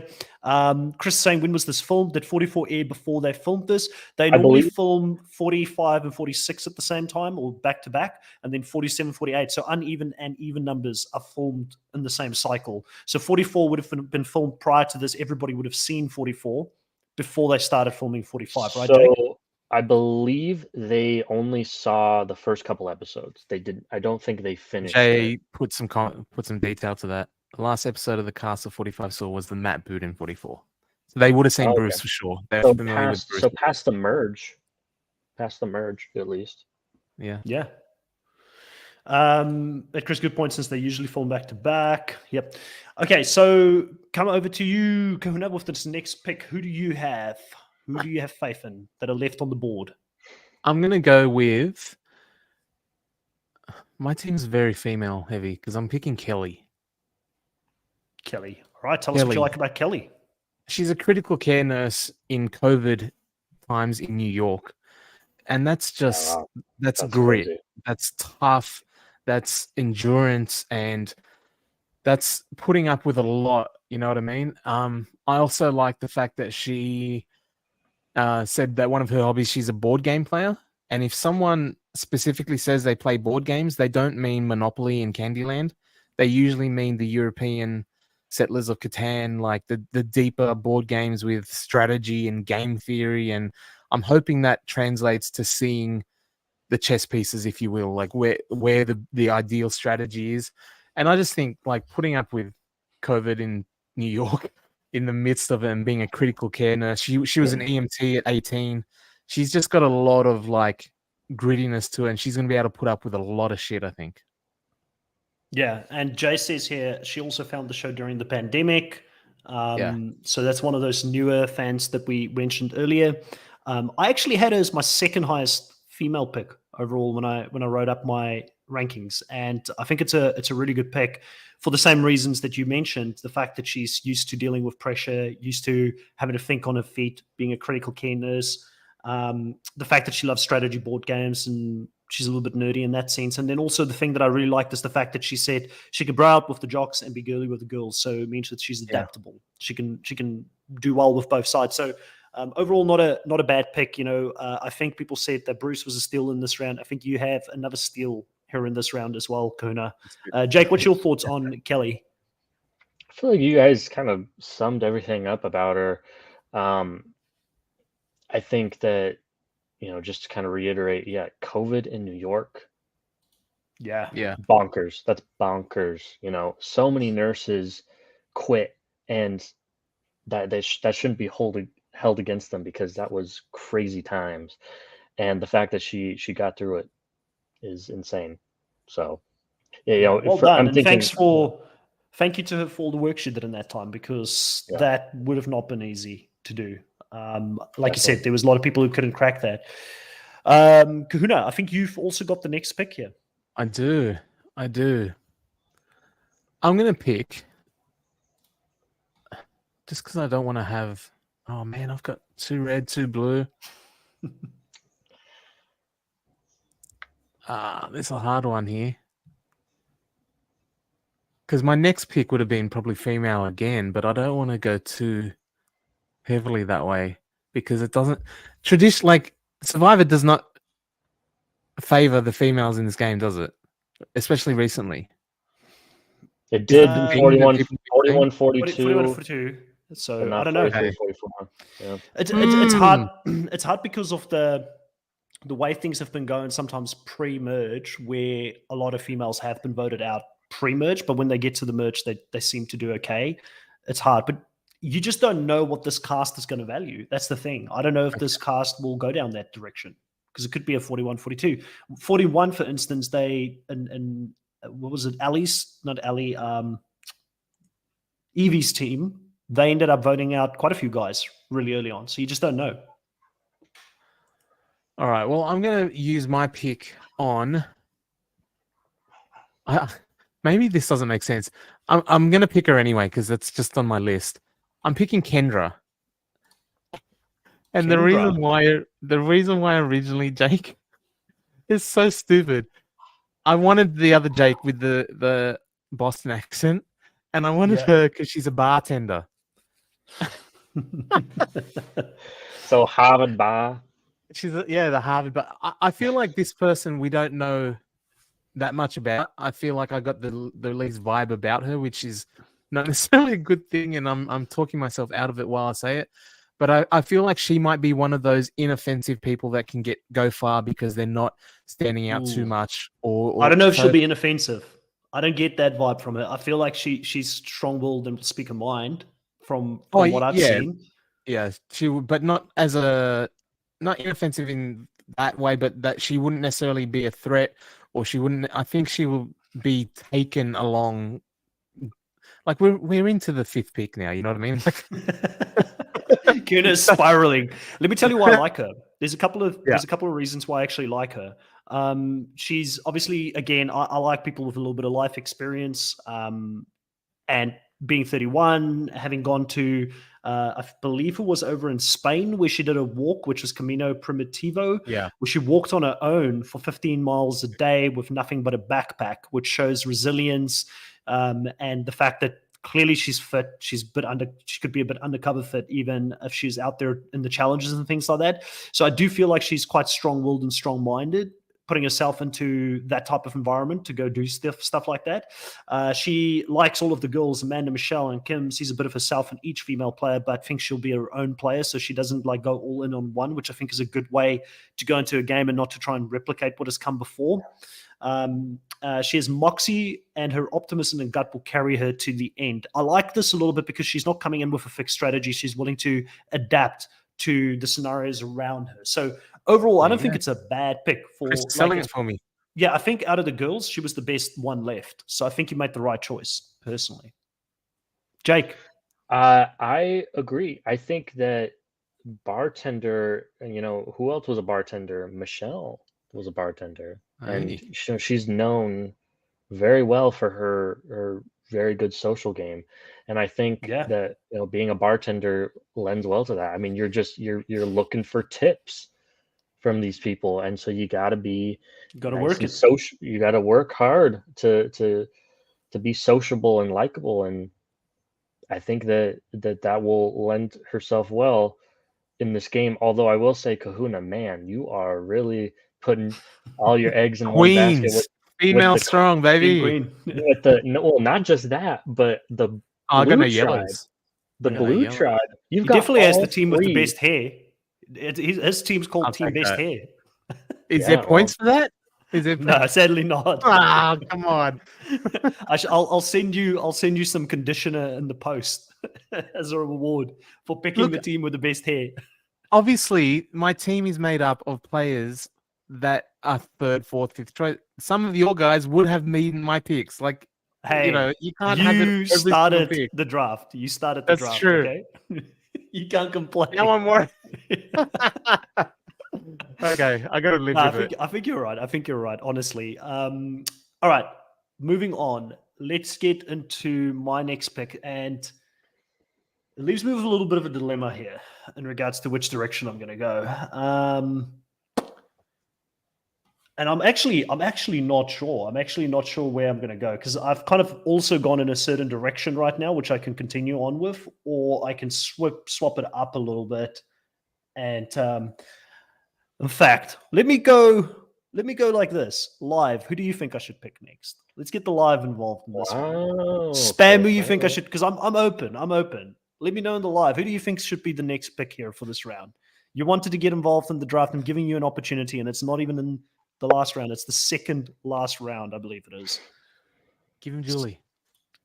Chris is saying, when was this filmed? Did 44 air before they filmed this? They normally film 45 and 46 at the same time, or back to back, and then 47, 48. So uneven and even numbers are filmed in the same cycle. So 44 would have been filmed prior to this. Everybody would have seen 44 before they started filming 45, right, Jake? I believe they only saw the first couple episodes. They didn't. I don't think they finished. Jay put some detail to that. The last episode of the cast of 45 saw was the Matt boot in 44. So they would have seen Okay. Bruce for sure. They're So familiar with Bruce. past the merge at least. Yeah. Yeah. Chris, good point, since they usually fall back to back. Yep. Okay, so come over to you, Kahuna, with this next pick. Who do you have? Who do you have faith in that are left on the board? I'm gonna go with my team's very female heavy because I'm picking Kelly. Kelly. All right, tell us what you like about Kelly. She's a critical care nurse in COVID times in New York. And that's just, that's grit. Crazy. That's tough. That's endurance. And that's putting up with a lot. You know what I mean? I also like the fact that she said that one of her hobbies, she's a board game player. And if someone specifically says they play board games, they don't mean Monopoly and Candyland. They usually mean the European Settlers of Catan, like the deeper board games with strategy and game theory. And I'm hoping that translates to seeing the chess pieces, if you will, like where the ideal strategy is. And I just think like putting up with COVID in New York in the midst of it and being a critical care nurse, she was an EMT at 18. She's just got a lot of like grittiness to her, and she's going to be able to put up with a lot of shit, I think. Yeah, and Jay says here she also found the show during the pandemic. So that's one of those newer fans that we mentioned earlier. I actually had her as my second highest female pick overall when I wrote up my rankings, and I think it's a really good pick for the same reasons that you mentioned. The fact that she's used to dealing with pressure, used to having to think on her feet, being a critical care nurse. The fact that she loves strategy board games, and she's a little bit nerdy in that sense. And then also the thing that I really liked is the fact that she said she could bro out with the jocks and be girly with the girls. So it means that she's adaptable. She can do well with both sides. So overall, not a bad pick. I think people said that Bruce was a steal in this round. I think you have another steal here in this round as well, Kahuna. Jake, what's your thoughts on Kelly? I feel like you guys kind of summed everything up about her. I think that, just to kind of reiterate, COVID in New York. Yeah. Bonkers. That's bonkers. So many nurses quit, and that shouldn't be held against them, because that was crazy times. And the fact that she got through it is insane. So, well done. And thank you to her for all the work she did in that time, because that would have not been easy to do. Like you said, there was a lot of people who couldn't crack that. Kahuna, I think you've also got the next pick here. I do. I'm going to pick, just because I don't want to have, oh man, I've got 2 red, 2 blue. This is a hard one here. Because my next pick would have been probably female again, but I don't want to go too heavily that way, because it doesn't Survivor does not favor the females in this game, does it? Especially recently. It did 41, 42. So I don't know. 44. Yeah. It's hard. It's hard because of the way things have been going. Sometimes pre-merge, where a lot of females have been voted out pre-merge, but when they get to the merge, they seem to do okay. It's hard, but you just don't know what this cast is going to value. That's the thing. I don't know if this cast will go down that direction, because it could be a 41, 42. 41, for instance, and what was it? Evie's team, they ended up voting out quite a few guys really early on. So you just don't know. All right. Well, I'm going to use my pick on... maybe this doesn't make sense. I'm going to pick her anyway, because it's just on my list. I'm picking Kendra. And the reason why originally Jake is so stupid. I wanted the other Jake with the Boston accent, and I wanted her because she's a bartender. So Harvard bar. She's the Harvard bar. I feel like this person we don't know that much about. I feel like I got the least vibe about her, which is not necessarily a good thing, and I'm talking myself out of it while I say it. But I feel like she might be one of those inoffensive people that can go far because they're not standing out too much. Or I don't know if she'll be inoffensive. I don't get that vibe from her. I feel like she's strong-willed and will speak her mind from what I've seen. Yeah, she would, but not as not inoffensive in that way, but that she wouldn't necessarily be a threat, or she wouldn't. I think she will be taken along. Like we're into the 5th pick now. You know what I mean? Like, Kuna's spiraling. Let me tell you why I like her. There's a couple of reasons why I actually like her. She's obviously, again, I like people with a little bit of life experience. And being 31, having gone to, I believe it was over in Spain where she did a walk, which was Camino Primitivo, where she walked on her own for 15 miles a day with nothing but a backpack, which shows resilience and the fact that clearly she's fit. She could be a bit undercover fit even if she's out there in the challenges and things like that. So I do feel like she's quite strong-willed and strong-minded, putting herself into that type of environment to go do stuff like that. She likes all of the girls, Amanda, Michelle, and Kim, sees a bit of herself in each female player, but thinks she'll be her own player, so she doesn't like go all in on one, which I think is a good way to go into a game and not to try and replicate what has come before. She has moxie, and her optimism and gut will carry her to the end. I like this a little bit because she's not coming in with a fixed strategy. She's willing to adapt to the scenarios around her. So overall, I don't think it's a bad pick for selling it for me. Yeah, I think out of the girls, she was the best one left. So I think you made the right choice, personally. Jake? I agree. I think that bartender, who else was a bartender? Michelle was a bartender. And she's known very well for her very good social game. And I think that being a bartender lends well to that. I mean, you're looking for tips from these people, and so you got to be social. You got to work hard to be sociable and likable, and I think that will lend herself well in this game. Although I will say, Kahuna, man, you are really putting all your eggs in one basket. Female strong, baby. Not just that, but the blue tribe. The blue tribe. He definitely has the team with the best hair. His team's called Team Best Hair. Is there points for that? No, sadly not. Ah, come on. I'll send you some conditioner in the post as a reward for picking the team with the best hair. Obviously, my team is made up of players that are 3rd, 4th, 5th choice. Some of your guys would have been my picks. Like, hey, you can't have it. You started the draft. You started the draft. That's true. Okay? You can't complain. No one more. Okay, I got to live with it. I think you're right. I think you're right, honestly. All right, moving on. Let's get into my next pick. And it leaves me with a little bit of a dilemma here in regards to which direction I'm going to go. And I'm actually not sure. I'm actually not sure where I'm going to go because I've kind of also gone in a certain direction right now, which I can continue on with, or I can swap it up a little bit. And in fact, let me go like this. Live, who do you think I should pick next? Let's get the live involved in this one. Spam who you think I should, because I'm open. I'm open. Let me know in the live. Who do you think should be the next pick here for this round? You wanted to get involved in the draft. I'm giving you an opportunity, and it's not even in the last round. It's the second last round, I believe it is. Give him Julie.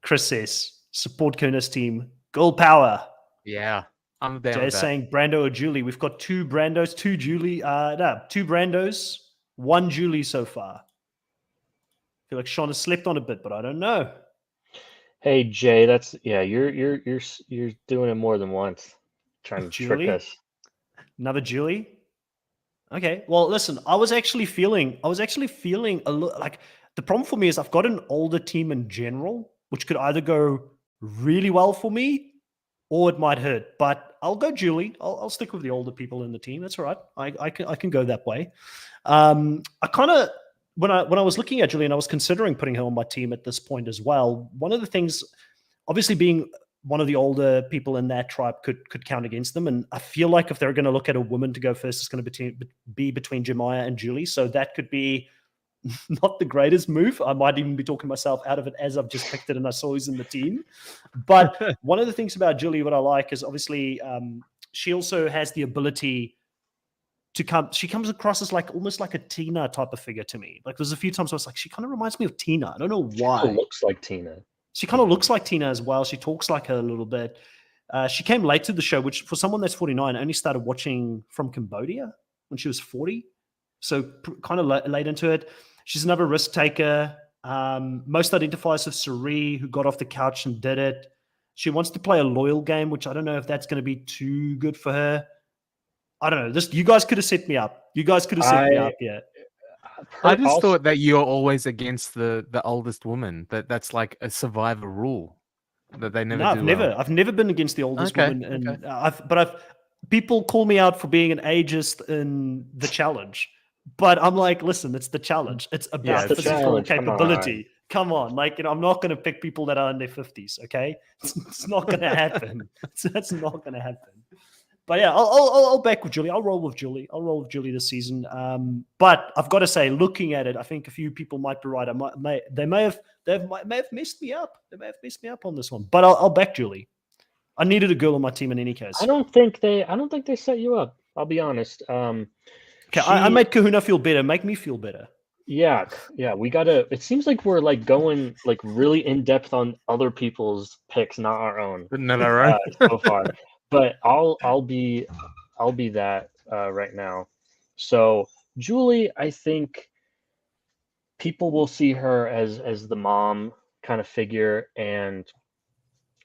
Chris says, support Kuna's team. Girl power. Yeah, I'm down. Jay's saying Brando or Julie. We've got 2 Brandos, 2 Julie. 2 Brandos, 1 Julie so far. I feel like Sean has slept on a bit, but I don't know. Hey Jay, you're doing it more than once, trying to trick us. Another Julie. Okay. Well, listen, I was actually feeling a little like the problem for me is I've got an older team in general, which could either go really well for me or it might hurt. But I'll go Julie. I'll stick with the older people in the team. That's all right. I can go that way. I kind of when I was looking at Julie and I was considering putting her on my team at this point as well. One of the things, obviously, being one of the older people in that tribe could count against them. And I feel like if they're going to look at a woman to go first, it's going to be between Jemiah and Julie. So that could be not the greatest move. I might even be talking myself out of it as I've just picked it and I saw who's in the team. But one of the things about Julie, what I like is obviously she also has the ability to she comes across as like almost like a Tina type of figure to me. Like there's a few times I was like, she kind of reminds me of Tina. I don't know why. She looks like Tina. She kind of looks like Tina as well. She talks like her a little bit. She came late to the show, which for someone that's 49 only started watching from Cambodia when she was 40. So kind of late into it. She's another risk taker. Most identifies with Suri, who got off the couch and did it. She wants to play a loyal game, which I don't know if that's going to be too good for her. I don't know. You guys could have set me up. You guys could have set me up. Yeah. I just thought that you're always against the oldest woman. That's like a survivor rule that they never do. I've never been against the oldest woman, and people call me out for being an ageist in the challenge. But I'm like, listen, it's the challenge. It's about physical capability. Come on. Like, I'm not going to pick people that are in their 50s, okay? It's not going to happen. That's not going to happen. But yeah, I'll back with Julie. I'll roll with Julie. This season. But I've got to say, looking at it, I think a few people might be right. They may have messed me up. They may have messed me up on this one. But I'll back Julie. I needed a girl on my team in any case. I don't think they set you up. I'll be honest. Okay, I made Kahuna feel better. Make me feel better. Yeah. We gotta. It seems like we're like going like really in depth on other people's picks, not our own. Not our own so far. But I'll be that right now. So Julie, I think people will see her as the mom kind of figure, and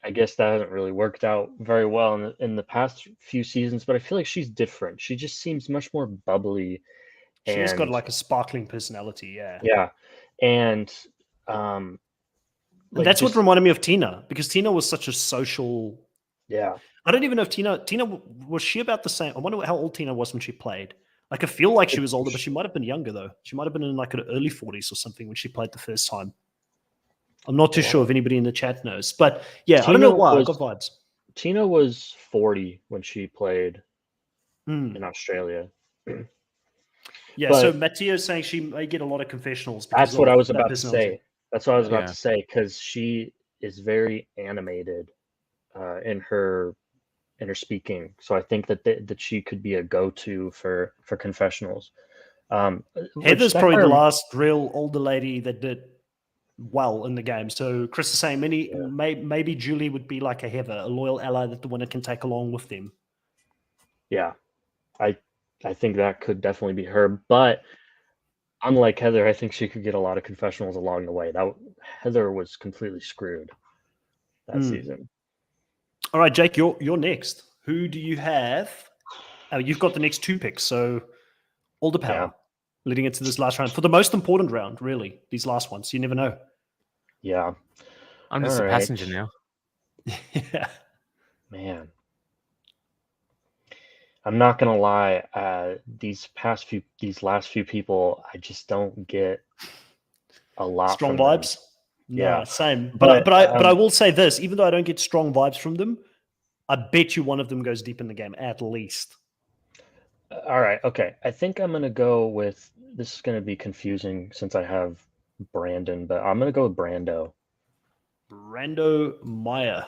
I guess that hasn't really worked out very well in the past few seasons. But I feel like she's different. She just seems much more bubbly. She's got like a sparkling personality. Yeah. Yeah, and that's what reminded me of Tina, because Tina was such a social. Yeah. I don't even know if Tina was she about the same. I wonder how old Tina was when she played. Like, I feel like she was older, but she might have been younger though. She might have been in like her early 40s or something when she played the first time. I'm not too sure if anybody in the chat knows, but yeah, I don't know why. I got vibes. Tina was 40 when she played in Australia. Yeah, so Mattia's saying she may get a lot of confessionals. That's what I was about to say. Because she is very animated in her speaking. So I think that she could be a go-to for confessionals. Heather's probably the last real older lady that did well in the game. So Chris is saying maybe Julie would be like a Heather, a loyal ally that the winner can take along with them. Yeah, I think that could definitely be her. But unlike Heather, I think she could get a lot of confessionals along the way. Heather was completely screwed that season. All right, Jake, you're next. Who do you have? You've got the next two picks, so all the power leading into this last round. For the most important round, really, these last ones. You never know. Yeah. I'm just a passenger now. Yeah. Man. I'm not gonna lie. These last few people, I just don't get a lot. Strong from vibes. Them. Yeah, same. But I will say this: even though I don't get strong vibes from them, I bet you one of them goes deep in the game at least. All right. Okay. I think I'm gonna go with. This is gonna be confusing since I have Brandon, but I'm gonna go with Brando. Brando Meyer.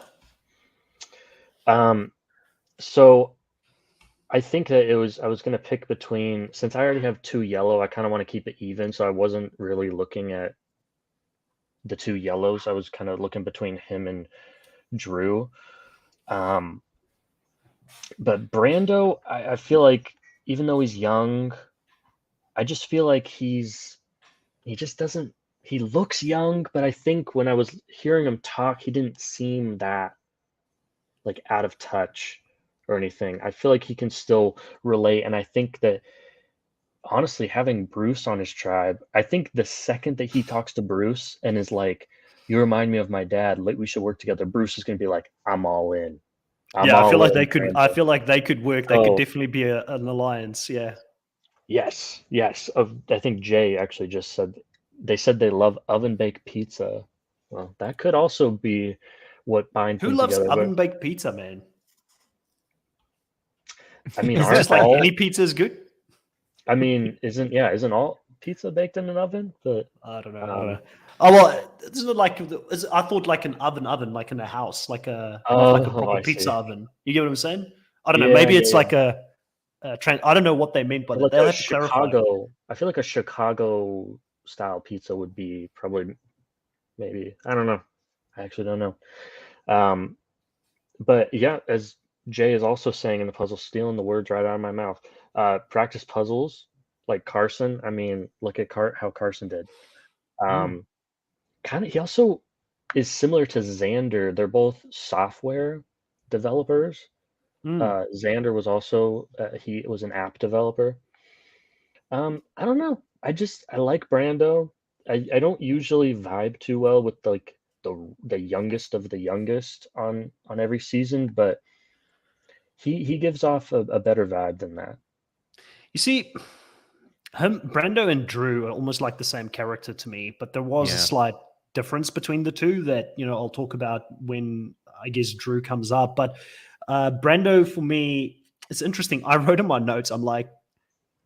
So I think that I was going to pick between, since I already have two yellow, I kind of want to keep it even. So I wasn't really looking at the two yellows. I was kind of looking between him and Drew. But Brando, I feel like even though he's young, I just feel like he looks young, but I think when I was hearing him talk, he didn't seem that like out of touch or anything. I feel like he can still relate. And I think that honestly, having Bruce on his tribe, I think the second that he talks to Bruce and is like, you remind me of my dad, like we should work together, Bruce is going to be like, I'm all in. I feel like they could work. They could definitely be an alliance. Yeah. Yes. I think Jay actually just said, they said they love oven baked pizza. Well, that could also be what binds them together. Who loves oven baked pizza, man? I mean, is just like any pizza is good? I mean, isn't all pizza baked in an oven? But I don't know. Oh well, it's not like I thought like an oven, like in a house, like a proper pizza oven. You get what I'm saying? I don't know. Maybe it's like a I don't know what they meant by that. They'll have to clarify. I feel like a Chicago style pizza would be probably maybe. I don't know. I actually don't know. But yeah, as Jay is also saying in the puzzle, stealing the words right out of my mouth. Practice puzzles like Carson. I mean, look at how Carson did. Kind of. He also is similar to Xander. They're both software developers. Xander was also he was an app developer. I don't know. I like Brando. I don't usually vibe too well with like the youngest of the youngest on every season, but he gives off a better vibe than that. You see, Brando and Drew are almost like the same character to me, but there was a slight difference between the two that I'll talk about when I guess Drew comes up. But Brando for me, it's interesting. I wrote in my notes, I'm like,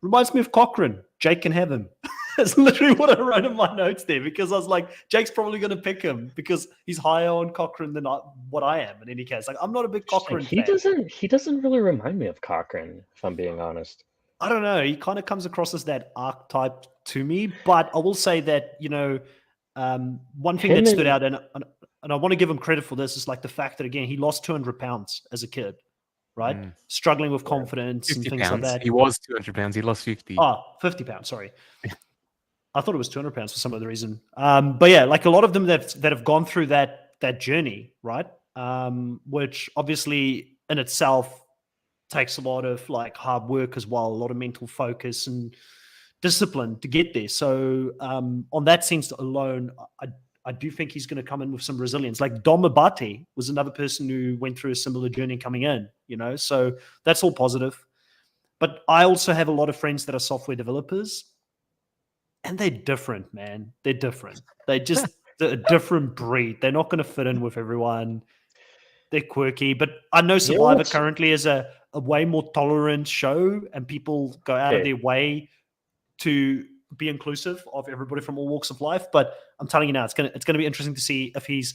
reminds me of Cochrane. Jake can have him. That's literally what I wrote in my notes there, because I was like, Jake's probably going to pick him because he's higher on Cochrane than what I am in any case. Like, I'm not a big Cochrane fan. He doesn't really remind me of Cochrane, if I'm being honest. I don't know. He kind of comes across as that archetype to me, but I will say that, one thing that stood out, and I want to give him credit for this, is like the fact that, again, he lost 200 pounds as a kid, right? Struggling with confidence and things like that. He was 200 pounds. He lost 50. Oh, 50 pounds. Sorry. I thought it was 200 pounds for some other reason. But yeah, like a lot of them that have gone through that journey, right? Which obviously in itself takes a lot of like hard work as well, a lot of mental focus and discipline to get there. So on that sense alone, I do think he's going to come in with some resilience. Like Dom Abate was another person who went through a similar journey coming in, so that's all positive. But I also have a lot of friends that are software developers, and they're different, man. They're different. They're just a different breed. They're not going to fit in with everyone. They're quirky, but I know Survivor currently is a way more tolerant show, and people go out of their way to be inclusive of everybody from all walks of life. But I'm telling you now, it's gonna be interesting to see if he's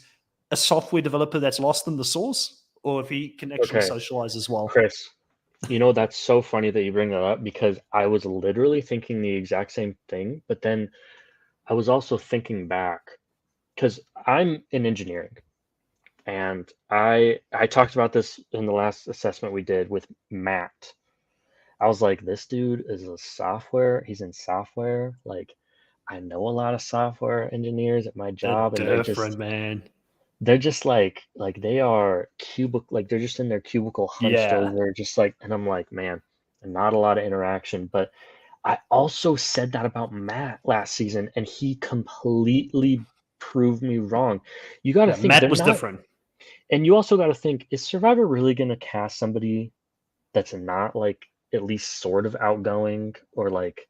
a software developer that's lost in the source, or if he can actually socialize as well. Chris, that's so funny that you bring that up, because I was literally thinking the exact same thing, but then I was also thinking back, because I'm in engineering. And I talked about this in the last assessment we did with Matt. I was like, this dude is he's in software. Like, I know a lot of software engineers at my job, and they're just, man. They're just like they are like they're just in their cubicle hunched over, just like, and I'm like, man, not a lot of interaction. But I also said that about Matt last season, and he completely proved me wrong. You got to think Matt was different. And you also got to think, is Survivor really going to cast somebody that's not like at least sort of outgoing, or like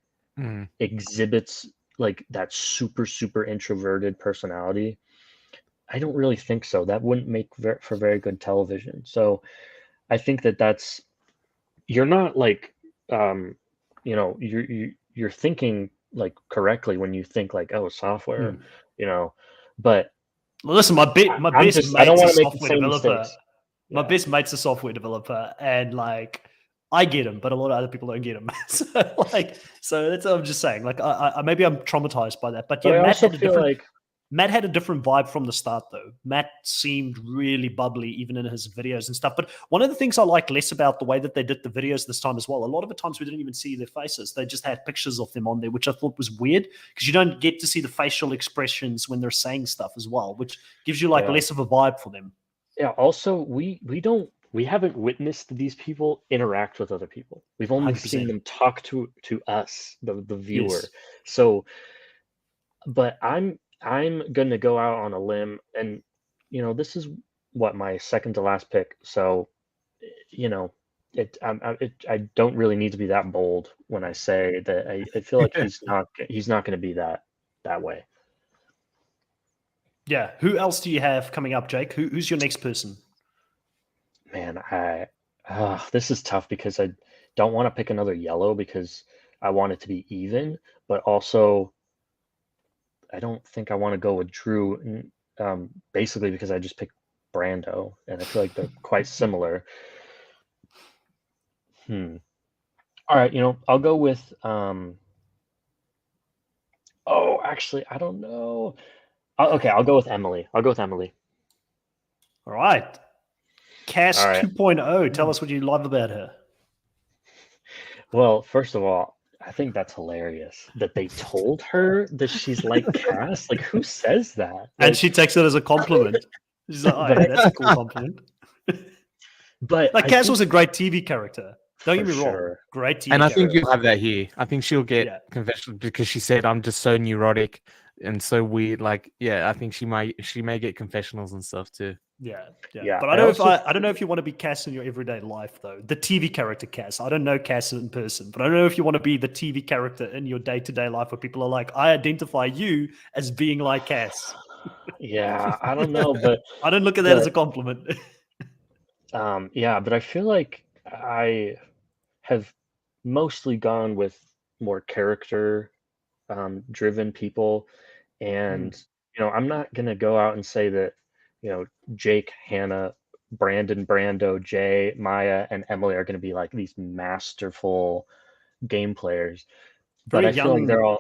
exhibits like that super, super introverted personality? I don't really think so. That wouldn't make for very good television. So I think that's, you're not like, you're thinking like correctly when you think like, oh, software, but well, listen, my best mate's a software developer. My best mate's a software developer, and like I get him, but a lot of other people don't get him. So that's what I'm just saying. Like I maybe I'm traumatized by that, but yeah, Matt had a different vibe from the start, though. Matt seemed really bubbly, even in his videos and stuff. But one of the things I like less about the way that they did the videos this time as well, a lot of the times we didn't even see their faces. They just had pictures of them on there, which I thought was weird, because you don't get to see the facial expressions when they're saying stuff as well, which gives you like less of a vibe for them. Yeah. Also, we haven't witnessed these people interact with other people. We've only 100%. Seen them talk to us, the viewer. Yes. So, but I'm going to go out on a limb, and this is what, my second to last pick. So, I don't really need to be that bold when I say that I feel like he's not going to be that way. Yeah. Who else do you have coming up, Jake? Who's your next person? Man, this is tough, because I don't want to pick another yellow, because I want it to be even, but also I don't think I want to go with Drew, basically because I just picked Brando, and I feel like they're quite similar. All right, I'll go with. Oh, actually, I don't know. Okay, I'll go with Emily. All right. Cass All right. 2.0. Tell us what you love about her. Well, first of all, I think that's hilarious that they told her that she's like Cass. Like, who says that? And Like, she takes it as a compliment. She's like, oh, But yeah, that's a cool compliment. but Like, I Cass think was a great TV character. Don't for get me wrong. sure. Great TV And I character. think you'll have that here. I think she'll get Yeah. confessional because she said I'm just so neurotic and so weird. Like, yeah, I think she may get confessionals and stuff too. Yeah. Yeah, But I I don't know if you want to be Cass in your everyday life though. The TV character Cass. I don't know Cass in person, but I don't know if you want to be the TV character in your day-to-day life where people are like, I identify you as being like Cass. Yeah, I don't know, but I don't look at that as a compliment. yeah, but I feel like I have mostly gone with more character driven people, and I'm not gonna go out and say that Jake, Hannah, Brandon, Brando, Jay, Maya, and Emily are gonna be like these masterful game players, but Very I feel like they're young all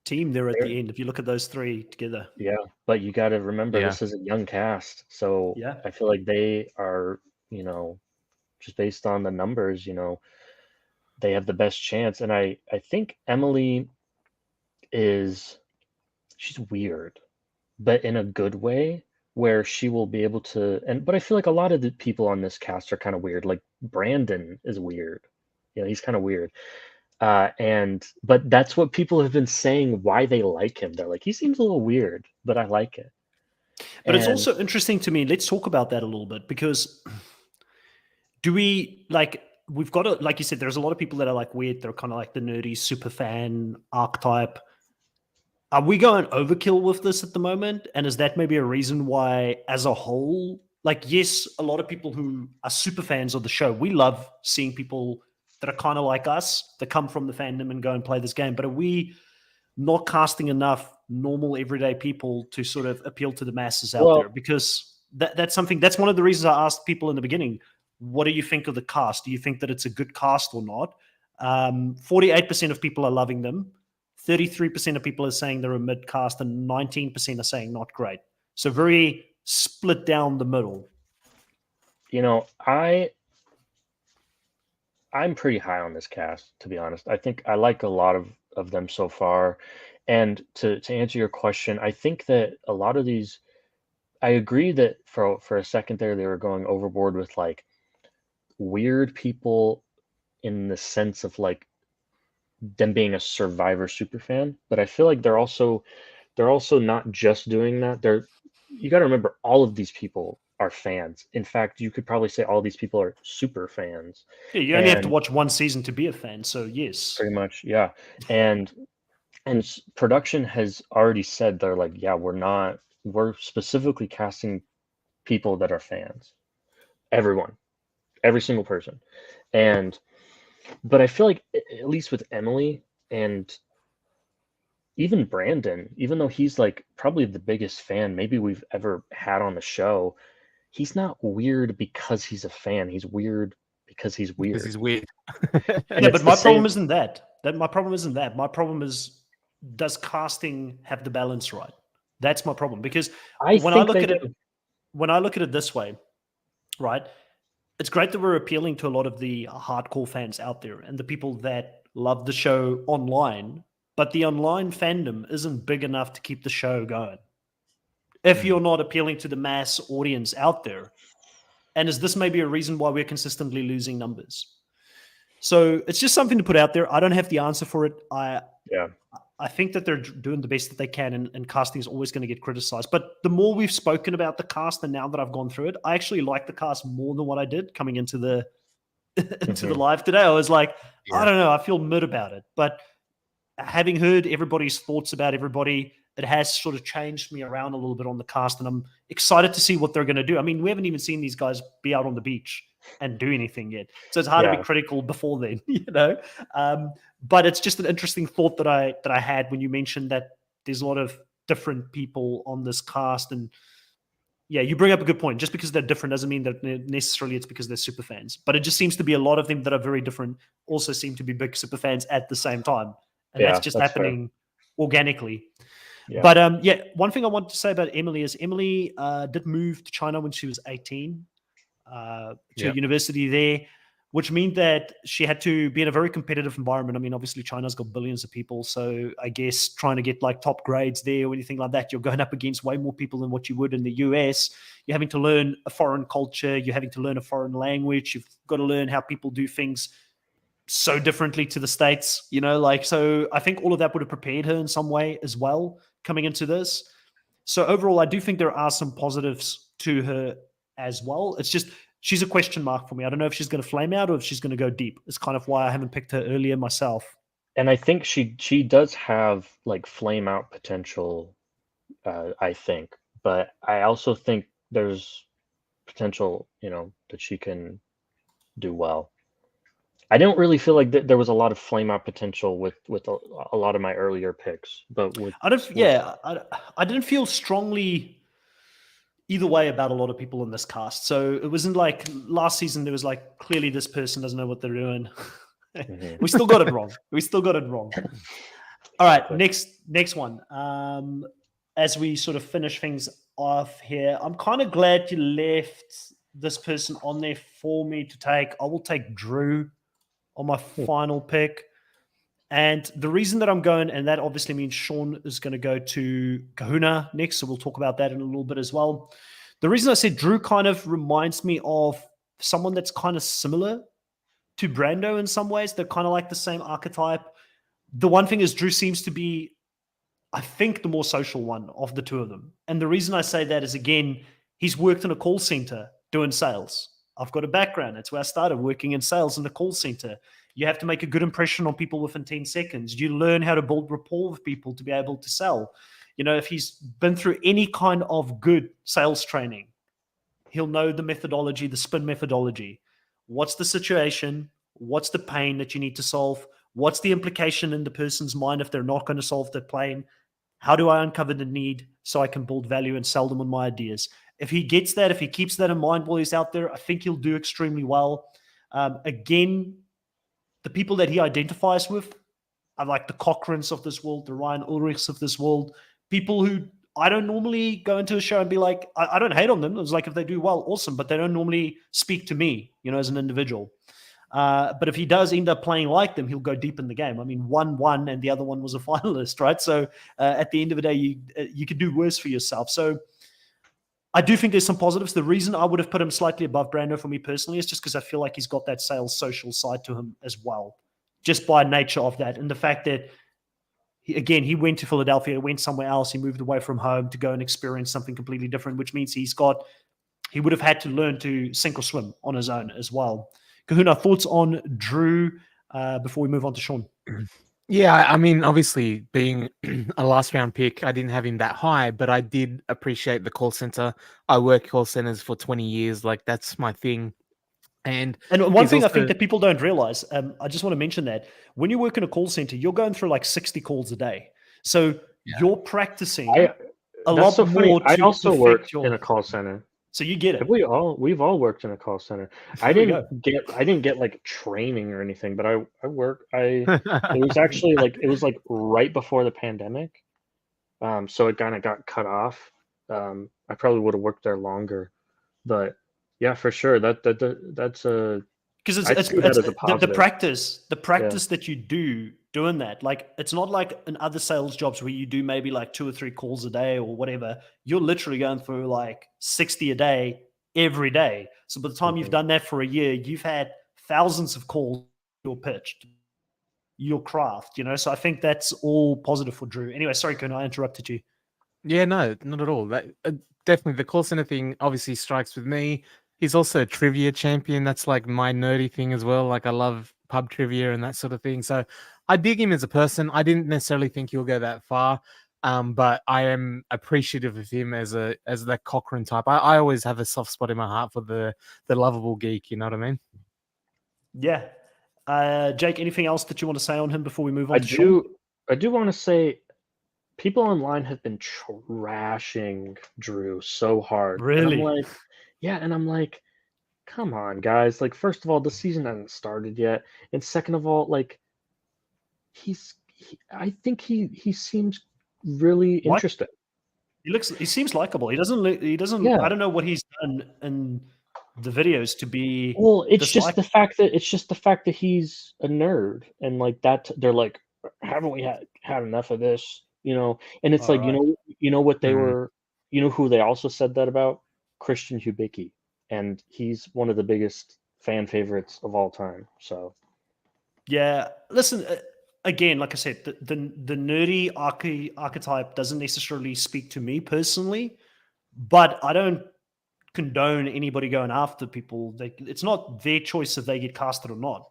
team there at they're- the end. If you look at those three together. yeah, but you got to remember Yeah. this is a young cast, so Yeah. I feel like they are just based on the numbers, they have the best chance. And I think Emily she's weird, but in a good way, where she will be able to. But I feel like a lot of the people on this cast are kind of weird. Like Brandon is weird. He's kind of weird. But that's what people have been saying why they like him. They're like, he seems a little weird, but I like it. But it's also interesting to me. Let's talk about that a little bit because we've got like you said, there's a lot of people that are like weird. They're kind of like the nerdy super fan archetype. Are we going overkill with this at the moment? And is that maybe a reason why, as a whole, like, yes, a lot of people who are super fans of the show, we love seeing people that are kind of like us, that come from the fandom and go and play this game. But are we not casting enough normal, everyday people to sort of appeal to the masses out there? Because that's one of the reasons I asked people in the beginning, what do you think of the cast? Do you think that it's a good cast or not? 48% of people are loving them. 33% of people are saying they're a mid cast, and 19% are saying not great. So very split down the middle. I'm pretty high on this cast, to be honest. I think I like a lot of them so far. And to answer your question, I think that a lot of these, I agree that for a second there, they were going overboard with like weird people in the sense of like them being a Survivor superfan. But I feel like they're also not just doing that. You got to remember, all of these people are fans. In fact, you could probably say all these people are super fans. Yeah, you only have to watch one season to be a fan. So yes, pretty much, yeah. And production has already said they're like, yeah, we're specifically casting people that are fans. Everyone, every single person. But I feel like, at least with Emily and even Brandon, even though he's like probably the biggest fan maybe we've ever had on the show, he's not weird because he's a fan. He's weird because he's weird. Because he's weird. Yeah, but my problem isn't that. My problem isn't that. My problem is, does casting have the balance right? That's my problem. Because when I look at it this way, right? It's great that we're appealing to a lot of the hardcore fans out there and the people that love the show online, but the online fandom isn't big enough to keep the show going. If you're not appealing to the mass audience out there, and is this maybe a reason why we're consistently losing numbers? So it's just something to put out there. I don't have the answer for it. I think that they're doing the best that they can, and casting is always going to get criticized. But the more we've spoken about the cast, and now that I've gone through it, I actually like the cast more than what I did coming into the the live today. I was like, I don't know, I feel mid about it. But having heard everybody's thoughts about everybody, it has sort of changed me around a little bit on the cast, and I'm excited to see what they're going to do. I mean, we haven't even seen these guys be out on the beach and do anything yet, so it's hard to be critical before then, but it's just an interesting thought that I had when you mentioned that there's a lot of different people on this cast. And yeah, you bring up a good point. Just because they're different doesn't mean that necessarily it's because they're super fans, but it just seems to be a lot of them that are very different also seem to be big super fans at the same time, and that's just happening organically. But one thing I wanted to say about Emily is Emily did move to China when she was 18. to a university there, which meant that she had to be in a very competitive environment. I mean, obviously China's got billions of people, so I guess trying to get like top grades there or anything like that, you're going up against way more people than what you would in the US. You're having to learn a foreign culture, you're having to learn a foreign language, you've got to learn how people do things so differently to the States, so I think all of that would have prepared her in some way as well coming into this. So overall, I do think there are some positives to her as well. It's just, she's a question mark for me. I don't know if she's going to flame out or if she's going to go deep. It's kind of why I haven't picked her earlier myself. And I think she does have like flame out potential, I think. But I also think there's potential, that she can do well. I don't really feel like there was a lot of flame out potential with a lot of my earlier picks, but I didn't feel strongly either way about a lot of people in this cast. So it wasn't like last season there was like, clearly this person doesn't know what they're doing. Mhm. We still got it wrong. All right, next one. As we sort of finish things off here, I'm kind of glad you left this person on there for me to take. I will take Drew on my final pick. And the reason that I'm going, and that obviously means Sean is going to go to Kahuna next, so we'll talk about that in a little bit as well. The reason I said Drew kind of reminds me of someone that's kind of similar to Brando in some ways. They're kind of like the same archetype. The one thing is Drew seems to be, I think, the more social one of the two of them. And the reason I say that is, again, he's worked in a call center doing sales. I've got a background. That's where I started, working in sales in the call center. You have to make a good impression on people within 10 seconds. You learn how to build rapport with people to be able to sell. If he's been through any kind of good sales training, he'll know the methodology, the spin methodology. What's the situation? What's the pain that you need to solve? What's the implication in the person's mind if they're not going to solve the pain? How do I uncover the need so I can build value and sell them on my ideas? If he gets that, if he keeps that in mind while he's out there, I think he'll do extremely well. Again, the people that he identifies with are like the Cochrans of this world, the Ryan Ulrichs of this world, people who I don't normally go into a show and be like, I don't hate on them. It was like, if they do well, awesome, but they don't normally speak to me, as an individual. But if he does end up playing like them, he'll go deep in the game. I mean, 1-1 and the other one was a finalist, right? So at the end of the day, you could do worse for yourself. So I do think there's some positives. The reason I would have put him slightly above Brando for me personally is just because I feel like he's got that sales social side to him as well, just by nature of that. And the fact that, he went to Philadelphia, went somewhere else, he moved away from home to go and experience something completely different, which means he would have had to learn to sink or swim on his own as well. Kahuna, thoughts on Drew before we move on to Sean? Yeah, I mean, obviously, being a last round pick, I didn't have him that high, but I did appreciate the call center. I worked call centers for 20 years. Like, that's my thing. And one thing I think that people don't realize, I just want to mention that when you work in a call center, you're going through like 60 calls a day. So you're practicing a lot more. I also worked in a call center. So you get it. We've all worked in a call center. I didn't get like training or anything, but it was actually it was like right before the pandemic. So it kind of got cut off. I probably would have worked there longer, but yeah, for sure. That's a, because it's the practice that you do doing that. Like, it's not like in other sales jobs where you do maybe like 2 or 3 calls a day or whatever. You're literally going through like 60 a day every day. So by the time you've done that for a year, you've had thousands of calls you're pitched, your craft, So I think that's all positive for Drew. Anyway, sorry, Kun, I interrupted you. Yeah, no, not at all. That definitely the call center thing obviously strikes with me. He's also a trivia champion. That's like my nerdy thing as well. Like, I love pub trivia and that sort of thing. So I dig him as a person. I didn't necessarily think he'll go that far, but I am appreciative of him as that Cochrane type. I always have a soft spot in my heart for the lovable geek. You know what I mean? Yeah. Jake, anything else that you want to say on him before we move on to Sean? I do want to say, people online have been trashing Drew so hard. Really? And I'm like, come on, guys. Like, first of all, the season hasn't started yet. And second of all, like, I think he seems really interested. He seems likable. He doesn't, Yeah. I don't know what he's done in the videos to be Well, it's disliked. just the fact that he's a nerd, and like that they're like, haven't we had enough of this? And it's All like, right. what they Mm. were, who they also said that about? Christian Hubicki, and he's one of the biggest fan favorites of all time. So Yeah, listen. Again, like I said, the nerdy archetype doesn't necessarily speak to me personally, but I don't condone anybody going after people. It's not their choice if they get casted or not.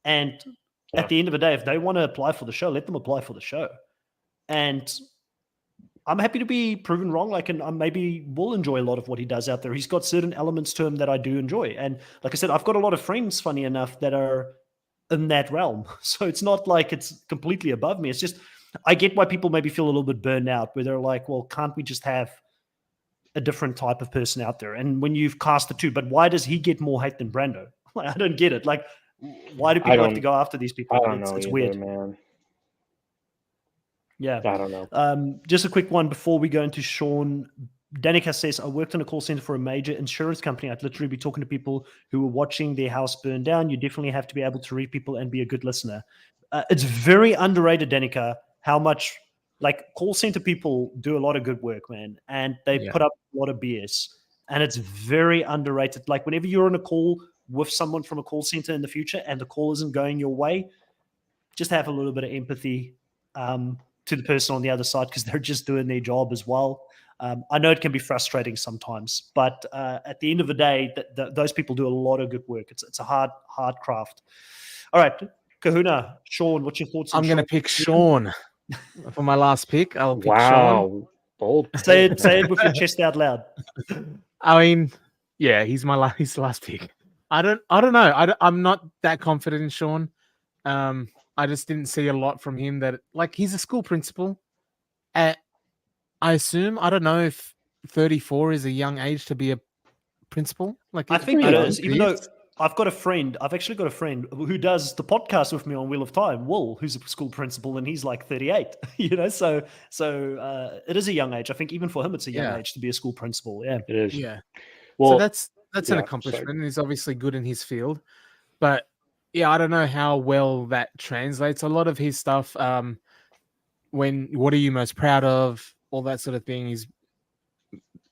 And Yeah. at the end of the day, if they want to apply for the show, let them apply for the show. And I'm happy to be proven wrong. Like, and I maybe will enjoy a lot of what he does out there. He's got certain elements to him that I do enjoy. And like I said, I've got a lot of friends, funny enough, that are in that realm. So it's not like it's completely above me. It's just, I get why people maybe feel a little bit burned out, where they're like, well, can't we just have a different type of person out there? And when you've cast the two, but why does he get more hate than Brando? Like, I don't get it. Like, why do people have to go after these people? I don't know It's either, weird. man. Yeah. I don't know. Just a quick one before we go into Sean. Danica says, I worked in a call center for a major insurance company. I'd literally be talking to people who were watching their house burn down. You definitely have to be able to read people and be a good listener. It's very underrated, Danica, how much like call center people do a lot of good work, man. And they Yeah. put up a lot of BS. And it's very underrated. Like whenever you're on a call with someone from a call center in the future and the call isn't going your way, just have a little bit of empathy to the person on the other side, because they're just doing their job as well. I know it can be frustrating sometimes, but at the end of the day, those people do a lot of good work. It's a hard craft. All right, Kahuna, Sean, what's your thoughts on I'm going to pick Sean for my last pick. I'll pick Sean. Wow, bold. Say it with your chest out loud. I mean, yeah, he's his last pick. I don't know. I'm not that confident in Sean. I just didn't see a lot from him that, like, he's a school principal. I assume, I don't know if 34 is a young age to be a principal. Like, I think it is, even though it's- I've actually got a friend who does the podcast with me on Wheel of Time, Will, who's a school principal, and he's like 38, so it is a young age. I think even for him, it's a young age to be a school principal. Yeah. It is. Yeah. Well, so that's an yeah, accomplishment, sorry. and he's obviously good in his field. But yeah, I don't know how well that translates. A lot of his stuff, what are you most proud of? All that sort of thing.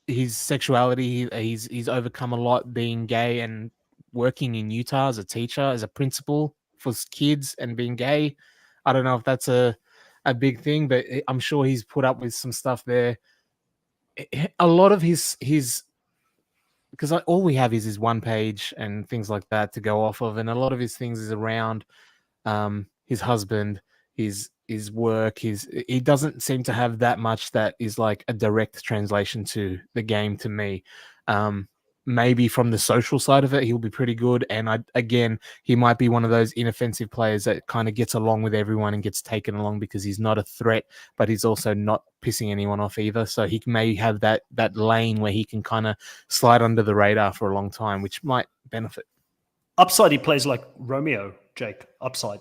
His sexuality. He's overcome a lot being gay and working in Utah as a teacher, as a principal for kids, and being gay. I don't know if that's a big thing, but I'm sure he's put up with some stuff there. A lot of his because all we have is his one page and things like that to go off of, and a lot of his things is around his husband, his work. He doesn't seem to have that much that is like a direct translation to the game to me. Maybe from the social side of it, he'll be pretty good. And he might be one of those inoffensive players that kind of gets along with everyone and gets taken along because he's not a threat, but he's also not pissing anyone off either. So he may have that lane where he can kind of slide under the radar for a long time, which might benefit. Upside, he plays like Romeo, Jake. Upside.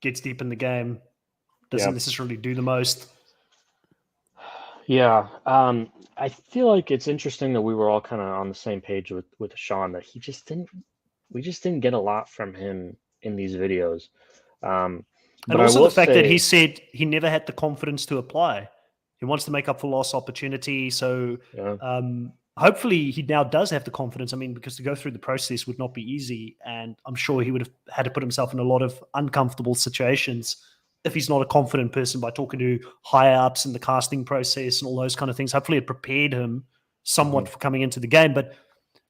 Gets deep in the game. Doesn't necessarily do the most. Yeah. I feel like it's interesting that we were all kind of on the same page with Sean, that we just didn't get a lot from him in these videos. And also the fact that he said he never had the confidence to apply. He wants to make up for lost opportunity. So hopefully he now does have the confidence. I mean, because to go through the process would not be easy. And I'm sure he would have had to put himself in a lot of uncomfortable situations if he's not a confident person, by talking to higher ups in the casting process and all those kind of things. Hopefully it prepared him somewhat for coming into the game. But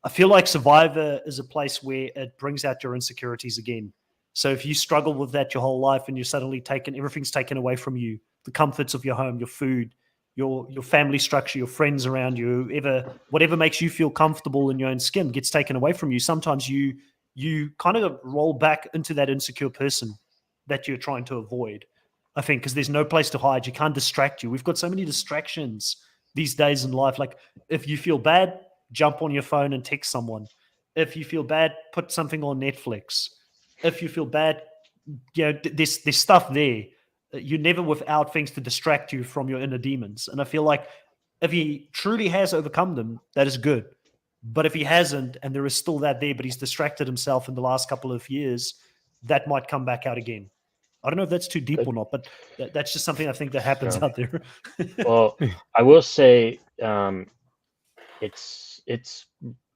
I feel like Survivor is a place where it brings out your insecurities again. So if you struggle with that your whole life and you're suddenly everything's taken away from you, the comforts of your home, your food, your family structure, your friends around you, whatever makes you feel comfortable in your own skin gets taken away from you. Sometimes you kind of roll back into that insecure person that you're trying to avoid, I think, because there's no place to hide. You can't distract you. We've got so many distractions these days in life. Like if you feel bad, jump on your phone and text someone. If you feel bad, put something on Netflix. If you feel bad, there's stuff there. You're never without things to distract you from your inner demons. And I feel like if he truly has overcome them, that is good. But if he hasn't, and there is still that there, but he's distracted himself in the last couple of years, that might come back out again. I don't know if that's too deep or not, but that's just something I think that happens out there. Well, I will say it's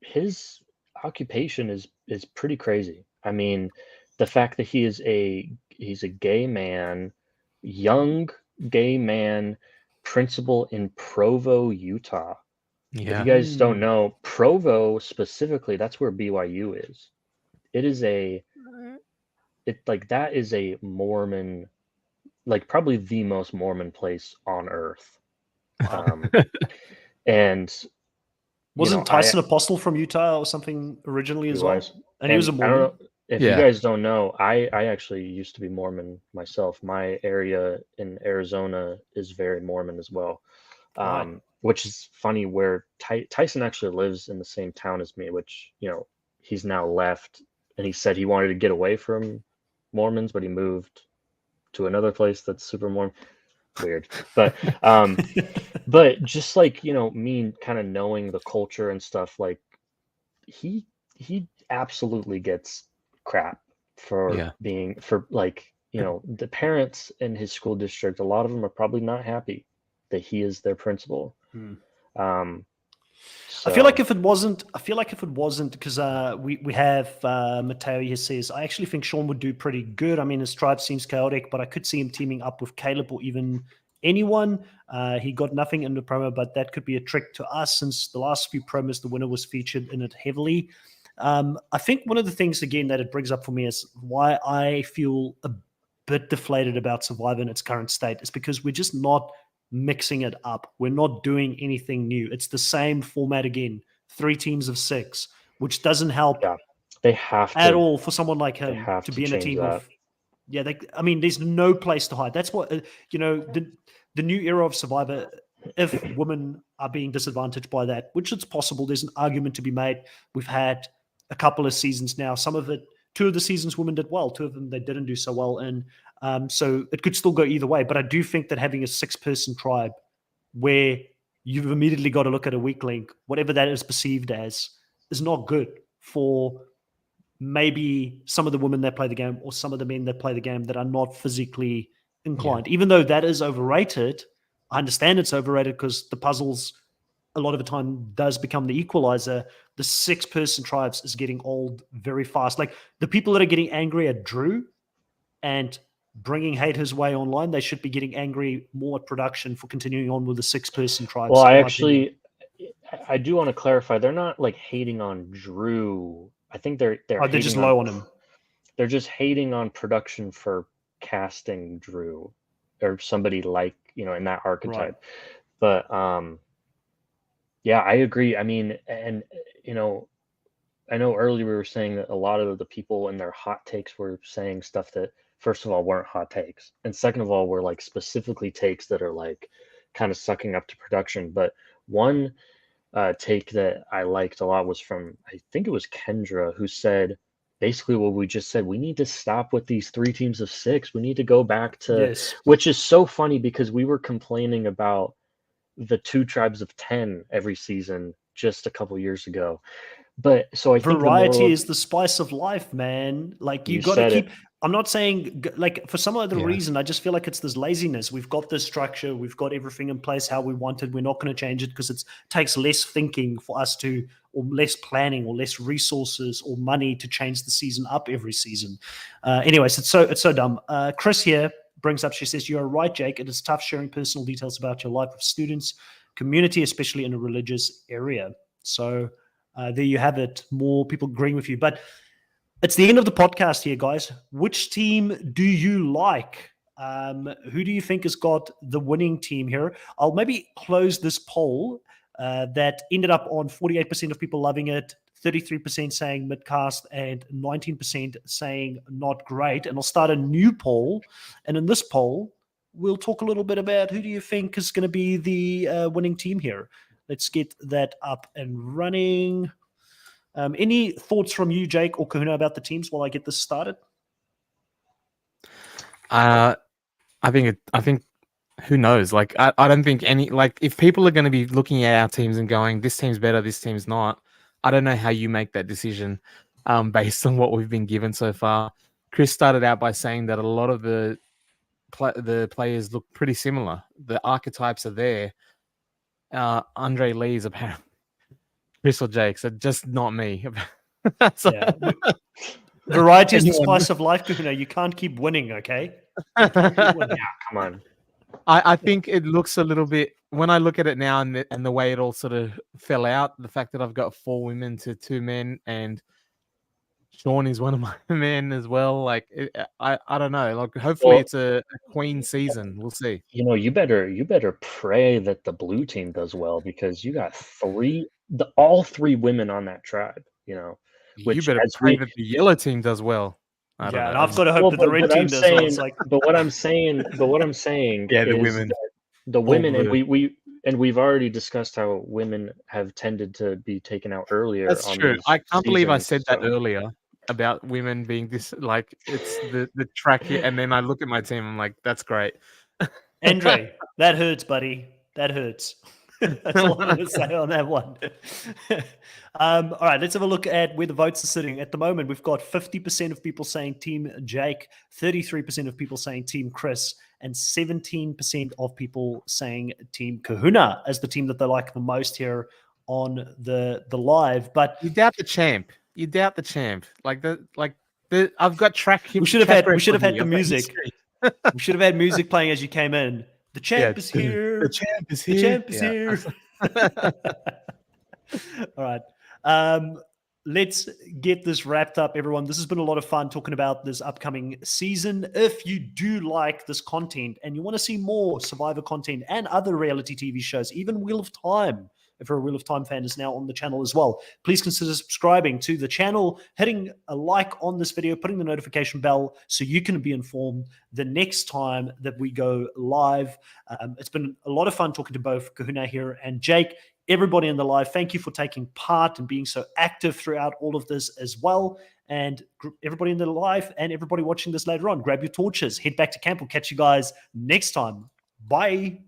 his occupation is pretty crazy. I mean, the fact that he's a gay man, young gay man, principal in Provo, Utah. If you guys don't know, Provo specifically, that's where BYU is. It is that is a Mormon, like probably the most Mormon place on earth. And wasn't Tyson Apostle from Utah or something originally as well? And he was a Mormon. I don't know if you guys don't know, I actually used to be Mormon myself. My area in Arizona is very Mormon as well. Which is funny, where Tyson actually lives in the same town as me, which, he's now left, and he said he wanted to get away from Mormons, but he moved to another place that's super Mormon. Weird. But but just like, me kind of knowing the culture and stuff, like he absolutely gets crap for being, the parents in his school district, a lot of them are probably not happy that he is their principal. I feel like if it wasn't, because we have Mateo here says, I actually think Sean would do pretty good. I mean, his tribe seems chaotic, but I could see him teaming up with Caleb or even anyone. He got nothing in the promo, but that could be a trick to us, since the last few promos, the winner was featured in it heavily. I think one of the things, again, that it brings up for me is why I feel a bit deflated about Survivor in its current state is because we're just not mixing it up. We're not doing anything new. It's the same format again, 3 teams of 6, which doesn't help they have at all for someone like him to be in a team of there's no place to hide. That's what the new era of Survivor, if women are being disadvantaged by that, which it's possible, there's an argument to be made. We've had a couple of seasons now, some of it, 2 of the seasons women did well, 2 of them they didn't do so well, and so it could still go either way. But I do think that having a 6-person tribe where you've immediately got to look at a weak link, whatever that is perceived as, is not good for maybe some of the women that play the game or some of the men that play the game that are not physically inclined. Even though that is overrated, I understand it's overrated because the puzzles a lot of the time does become the equalizer. The 6-person tribes is getting old very fast. Like the people that are getting angry at Drew and bringing hate his way online, they should be getting angry more at production for continuing on with the 6-person tribes. Well, I do want to clarify. They're not like hating on Drew. I think they're just low on him. They're just hating on production for casting Drew or somebody like, in that archetype. Right. But I agree. I mean, and I know earlier we were saying that a lot of the people in their hot takes were saying stuff that, first of all, weren't hot takes, and second of all, were like specifically takes that are like kind of sucking up to production. But one take that I liked a lot was from, I think it was Kendra, who said basically what we just said. We need to stop with these 3 teams of 6. We need to go back to, which is so funny because we were complaining about the 2 tribes of 10 every season just a couple years ago. But so I think variety is the spice of life, man. Like you got to keep. I'm not saying like for some other reason. I just feel like it's this laziness. We've got this structure. We've got everything in place how we want it. We're not going to change it because it takes less thinking for us to, or less planning, or less resources or money to change the season up every season. Anyways, it's so dumb. Chris here brings up. She says, "You are right, Jake. It is tough sharing personal details about your life with students, community, especially in a religious area." So. There you have it. More people agreeing with you. But it's the end of the podcast here, guys. Which team do you like? Who do you think has got the winning team here? I'll maybe close this poll that ended up on 48% of people loving it, 33% saying midcast, and 19% saying not great. And I'll start a new poll. And in this poll, we'll talk a little bit about who do you think is going to be the winning team here. Let's get that up and running. Any thoughts from you, Jake or Kahuna, about the teams while I get this started? I think who knows? Like I don't think any, like if people are going to be looking at our teams and going, this team's better, this team's not. I don't know how you make that decision based on what we've been given so far. Chris started out by saying that a lot of the players look pretty similar. The archetypes are there. Andre Lee's apparently Chris or Jake, so just not me. Yeah. Variety is the spice of life, Kahuna. You can't keep winning, okay? You can't keep winning. Yeah, come on. I think it looks a little bit, when I look at it now and the way it all sort of fell out, the fact that I've got 4 women to 2 men and Sean is one of my men as well. Like, I don't know. Like, hopefully it's a queen season. We'll see. You better pray that the blue team does well, because you got all 3 women on that tribe. You better pray that the yellow team does well. I don't know. And I've got to hope that the red team does well. It's like... But what I'm saying yeah, the is women, the women, and we've already discussed how women have tended to be taken out earlier. That's true. I can't believe I said that earlier about women being this, like, it's the track here, and then I look at my team, I'm like, that's great. Andre, that hurts, buddy. That hurts. That's all I'm going to say on that one. All right, let's have a look at where the votes are sitting. At the moment, we've got 50% of people saying Team Jake, 33% of people saying Team Chris, and 17% of people saying Team Kahuna as the team that they like the most here on the live. But you doubt the champ. I've got track. We should have had the music. We should have had music playing as you came in. The champ is here. The champ is here. The champ is here. All right. Let's get this wrapped up, everyone. This has been a lot of fun talking about this upcoming season. If you do like this content and you want to see more Survivor content and other reality TV shows, even Wheel of Time, if you're a Wheel of Time fan, is now on the channel as well. Please consider subscribing to the channel, hitting a like on this video, putting the notification bell so you can be informed the next time that we go live. It's been a lot of fun talking to both Kahuna here and Jake. Everybody in the live, thank you for taking part and being so active throughout all of this as well. And everybody in the live and everybody watching this later on, grab your torches, head back to camp. We'll catch you guys next time. Bye.